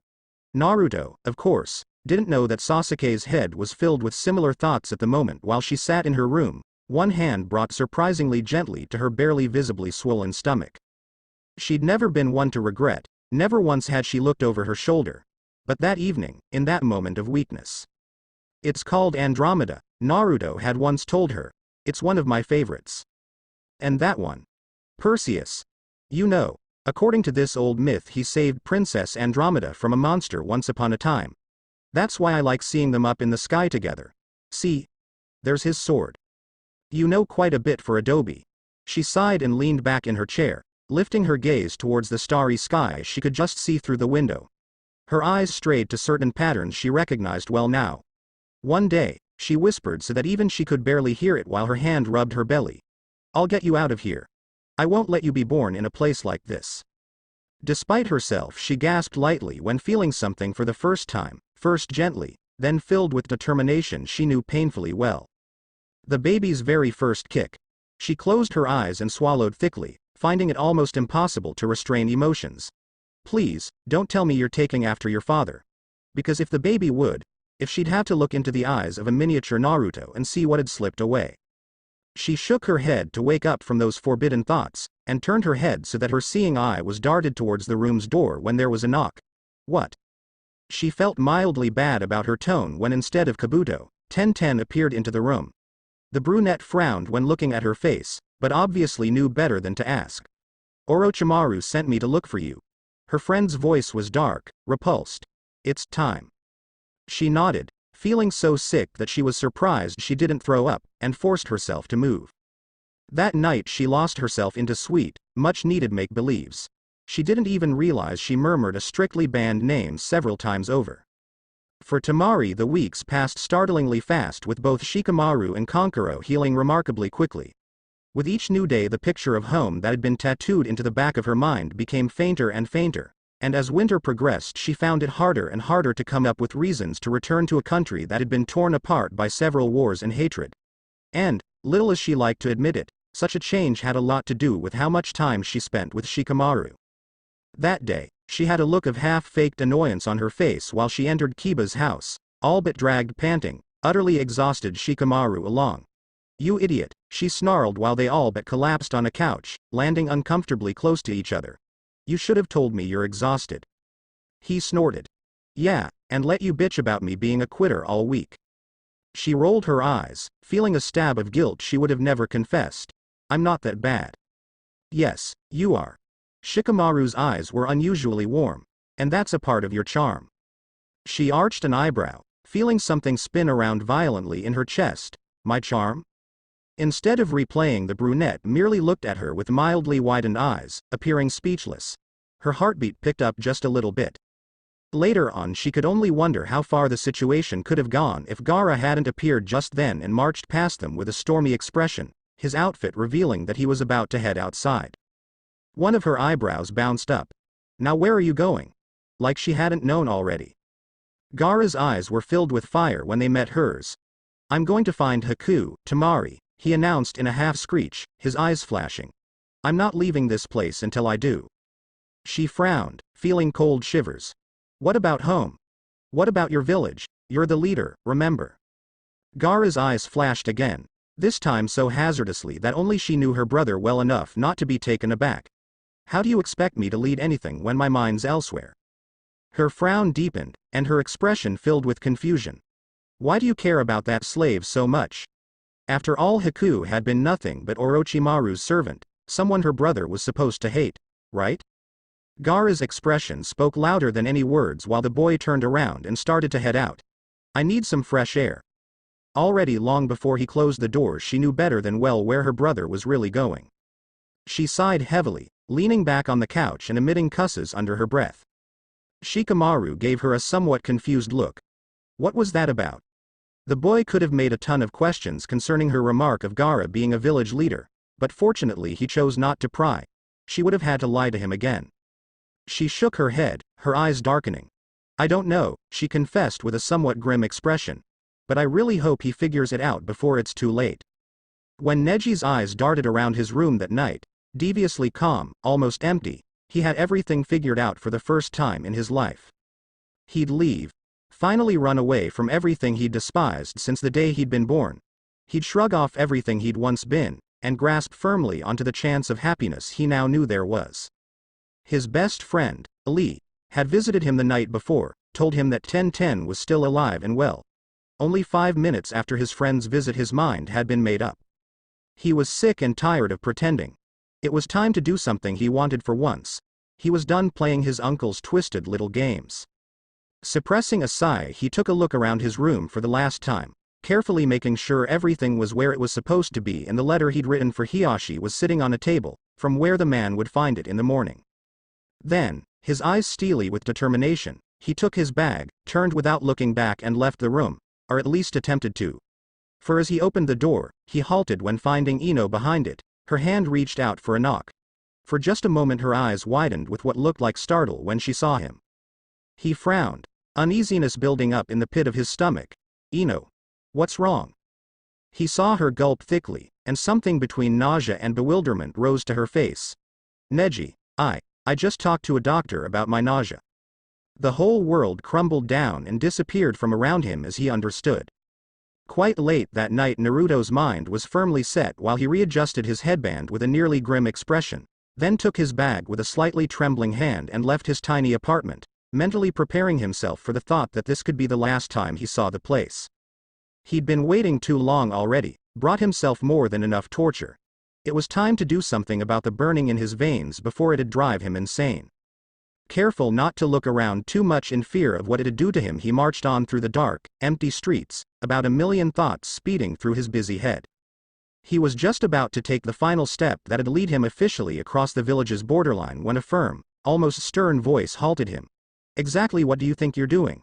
Naruto, of course, didn't know that Sasuke's head was filled with similar thoughts at the moment while she sat in her room, one hand brought surprisingly gently to her barely visibly swollen stomach. She'd never been one to regret, never once had she looked over her shoulder. But that evening, in that moment of weakness. It's called Andromeda, Naruto had once told her. It's one of my favorites. And that one? Perseus. You know, according to this old myth, he saved Princess Andromeda from a monster once upon a time. That's why I like seeing them up in the sky together. See? There's his sword. You know quite a bit for Adobe. She sighed and leaned back in her chair, lifting her gaze towards the starry sky she could just see through the window. Her eyes strayed to certain patterns she recognized well now. One day, she whispered so that even she could barely hear it while her hand rubbed her belly. I'll get you out of here. I won't let you be born in a place like this. Despite herself, she gasped lightly when feeling something for the first time, first gently, then filled with determination she knew painfully well. The baby's very first kick. She closed her eyes and swallowed thickly, finding it almost impossible to restrain emotions. Please, don't tell me you're taking after your father. Because if the baby would, if she'd have to look into the eyes of a miniature Naruto and see what had slipped away. She shook her head to wake up from those forbidden thoughts, and turned her head so that her seeing eye was darted towards the room's door when there was a knock. What? She felt mildly bad about her tone when instead of Kabuto, Tenten appeared into the room. The brunette frowned when looking at her face, but obviously knew better than to ask. Orochimaru sent me to look for you. Her friend's voice was dark, repulsed. It's time. She nodded, feeling so sick that she was surprised she didn't throw up, and forced herself to move. That night she lost herself into sweet, much-needed make-believes. She didn't even realize she murmured a strictly banned name several times over. For Temari, the weeks passed startlingly fast, with both Shikamaru and Kankuro healing remarkably quickly. With each new day the picture of home that had been tattooed into the back of her mind became fainter and fainter, and as winter progressed she found it harder and harder to come up with reasons to return to a country that had been torn apart by several wars and hatred. And, little as she liked to admit it, such a change had a lot to do with how much time she spent with Shikamaru. That day, she had a look of half-faked annoyance on her face while she entered Kiba's house, all but dragged panting, utterly exhausted Shikamaru along. "You idiot," she snarled while they all but collapsed on a couch, landing uncomfortably close to each other. "You should have told me you're exhausted." He snorted. "Yeah, and let you bitch about me being a quitter all week." She rolled her eyes, feeling a stab of guilt she would have never confessed. "I'm not that bad." "Yes, you are." Shikamaru's eyes were unusually warm. "And that's a part of your charm." She arched an eyebrow, feeling something spin around violently in her chest. "My charm?" Instead of replaying, the brunette merely looked at her with mildly widened eyes, appearing speechless. Her heartbeat picked up just a little bit. Later on she could only wonder how far the situation could have gone if Gaara hadn't appeared just then and marched past them with a stormy expression, his outfit revealing that he was about to head outside. One of her eyebrows bounced up. "Now where are you going?" Like she hadn't known already. Gaara's eyes were filled with fire when they met hers. "I'm going to find Haku, Tamari," he announced in a half-screech, his eyes flashing. "I'm not leaving this place until I do." She frowned, feeling cold shivers. "What about home? What about your village? You're the leader, remember?" Gaara's eyes flashed again, this time so hazardously that only she knew her brother well enough not to be taken aback. "How do you expect me to lead anything when my mind's elsewhere?" Her frown deepened, and her expression filled with confusion. "Why do you care about that slave so much? After all, Haku had been nothing but Orochimaru's servant, someone her brother was supposed to hate, right?" Gaara's expression spoke louder than any words while the boy turned around and started to head out. "I need some fresh air." Already long before he closed the doors she knew better than well where her brother was really going. She sighed heavily, leaning back on the couch and emitting cusses under her breath. Shikamaru gave her a somewhat confused look. What was that about? The boy could have made a ton of questions concerning her remark of Gaara being a village leader, but fortunately he chose not to pry. She would have had to lie to him again. She shook her head, her eyes darkening. "I don't know," she confessed with a somewhat grim expression. "But I really hope he figures it out before it's too late." When Neji's eyes darted around his room that night, deviously calm, almost empty, he had everything figured out for the first time in his life. He'd leave. Finally run away from everything he'd despised since the day he'd been born. He'd shrug off everything he'd once been, and grasp firmly onto the chance of happiness he now knew there was. His best friend, Ali, had visited him the night before, told him that 1010 was still alive and well. Only 5 minutes after his friend's visit his mind had been made up. He was sick and tired of pretending. It was time to do something he wanted for once. He was done playing his uncle's twisted little games. Suppressing a sigh, he took a look around his room for the last time, carefully making sure everything was where it was supposed to be, and the letter he'd written for Hiyashi was sitting on a table, from where the man would find it in the morning. Then, his eyes steely with determination, he took his bag, turned without looking back and left the room, or at least attempted to. For as he opened the door, he halted when finding Ino behind it, her hand reached out for a knock. For just a moment her eyes widened with what looked like startle when she saw him. He frowned, uneasiness building up in the pit of his stomach. "Ino. What's wrong?" He saw her gulp thickly, and something between nausea and bewilderment rose to her face. "Neji, I just talked to a doctor about my nausea." The whole world crumbled down and disappeared from around him as he understood. Quite late that night Naruto's mind was firmly set while he readjusted his headband with a nearly grim expression, then took his bag with a slightly trembling hand and left his tiny apartment, mentally preparing himself for the thought that this could be the last time he saw the place. He'd been waiting too long already, brought himself more than enough torture. It was time to do something about the burning in his veins before it'd drive him insane. Careful not to look around too much in fear of what it'd do to him, he marched on through the dark, empty streets, about a million thoughts speeding through his busy head. He was just about to take the final step that'd lead him officially across the village's borderline when a firm, almost stern voice halted him. "Exactly what do you think you're doing?"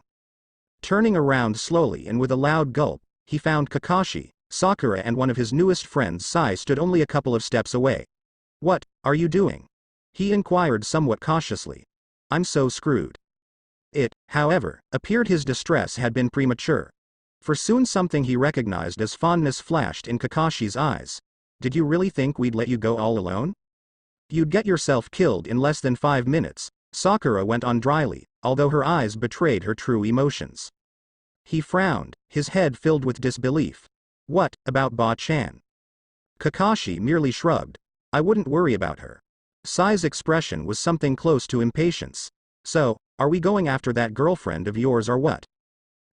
Turning around slowly and with a loud gulp, he found Kakashi, Sakura and one of his newest friends Sai stood only a couple of steps away. "What are you doing?" he inquired somewhat cautiously. "I'm so screwed." It, however, appeared his distress had been premature. For soon something he recognized as fondness flashed in Kakashi's eyes. "Did you really think we'd let you go all alone? You'd get yourself killed in less than 5 minutes, Sakura went on dryly, although her eyes betrayed her true emotions. He frowned, his head filled with disbelief. "What about Ba-chan?" Kakashi merely shrugged. "I wouldn't worry about her." Sai's expression was something close to impatience. "So, are we going after that girlfriend of yours or what?"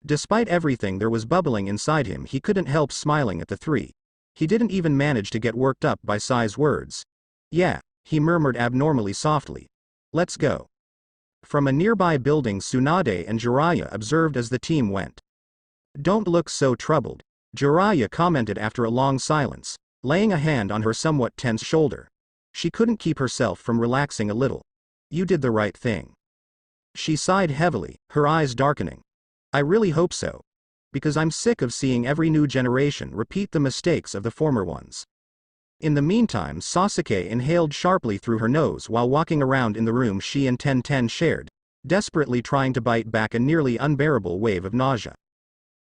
Despite everything there was bubbling inside him, he couldn't help smiling at the three. He didn't even manage to get worked up by Sai's words. "Yeah," he murmured abnormally softly. "Let's go." From a nearby building Tsunade and Jiraiya observed as the team went. "Don't look so troubled," Jiraiya commented after a long silence, laying a hand on her somewhat tense shoulder. She couldn't keep herself from relaxing a little. "You did the right thing." She sighed heavily, her eyes darkening. "I really hope so. Because I'm sick of seeing every new generation repeat the mistakes of the former ones." In the meantime, Sasuke inhaled sharply through her nose while walking around in the room she and Ten shared, desperately trying to bite back a nearly unbearable wave of nausea.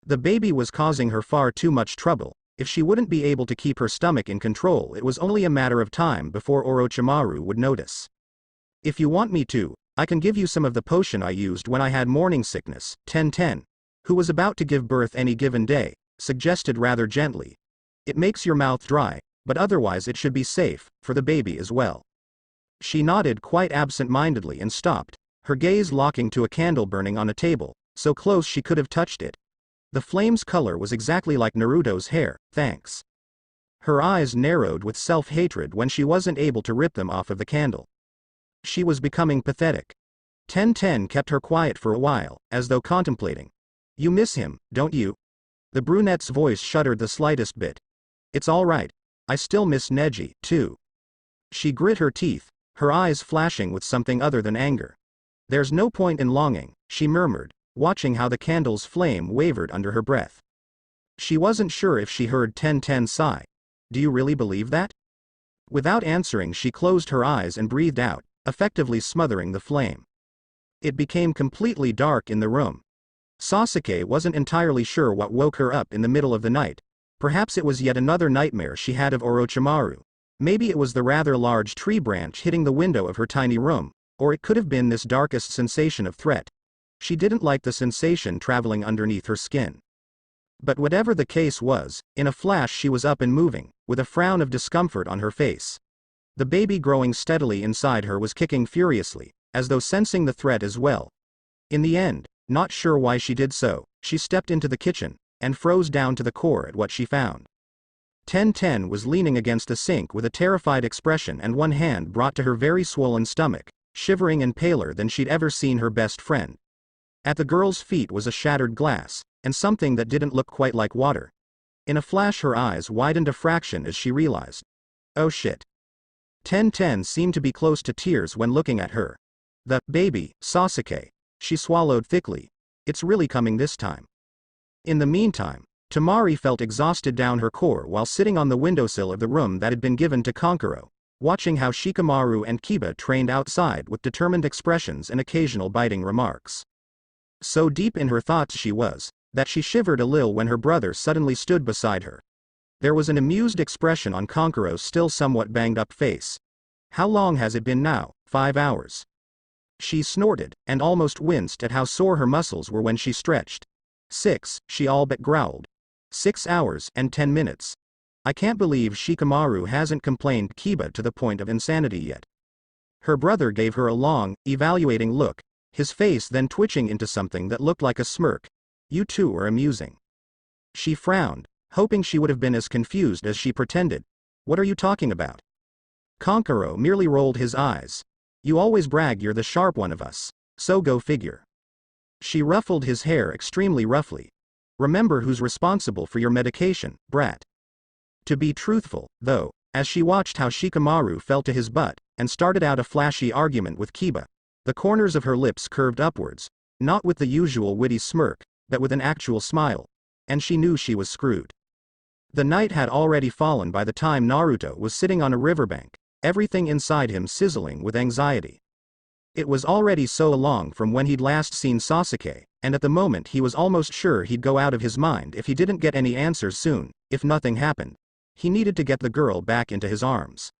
The baby was causing her far too much trouble. If she wouldn't be able to keep her stomach in control, it was only a matter of time before Orochimaru would notice. "If you want me to, I can give you some of the potion I used when I had morning sickness," Ten, who was about to give birth any given day, suggested rather gently. "It makes your mouth dry, but otherwise it should be safe, for the baby as well." She nodded quite absent-mindedly and stopped, her gaze locking to a candle burning on a table, so close she could have touched it. The flame's color was exactly like Naruto's hair, thanks. Her eyes narrowed with self-hatred when she wasn't able to rip them off of the candle. She was becoming pathetic. Ten kept her quiet for a while, as though contemplating. "You miss him, don't you?" The brunette's voice shuddered the slightest bit. "It's all right. I still miss Neji, too." She grit her teeth, her eyes flashing with something other than anger. "There's no point in longing," she murmured, watching how the candle's flame wavered under her breath. She wasn't sure if she heard Ten sigh. "Do you really believe that?" Without answering, she closed her eyes and breathed out, effectively smothering the flame. It became completely dark in the room. Sasuke wasn't entirely sure what woke her up in the middle of the night. Perhaps it was yet another nightmare she had of Orochimaru. Maybe it was the rather large tree branch hitting the window of her tiny room, or it could have been this darkest sensation of threat. She didn't like the sensation traveling underneath her skin. But whatever the case was, in a flash she was up and moving, with a frown of discomfort on her face. The baby growing steadily inside her was kicking furiously, as though sensing the threat as well. In the end, not sure why she did so, she stepped into the kitchen, and froze down to the core at what she found. Ten was leaning against a sink with a terrified expression and one hand brought to her very swollen stomach, shivering and paler than she'd ever seen her best friend. At the girl's feet was a shattered glass, and something that didn't look quite like water. In a flash her eyes widened a fraction as she realized. Oh shit. Ten seemed to be close to tears when looking at her. "The baby, Sasuke." She swallowed thickly. "It's really coming this time." In the meantime, Temari felt exhausted down her core while sitting on the windowsill of the room that had been given to Kankuro, watching how Shikamaru and Kiba trained outside with determined expressions and occasional biting remarks. So deep in her thoughts she was, that she shivered a little when her brother suddenly stood beside her. There was an amused expression on Kankuro's still somewhat banged-up face. "How long has it been now?" 5 hours. She snorted, and almost winced at how sore her muscles were when she stretched. 6, she all but growled. 6 hours and 10 minutes. I can't believe Shikamaru hasn't complained Kiba to the point of insanity yet. Her brother gave her a long, evaluating look, his face then twitching into something that looked like a smirk. "You two are amusing." She frowned, hoping she would have been as confused as she pretended. "What are you talking about?" Kankuro merely rolled his eyes. "You always brag you're the sharp one of us, so go figure." She ruffled his hair extremely roughly. "Remember who's responsible for your medication, brat." To be truthful, though, as she watched how Shikamaru fell to his butt, and started out a flashy argument with Kiba, the corners of her lips curved upwards, not with the usual witty smirk, but with an actual smile, and she knew she was screwed. The night had already fallen by the time Naruto was sitting on a riverbank, everything inside him sizzling with anxiety. It was already so long from when he'd last seen Sasuke, and at the moment he was almost sure he'd go out of his mind if he didn't get any answers soon. If nothing happened, he needed to get the girl back into his arms.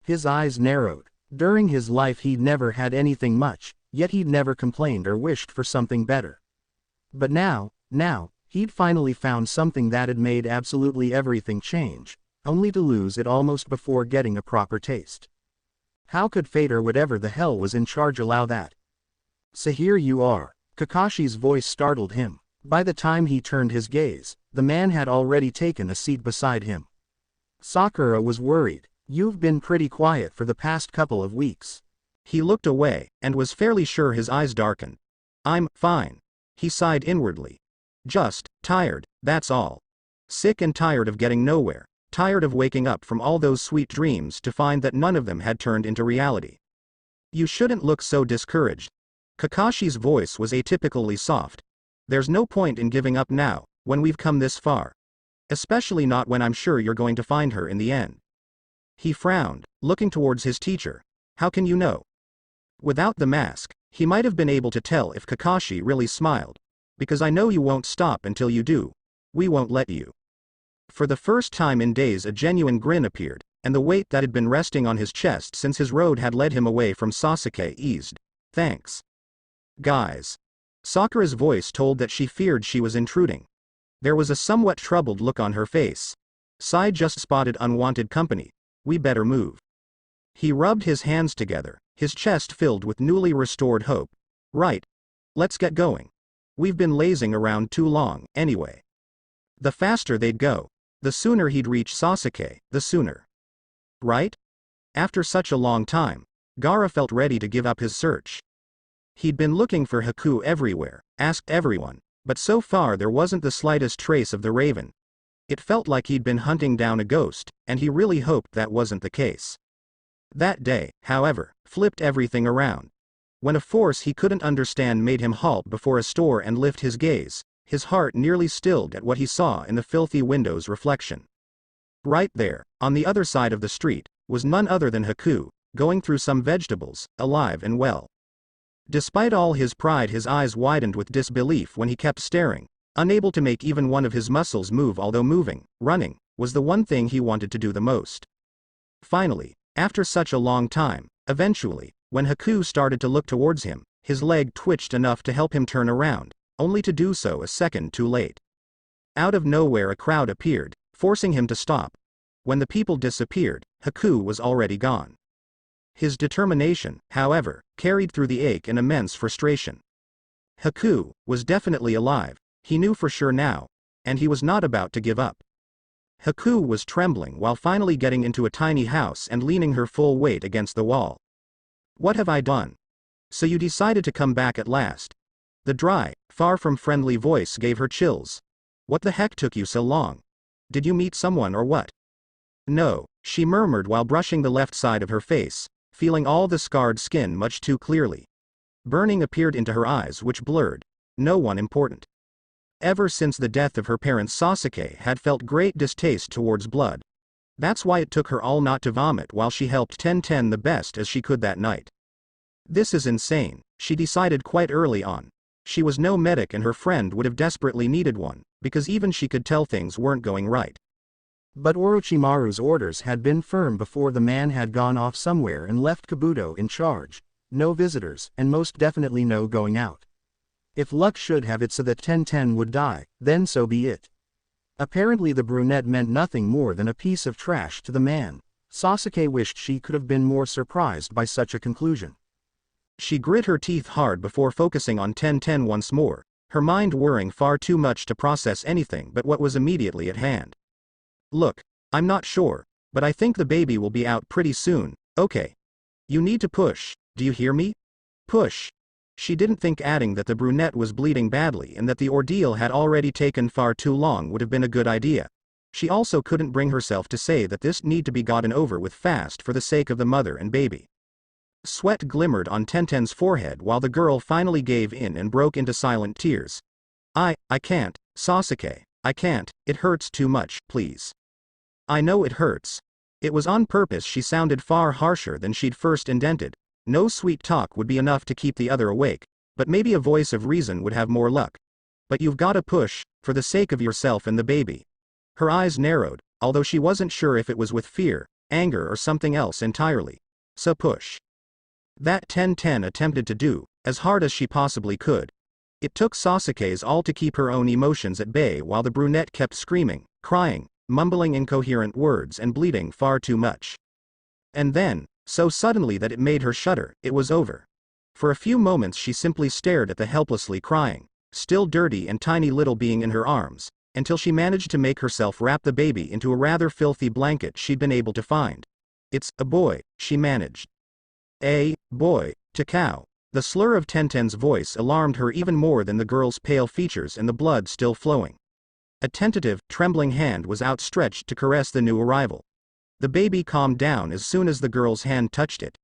His eyes narrowed. During his life he'd never had anything much, yet he'd never complained or wished for something better. But now, he'd finally found something that had made absolutely everything change, only to lose it almost before getting a proper taste. How could fate or whatever the hell was in charge allow that? So here you are. Kakashi's voice startled him. By the time he turned his gaze, the man had already taken a seat beside him. Sakura was worried. You've been pretty quiet for the past couple of weeks. He looked away, and was fairly sure his eyes darkened. I'm fine. He sighed inwardly. Just tired, that's all. Sick and tired of getting nowhere. Tired of waking up from all those sweet dreams to find that none of them had turned into reality. You shouldn't look so discouraged. Kakashi's voice was atypically soft. There's no point in giving up now, when we've come this far. Especially not when I'm sure you're going to find her in the end. He frowned, looking towards his teacher. How can you know? Without the mask, he might have been able to tell if Kakashi really smiled. Because I know you won't stop until you do. We won't let you. For the first time in days a genuine grin appeared, and the weight that had been resting on his chest since his road had led him away from Sasuke eased. Thanks. Guys. Sakura's voice told that she feared she was intruding. There was a somewhat troubled look on her face. Sai just spotted unwanted company. We better move. He rubbed his hands together, his chest filled with newly restored hope. Right. Let's get going. We've been lazing around too long, anyway. The faster they'd go, the sooner he'd reach Sasuke, the sooner. Right? After such a long time, Gaara felt ready to give up his search. He'd been looking for Haku everywhere, asked everyone, but so far there wasn't the slightest trace of the raven. It felt like he'd been hunting down a ghost, and he really hoped that wasn't the case. That day, however, flipped everything around. When a force he couldn't understand made him halt before a store and lift his gaze, his heart nearly stilled at what he saw in the filthy window's reflection. Right there, on the other side of the street, was none other than Haku, going through some vegetables, alive and well. Despite all his pride, his eyes widened with disbelief when he kept staring, unable to make even one of his muscles move, although moving, running, was the one thing he wanted to do the most. Finally, after such a long time, eventually, when Haku started to look towards him, his leg twitched enough to help him turn around, only to do so a second too late. Out of nowhere a crowd appeared, forcing him to stop. When the people disappeared, Haku was already gone. His determination, however, carried through the ache and immense frustration. Haku was definitely alive, he knew for sure now, and he was not about to give up. Haku was trembling while finally getting into a tiny house and leaning her full weight against the wall. What have I done? So you decided to come back at last. The dry, far from friendly voice gave her chills. What the heck took you so long? Did you meet someone or what? No, she murmured while brushing the left side of her face, feeling all the scarred skin much too clearly. Burning appeared into her eyes which blurred. No one important. Ever since the death of her parents, Sasuke had felt great distaste towards blood. That's why it took her all not to vomit while she helped Tenten the best as she could that night. This is insane, she decided quite early on. She was no medic and her friend would have desperately needed one, because even she could tell things weren't going right. But Orochimaru's orders had been firm before the man had gone off somewhere and left Kabuto in charge. No visitors, and most definitely no going out. If luck should have it so that Tenten would die, then so be it. Apparently the brunette meant nothing more than a piece of trash to the man. Sasuke wished she could have been more surprised by such a conclusion. She grit her teeth hard before focusing on Tenten once more, her mind worrying far too much to process anything but what was immediately at hand. Look, I'm not sure, but I think the baby will be out pretty soon, okay? You need to push, do you hear me? Push. She didn't think adding that the brunette was bleeding badly and that the ordeal had already taken far too long would have been a good idea. She also couldn't bring herself to say that this need to be gotten over with fast for the sake of the mother and baby. Sweat glimmered on Tenten's forehead while the girl finally gave in and broke into silent tears. I can't, Sasuke. I can't, it hurts too much, please. I know it hurts. It was on purpose. She sounded far harsher than she'd first intended. No sweet talk would be enough to keep the other awake, but maybe a voice of reason would have more luck. But you've gotta push, for the sake of yourself and the baby. Her eyes narrowed, although she wasn't sure if it was with fear, anger or something else entirely. So push. That 10-10 attempted to do, as hard as she possibly could. It took Sasuke's all to keep her own emotions at bay while the brunette kept screaming, crying, mumbling incoherent words and bleeding far too much. And then, so suddenly that it made her shudder, it was over. For a few moments she simply stared at the helplessly crying, still dirty and tiny little being in her arms, until she managed to make herself wrap the baby into a rather filthy blanket she'd been able to find. It's a boy, she managed. A boy, Takao. The slur of Tenten's voice alarmed her even more than the girl's pale features and the blood still flowing. A tentative, trembling hand was outstretched to caress the new arrival. The baby calmed down as soon as the girl's hand touched it.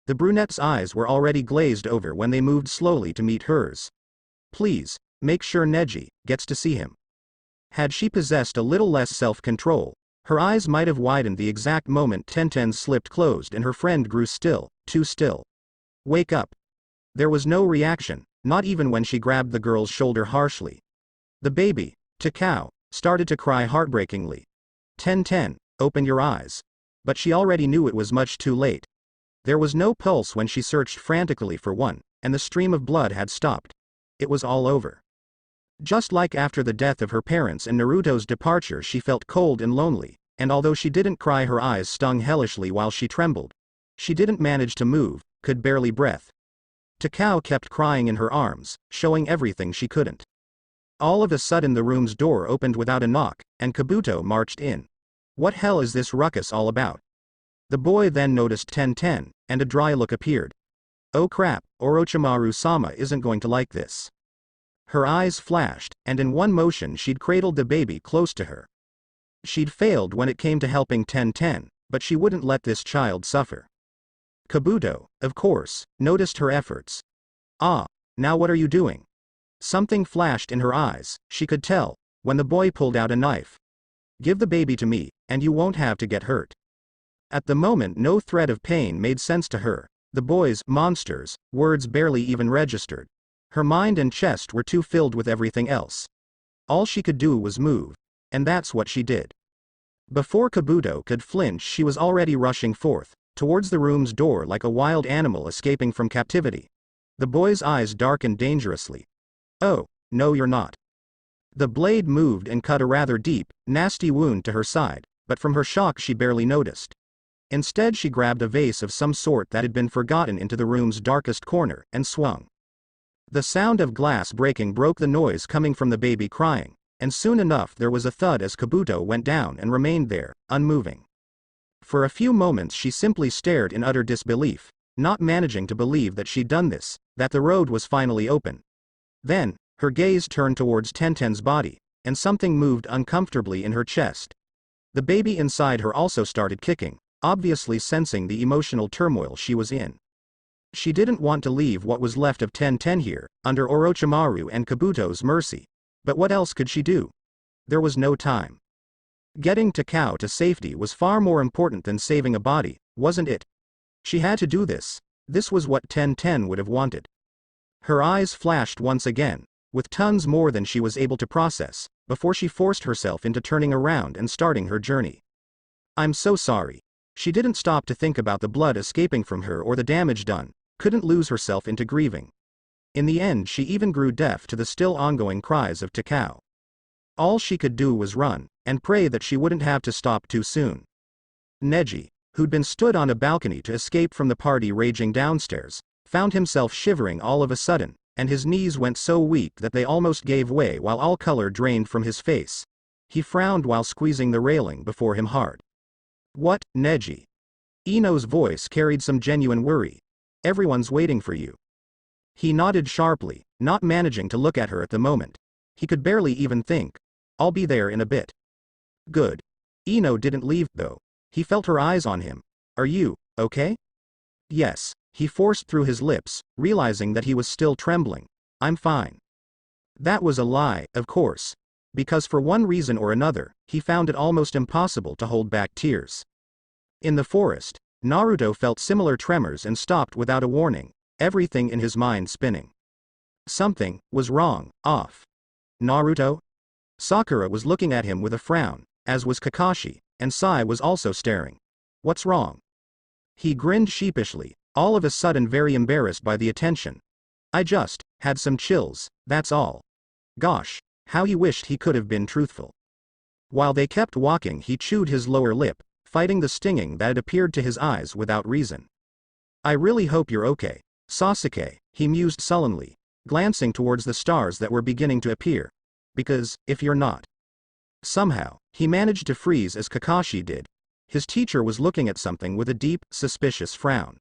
The brunette's eyes were already glazed over when they moved slowly to meet hers. Please, make sure Neji gets to see him. Had she possessed a little less self-control, her eyes might have widened the exact moment Tenten's slipped closed and her friend grew still, too still. Wake up. There was no reaction, not even when she grabbed the girl's shoulder harshly. The baby, Takao, started to cry heartbreakingly. 10-10, open your eyes. But she already knew it was much too late. There was no pulse when she searched frantically for one, and the stream of blood had stopped. It was all over. Just like after the death of her parents and Naruto's departure, she felt cold and lonely, and although she didn't cry, her eyes stung hellishly while she trembled. She didn't manage to move, could barely breathe. Takao kept crying in her arms, showing everything she couldn't. All of a sudden the room's door opened without a knock, and Kabuto marched in. What hell is this ruckus all about? The boy then noticed 10-10, and a dry look appeared. Oh crap, Orochimaru-sama isn't going to like this. Her eyes flashed, and in one motion she'd cradled the baby close to her. She'd failed when it came to helping 10-10, but she wouldn't let this child suffer. Kabuto, of course, noticed her efforts. Ah, now what are you doing? Something flashed in her eyes, she could tell, when the boy pulled out a knife. Give the baby to me, and you won't have to get hurt. At the moment no thread of pain made sense to her. The boy's monsters words barely even registered. Her mind and chest were too filled with everything else. All she could do was move, and that's what she did. Before Kabuto could flinch, she was already rushing forth, towards the room's door like a wild animal escaping from captivity. The boy's eyes darkened dangerously. Oh, no you're not. The blade moved and cut a rather deep, nasty wound to her side, but from her shock she barely noticed. Instead she grabbed a vase of some sort that had been forgotten into the room's darkest corner, and swung. The sound of glass breaking broke the noise coming from the baby crying, and soon enough there was a thud as Kabuto went down and remained there, unmoving. For a few moments she simply stared in utter disbelief, not managing to believe that she'd done this, that the road was finally open. Then, her gaze turned towards Tenten's body, and something moved uncomfortably in her chest. The baby inside her also started kicking, obviously sensing the emotional turmoil she was in. She didn't want to leave what was left of 10-10 here, under Orochimaru and Kabuto's mercy. But what else could she do? There was no time. Getting Takao to safety was far more important than saving a body, wasn't it? She had to do this. This was what 10-10 would have wanted. Her eyes flashed once again, with tons more than she was able to process, before she forced herself into turning around and starting her journey. I'm so sorry. She didn't stop to think about the blood escaping from her or the damage done, couldn't lose herself into grieving. In the end she even grew deaf to the still ongoing cries of Takao. All she could do was run, and pray that she wouldn't have to stop too soon. Neji, who'd been stood on a balcony to escape from the party raging downstairs, found himself shivering all of a sudden, and his knees went so weak that they almost gave way while all color drained from his face. He frowned while squeezing the railing before him hard. What, Neji? Ino's voice carried some genuine worry. Everyone's waiting for you. He nodded sharply, not managing to look at her at the moment. He could barely even think. I'll be there in a bit. Good. Ino didn't leave, though. He felt her eyes on him. Are you okay? Yes, he forced through his lips, realizing that he was still trembling. I'm fine. That was a lie, of course. because for one reason or another, he found it almost impossible to hold back tears. In the forest, Naruto felt similar tremors and stopped without a warning, everything in his mind spinning. Something was wrong, off. Naruto? Sakura was looking at him with a frown, as was Kakashi, and Sai was also staring. What's wrong? He grinned sheepishly, all of a sudden very embarrassed by the attention. I just had some chills, that's all. Gosh, how he wished he could have been truthful. While they kept walking, he chewed his lower lip, fighting the stinging that had appeared to his eyes without reason. I really hope you're okay, Sasuke, he mused sullenly, glancing towards the stars that were beginning to appear. Because, if you're not. Somehow, he managed to freeze as Kakashi did. His teacher was looking at something with a deep, suspicious frown.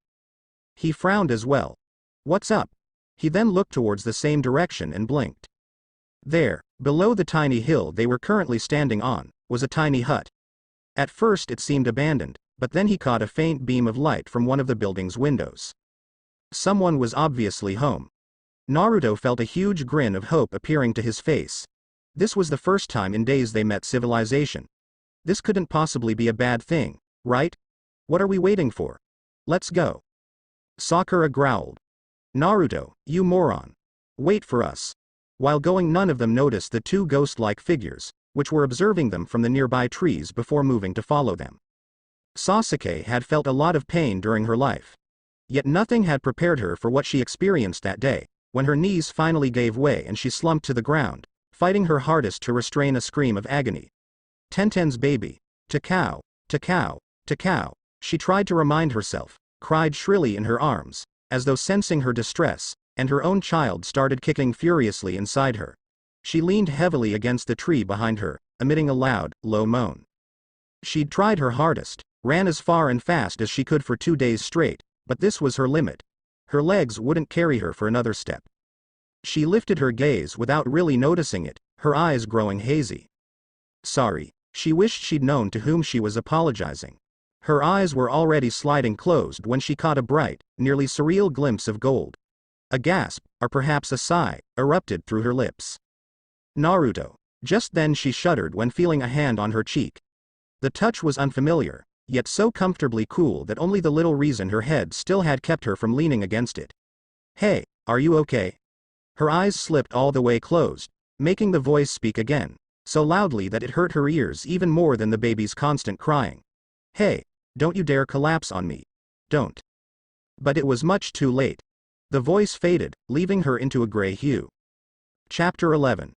He frowned as well. What's up? He then looked towards the same direction and blinked. There, below the tiny hill they were currently standing on, was a tiny hut. At first it seemed abandoned, but then he caught a faint beam of light from one of the building's windows. Someone was obviously home. Naruto felt a huge grin of hope appearing to his face. This was the first time in days they met civilization. This couldn't possibly be a bad thing, right? What are we waiting for? Let's go. Sakura growled. Naruto, you moron. Wait for us. While going, none of them noticed the two ghost-like figures, which were observing them from the nearby trees before moving to follow them. Sasuke had felt a lot of pain during her life. Yet nothing had prepared her for what she experienced that day, when her knees finally gave way and she slumped to the ground, fighting her hardest to restrain a scream of agony. Tenten's baby. Takao, Takao, Takao. She tried to remind herself, cried shrilly in her arms, as though sensing her distress, and her own child started kicking furiously inside her. She leaned heavily against the tree behind her, emitting a loud, low moan. She'd tried her hardest, ran as far and fast as she could for 2 days straight, but this was her limit. Her legs wouldn't carry her for another step. She lifted her gaze without really noticing it, her eyes growing hazy. Sorry, she wished she'd known to whom she was apologizing. Her eyes were already sliding closed when she caught a bright, nearly surreal glimpse of gold. A gasp, or perhaps a sigh, erupted through her lips. Naruto. Just then she shuddered when feeling a hand on her cheek. The touch was unfamiliar, yet so comfortably cool that only the little reason her head still had kept her from leaning against it. Hey, are you okay? Her eyes slipped all the way closed, making the voice speak again, so loudly that it hurt her ears even more than the baby's constant crying. Hey, don't you dare collapse on me. Don't. But it was much too late. The voice faded, leaving her into a gray hue. Chapter 11.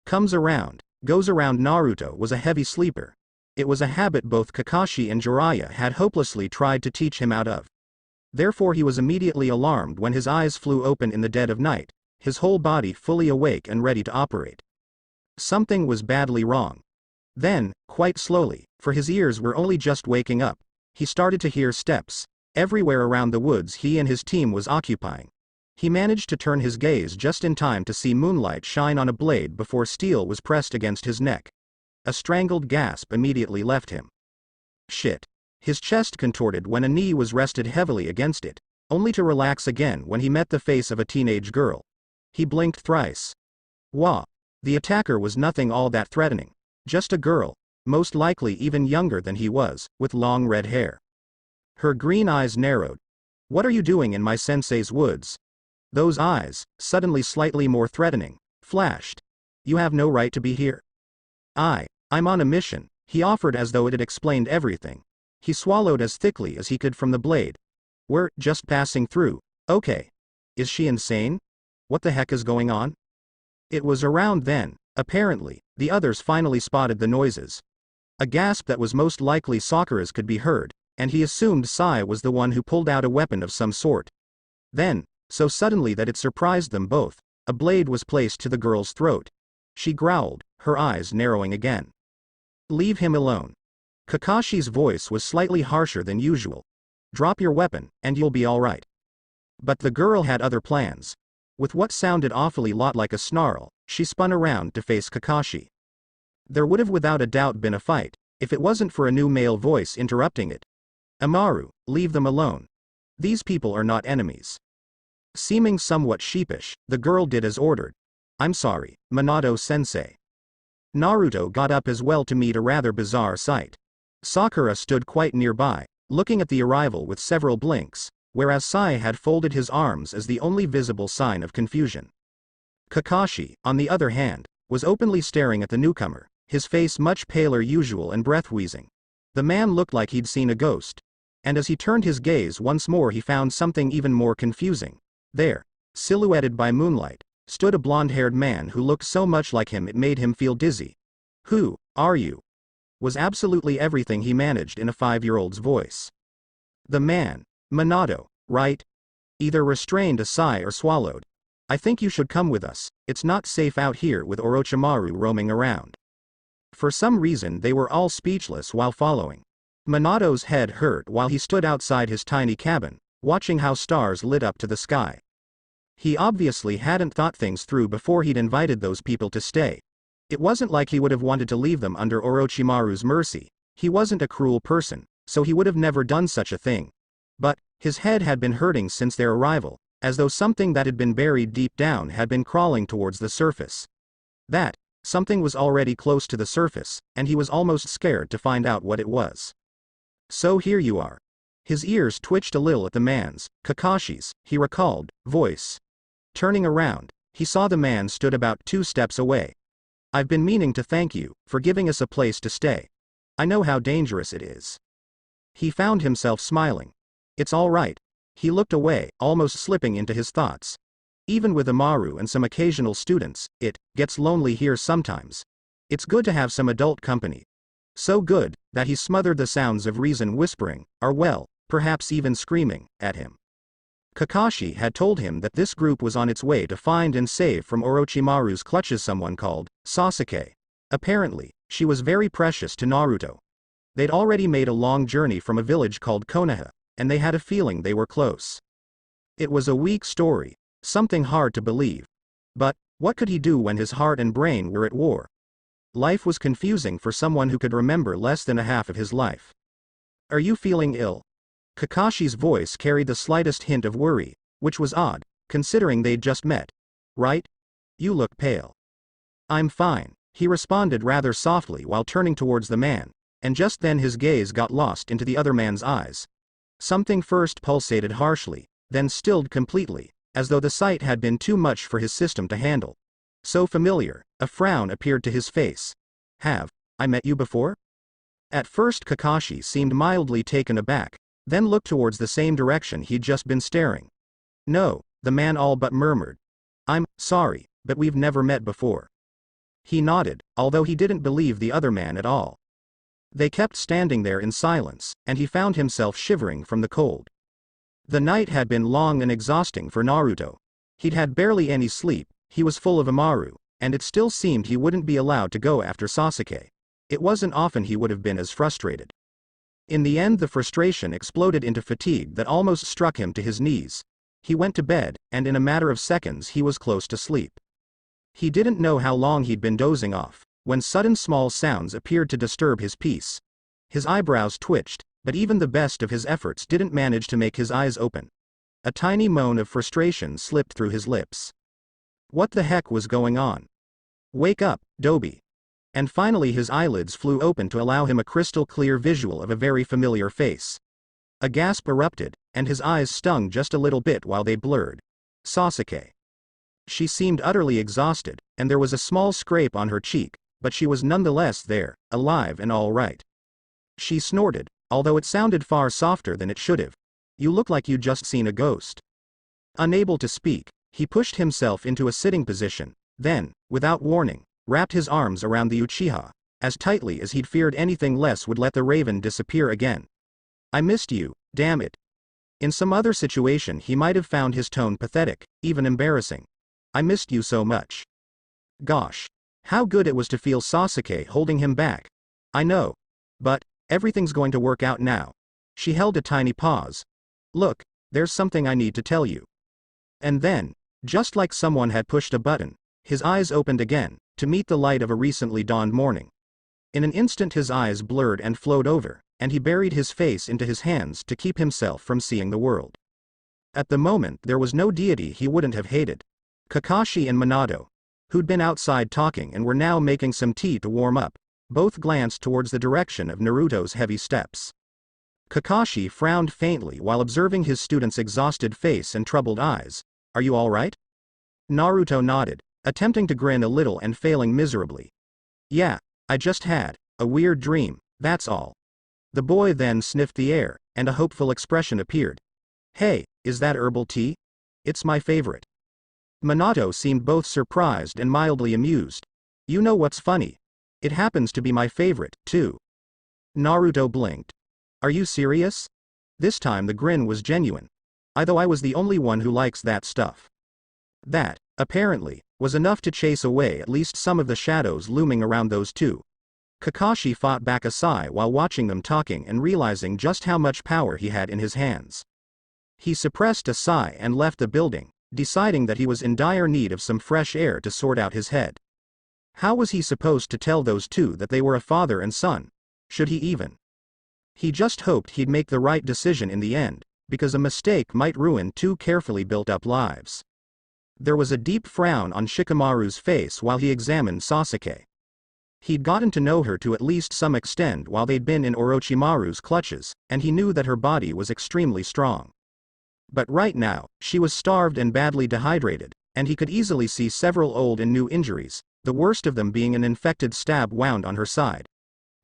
Comes around, goes around. Naruto was a heavy sleeper. It was a habit both Kakashi and Jiraiya had hopelessly tried to teach him out of. Therefore he was immediately alarmed when his eyes flew open in the dead of night, his whole body fully awake and ready to operate. Something was badly wrong. Then, quite slowly, for his ears were only just waking up, he started to hear steps, everywhere around the woods he and his team was occupying. He managed to turn his gaze just in time to see moonlight shine on a blade before steel was pressed against his neck. A strangled gasp immediately left him. Shit. His chest contorted when a knee was rested heavily against it, only to relax again when he met the face of a teenage girl. He blinked thrice. Wah. The attacker was nothing all that threatening. Just a girl, most likely even younger than he was, with long red hair. Her green eyes narrowed. What are you doing in my sensei's woods? Those eyes, suddenly slightly more threatening, flashed. You have no right to be here. I'm on a mission, he offered as though it had explained everything. He swallowed as thickly as he could from the blade. We're just passing through. Okay. Is she insane? What the heck is going on? It was around then, apparently, the others finally spotted the noises. A gasp that was most likely Sakura's could be heard, and he assumed Sai was the one who pulled out a weapon of some sort. Then, so suddenly that it surprised them both, a blade was placed to the girl's throat. She growled, her eyes narrowing again. Leave him alone. Kakashi's voice was slightly harsher than usual. Drop your weapon, and you'll be all right. But the girl had other plans. With what sounded awfully lot like a snarl, she spun around to face Kakashi. There would have without a doubt been a fight, if it wasn't for a new male voice interrupting it. Amaru, leave them alone. These people are not enemies. Seeming somewhat sheepish, the girl did as ordered. I'm sorry, Minato-sensei. Naruto got up as well to meet a rather bizarre sight. Sakura stood quite nearby, looking at the arrival with several blinks, whereas Sai had folded his arms as the only visible sign of confusion. Kakashi, on the other hand, was openly staring at the newcomer, his face much paler usual and breath-wheezing. The man looked like he'd seen a ghost. And as he turned his gaze once more he found something even more confusing. There, silhouetted by moonlight, stood a blonde-haired man who looked so much like him it made him feel dizzy. "Who are you?" was absolutely everything he managed in a 5-year-old's voice. The man, Minato, right? Either restrained a sigh or swallowed. "I think you should come with us, it's not safe out here with Orochimaru roaming around." For some reason they were all speechless while following. Minato's head hurt while he stood outside his tiny cabin, watching how stars lit up to the sky. He obviously hadn't thought things through before he'd invited those people to stay. It wasn't like he would have wanted to leave them under Orochimaru's mercy. He wasn't a cruel person, so he would have never done such a thing. But his head had been hurting since their arrival, as though something that had been buried deep down had been crawling towards the surface. That something was already close to the surface, and he was almost scared to find out what it was. "So here you are." His ears twitched a little at the man's, Kakashi's, he recalled, voice. Turning around, he saw the man stood about 2 steps away. "I've been meaning to thank you for giving us a place to stay. I know how dangerous it is." He found himself smiling. "It's all right." He looked away, almost slipping into his thoughts. Even with Amaru and some occasional students, it gets lonely here sometimes. It's good to have some adult company. So good, that he smothered the sounds of reason whispering, or well, perhaps even screaming, at him. Kakashi had told him that this group was on its way to find and save from Orochimaru's clutches someone called Sasuke. Apparently, she was very precious to Naruto. They'd already made a long journey from a village called Konoha, and they had a feeling they were close. It was a weak story, something hard to believe. But what could he do when his heart and brain were at war? Life was confusing for someone who could remember less than a half of his life. "Are you feeling ill?" Kakashi's voice carried the slightest hint of worry, which was odd, considering they'd just met. "Right? You look pale." "I'm fine," he responded rather softly while turning towards the man, and just then his gaze got lost into the other man's eyes. Something first pulsated harshly, then stilled completely, as though the sight had been too much for his system to handle. So familiar, a frown appeared to his face. "Have I met you before?" At first Kakashi seemed mildly taken aback, then looked towards the same direction he'd just been staring. "No," the man all but murmured. "I'm sorry, but we've never met before." He nodded, although he didn't believe the other man at all. They kept standing there in silence, and he found himself shivering from the cold. The night had been long and exhausting for Naruto. He'd had barely any sleep, he was full of Amaru, and it still seemed he wouldn't be allowed to go after Sasuke. It wasn't often he would have been as frustrated. In the end the frustration exploded into fatigue that almost struck him to his knees. He went to bed, and in a matter of seconds he was close to sleep. He didn't know how long he'd been dozing off, when sudden small sounds appeared to disturb his peace. His eyebrows twitched, but even the best of his efforts didn't manage to make his eyes open. A tiny moan of frustration slipped through his lips. What the heck was going on? "Wake up, Dobie." And finally his eyelids flew open to allow him a crystal clear visual of a very familiar face. A gasp erupted, and his eyes stung just a little bit while they blurred. Sasuke. She seemed utterly exhausted, and there was a small scrape on her cheek, but she was nonetheless there, alive and all right. She snorted, although it sounded far softer than it should have. "You look like you'd just seen a ghost." Unable to speak, he pushed himself into a sitting position, then, without warning, wrapped his arms around the Uchiha, as tightly as he'd feared anything less would let the raven disappear again. "I missed you, damn it." In some other situation he might have found his tone pathetic, even embarrassing. "I missed you so much." Gosh. How good it was to feel Sasuke holding him back. "I know. But everything's going to work out now." She held a tiny pause. "Look, there's something I need to tell you." And then, just like someone had pushed a button, his eyes opened again, to meet the light of a recently dawned morning. In an instant his eyes blurred and flowed over, and he buried his face into his hands to keep himself from seeing the world. At the moment there was no deity he wouldn't have hated. Kakashi and Minato. who'd been outside talking and were now making some tea to warm up, both glanced towards the direction of Naruto's heavy steps. Kakashi frowned faintly while observing his student's exhausted face and troubled eyes. "Are you all right?" Naruto nodded, attempting to grin a little and failing miserably. "Yeah, I just had a weird dream, that's all." The boy then sniffed the air, and a hopeful expression appeared. "Hey, is that herbal tea? It's my favorite." Minato seemed both surprised and mildly amused. "You know what's funny? It happens to be my favorite, too." Naruto blinked. "Are you serious?" This time the grin was genuine. "Though I was the only one who likes that stuff." That, apparently, was enough to chase away at least some of the shadows looming around those two. Kakashi fought back a sigh while watching them talking and realizing just how much power he had in his hands. He suppressed a sigh and left the building, deciding that he was in dire need of some fresh air to sort out his head. How was he supposed to tell those two that they were a father and son? Should he even? He just hoped he'd make the right decision in the end, because a mistake might ruin two carefully built-up lives. There was a deep frown on Shikamaru's face while he examined Sasuke. He'd gotten to know her to at least some extent while they'd been in Orochimaru's clutches, and he knew that her body was extremely strong. But right now, she was starved and badly dehydrated, and he could easily see several old and new injuries, the worst of them being an infected stab wound on her side.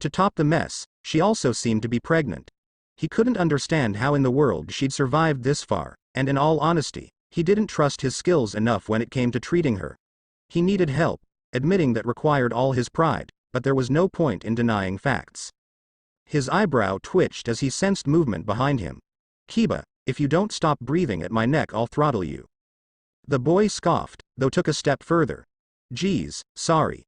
To top the mess, she also seemed to be pregnant. He couldn't understand how in the world she'd survived this far, and in all honesty, he didn't trust his skills enough when it came to treating her. He needed help, admitting that required all his pride, but there was no point in denying facts. His eyebrow twitched as he sensed movement behind him. "Kiba, if you don't stop breathing at my neck I'll throttle you." The boy scoffed, though took a step further. "Geez, sorry."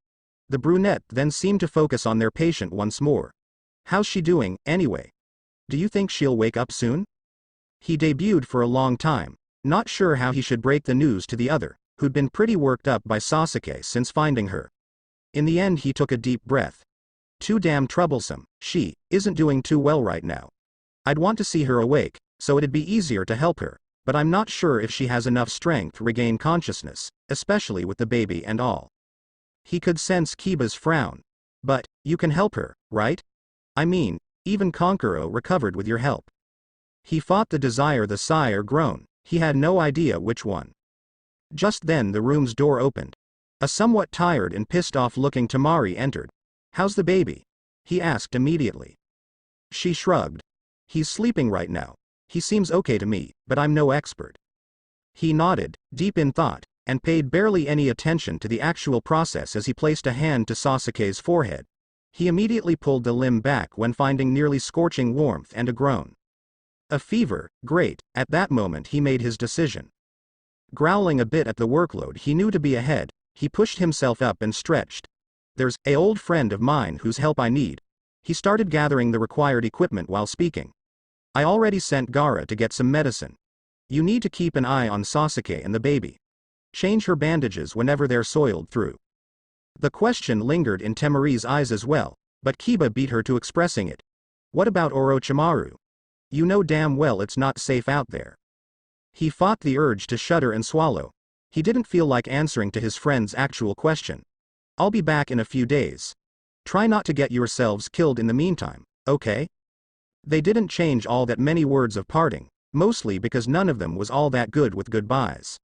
The brunette then seemed to focus on their patient once more. "How's she doing, anyway? Do you think she'll wake up soon?" He debuted for a long time, not sure how he should break the news to the other, who'd been pretty worked up by Sasuke since finding her. In the end he took a deep breath. "Too damn troublesome, she isn't doing too well right now. I'd want to see her awake, so it'd be easier to help her, but I'm not sure if she has enough strength to regain consciousness, especially with the baby and all." He could sense Kiba's frown. "But, you can help her, right? I mean, even Konkuro recovered with your help." He fought the desire to sigh or groan, he had no idea which one. Just then the room's door opened. A somewhat tired and pissed-off looking Temari entered. "How's the baby?" he asked immediately. She shrugged. "He's sleeping right now. He seems okay to me, but I'm no expert." He nodded, deep in thought, and paid barely any attention to the actual process as he placed a hand to Sasuke's forehead. He immediately pulled the limb back when finding nearly scorching warmth and a groan. A fever, great. At that moment he made his decision. Growling a bit at the workload he knew to be ahead, he pushed himself up and stretched. "There's an old friend of mine whose help I need." He started gathering the required equipment while speaking. "I already sent Gaara to get some medicine. You need to keep an eye on Sasuke and the baby. Change her bandages whenever they're soiled through." The question lingered in Temari's eyes as well, but Kiba beat her to expressing it. "What about Orochimaru? You know damn well it's not safe out there." He fought the urge to shudder and swallow. He didn't feel like answering to his friend's actual question. "I'll be back in a few days. Try not to get yourselves killed in the meantime, okay?" They didn't change all that many words of parting, mostly because none of them was all that good with goodbyes.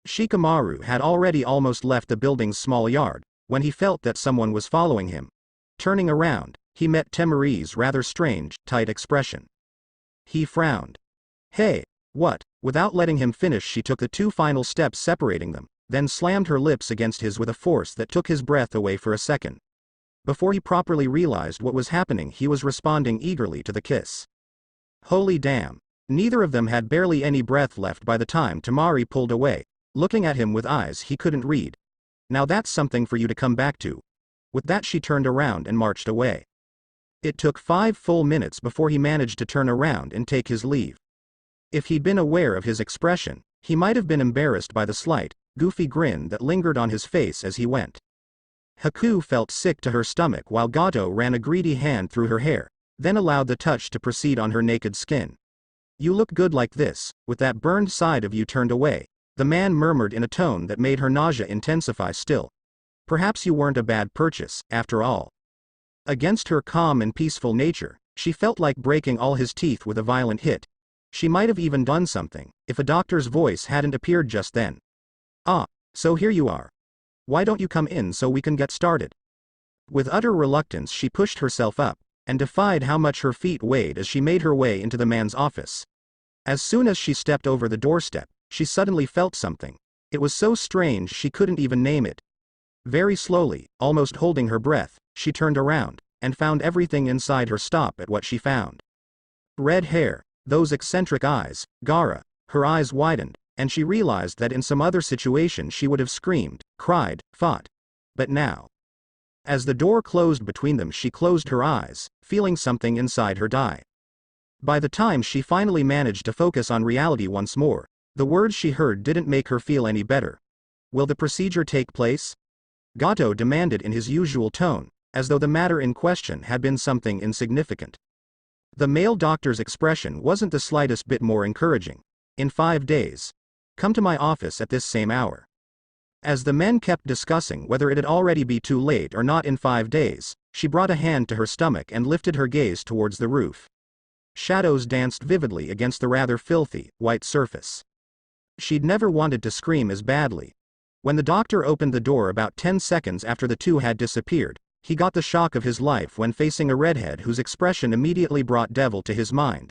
Shikamaru had already almost left the building's small yard, when he felt that someone was following him. Turning around, he met Temari's rather strange, tight expression. He frowned. "Hey, what?" Without letting him finish she took the two final steps separating them, then slammed her lips against his with a force that took his breath away for a second. Before he properly realized what was happening he was responding eagerly to the kiss. Holy damn. Neither of them had barely any breath left by the time Temari pulled away, looking at him with eyes he couldn't read. "Now that's something for you to come back to." With that she turned around and marched away. It took 5 full minutes before he managed to turn around and take his leave. If he'd been aware of his expression, he might have been embarrassed by the slight, goofy grin that lingered on his face as he went. Haku felt sick to her stomach while Gato ran a greedy hand through her hair, then allowed the touch to proceed on her naked skin. "You look good like this, with that burned side of you turned away. The man murmured in a tone that made her nausea intensify still. Perhaps you weren't a bad purchase, after all. Against her calm and peaceful nature, she felt like breaking all his teeth with a violent hit. She might have even done something, if a doctor's voice hadn't appeared just then. Ah, so here you are. Why don't you come in so we can get started? With utter reluctance she pushed herself up, and defied how much her feet weighed as she made her way into the man's office. As soon as she stepped over the doorstep, she suddenly felt something. It was so strange she couldn't even name it. Very slowly, almost holding her breath, she turned around, and found everything inside her stop at what she found. Red hair, those eccentric eyes, Gara. Her eyes widened, and she realized that in some other situation she would have screamed, cried, fought. But now. As the door closed between them she closed her eyes, feeling something inside her die. By the time she finally managed to focus on reality once more, the words she heard didn't make her feel any better. Will the procedure take place? Gato demanded in his usual tone, as though the matter in question had been something insignificant. The male doctor's expression wasn't the slightest bit more encouraging. In 5 days. Come to my office at this same hour. As the men kept discussing whether it'd already be too late or not in 5 days, she brought a hand to her stomach and lifted her gaze towards the roof. Shadows danced vividly against the rather filthy, white surface. She'd never wanted to scream as badly. When the doctor opened the door about 10 seconds after the two had disappeared, he got the shock of his life when facing a redhead whose expression immediately brought devil to his mind.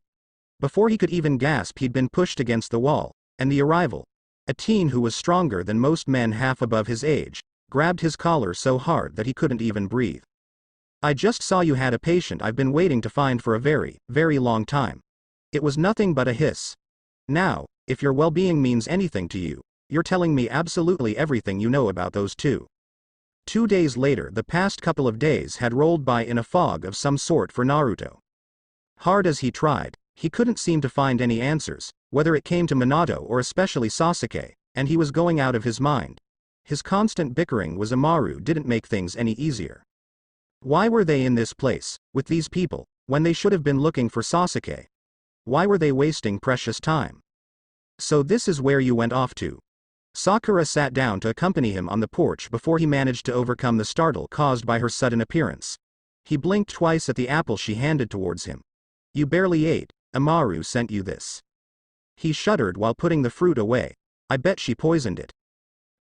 Before he could even gasp he'd been pushed against the wall, and the arrival, a teen who was stronger than most men half above his age, grabbed his collar so hard that he couldn't even breathe. I just saw you had a patient I've been waiting to find for a very, very long time. It was nothing but a hiss. Now, if your well-being means anything to you, you're telling me absolutely everything you know about those two. 2 days later, the past couple of days had rolled by in a fog of some sort for Naruto. Hard as he tried, he couldn't seem to find any answers, whether it came to Minato or especially Sasuke, and he was going out of his mind. His constant bickering with Amaru didn't make things any easier. Why were they in this place, with these people, when they should have been looking for Sasuke? Why were they wasting precious time? So this is where you went off to. Sakura sat down to accompany him on the porch before he managed to overcome the startle caused by her sudden appearance. He blinked twice at the apple she handed towards him. You barely ate, Amaru sent you this. He shuddered while putting the fruit away. I bet she poisoned it.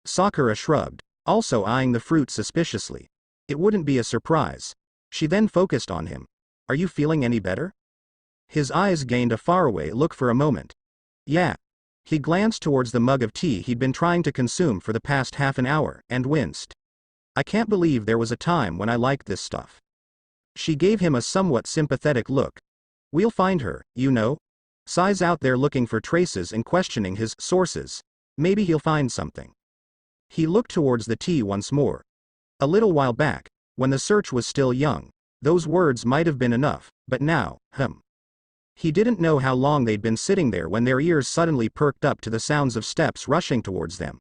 Sakura shrugged, also eyeing the fruit suspiciously. It wouldn't be a surprise. She then focused on him. Are you feeling any better? His eyes gained a faraway look for a moment. Yeah. He glanced towards the mug of tea he'd been trying to consume for the past half an hour, and winced. I can't believe there was a time when I liked this stuff. She gave him a somewhat sympathetic look. We'll find her, you know. Sai's out there looking for traces and questioning his sources. Maybe he'll find something. He looked towards the tea once more. A little while back, when the search was still young, those words might have been enough, but now, He didn't know how long they'd been sitting there when their ears suddenly perked up to the sounds of steps rushing towards them.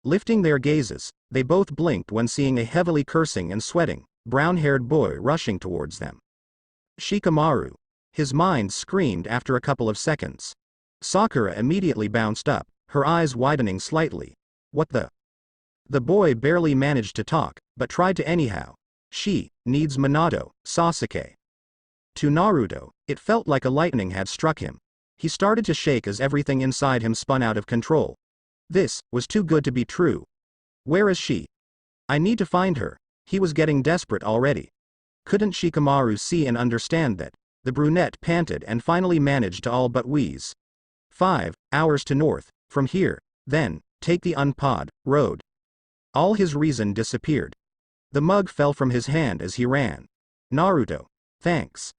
Lifting their gazes, they both blinked when seeing a heavily cursing and sweating, brown-haired boy rushing towards them. Shikamaru. His mind screamed after a couple of seconds. Sakura immediately bounced up, her eyes widening slightly. What the? The boy barely managed to talk, but tried to anyhow. She needs Minato, Sasuke. To Naruto, it felt like a lightning had struck him. He started to shake as everything inside him spun out of control. This was too good to be true. Where is she? I need to find her. He was getting desperate already. Couldn't Shikamaru see and understand that? The brunette panted and finally managed to all but wheeze. 5 hours to north, from here, then, take the unpad road. All his reason disappeared. The mug fell from his hand as he ran. Naruto. Thanks.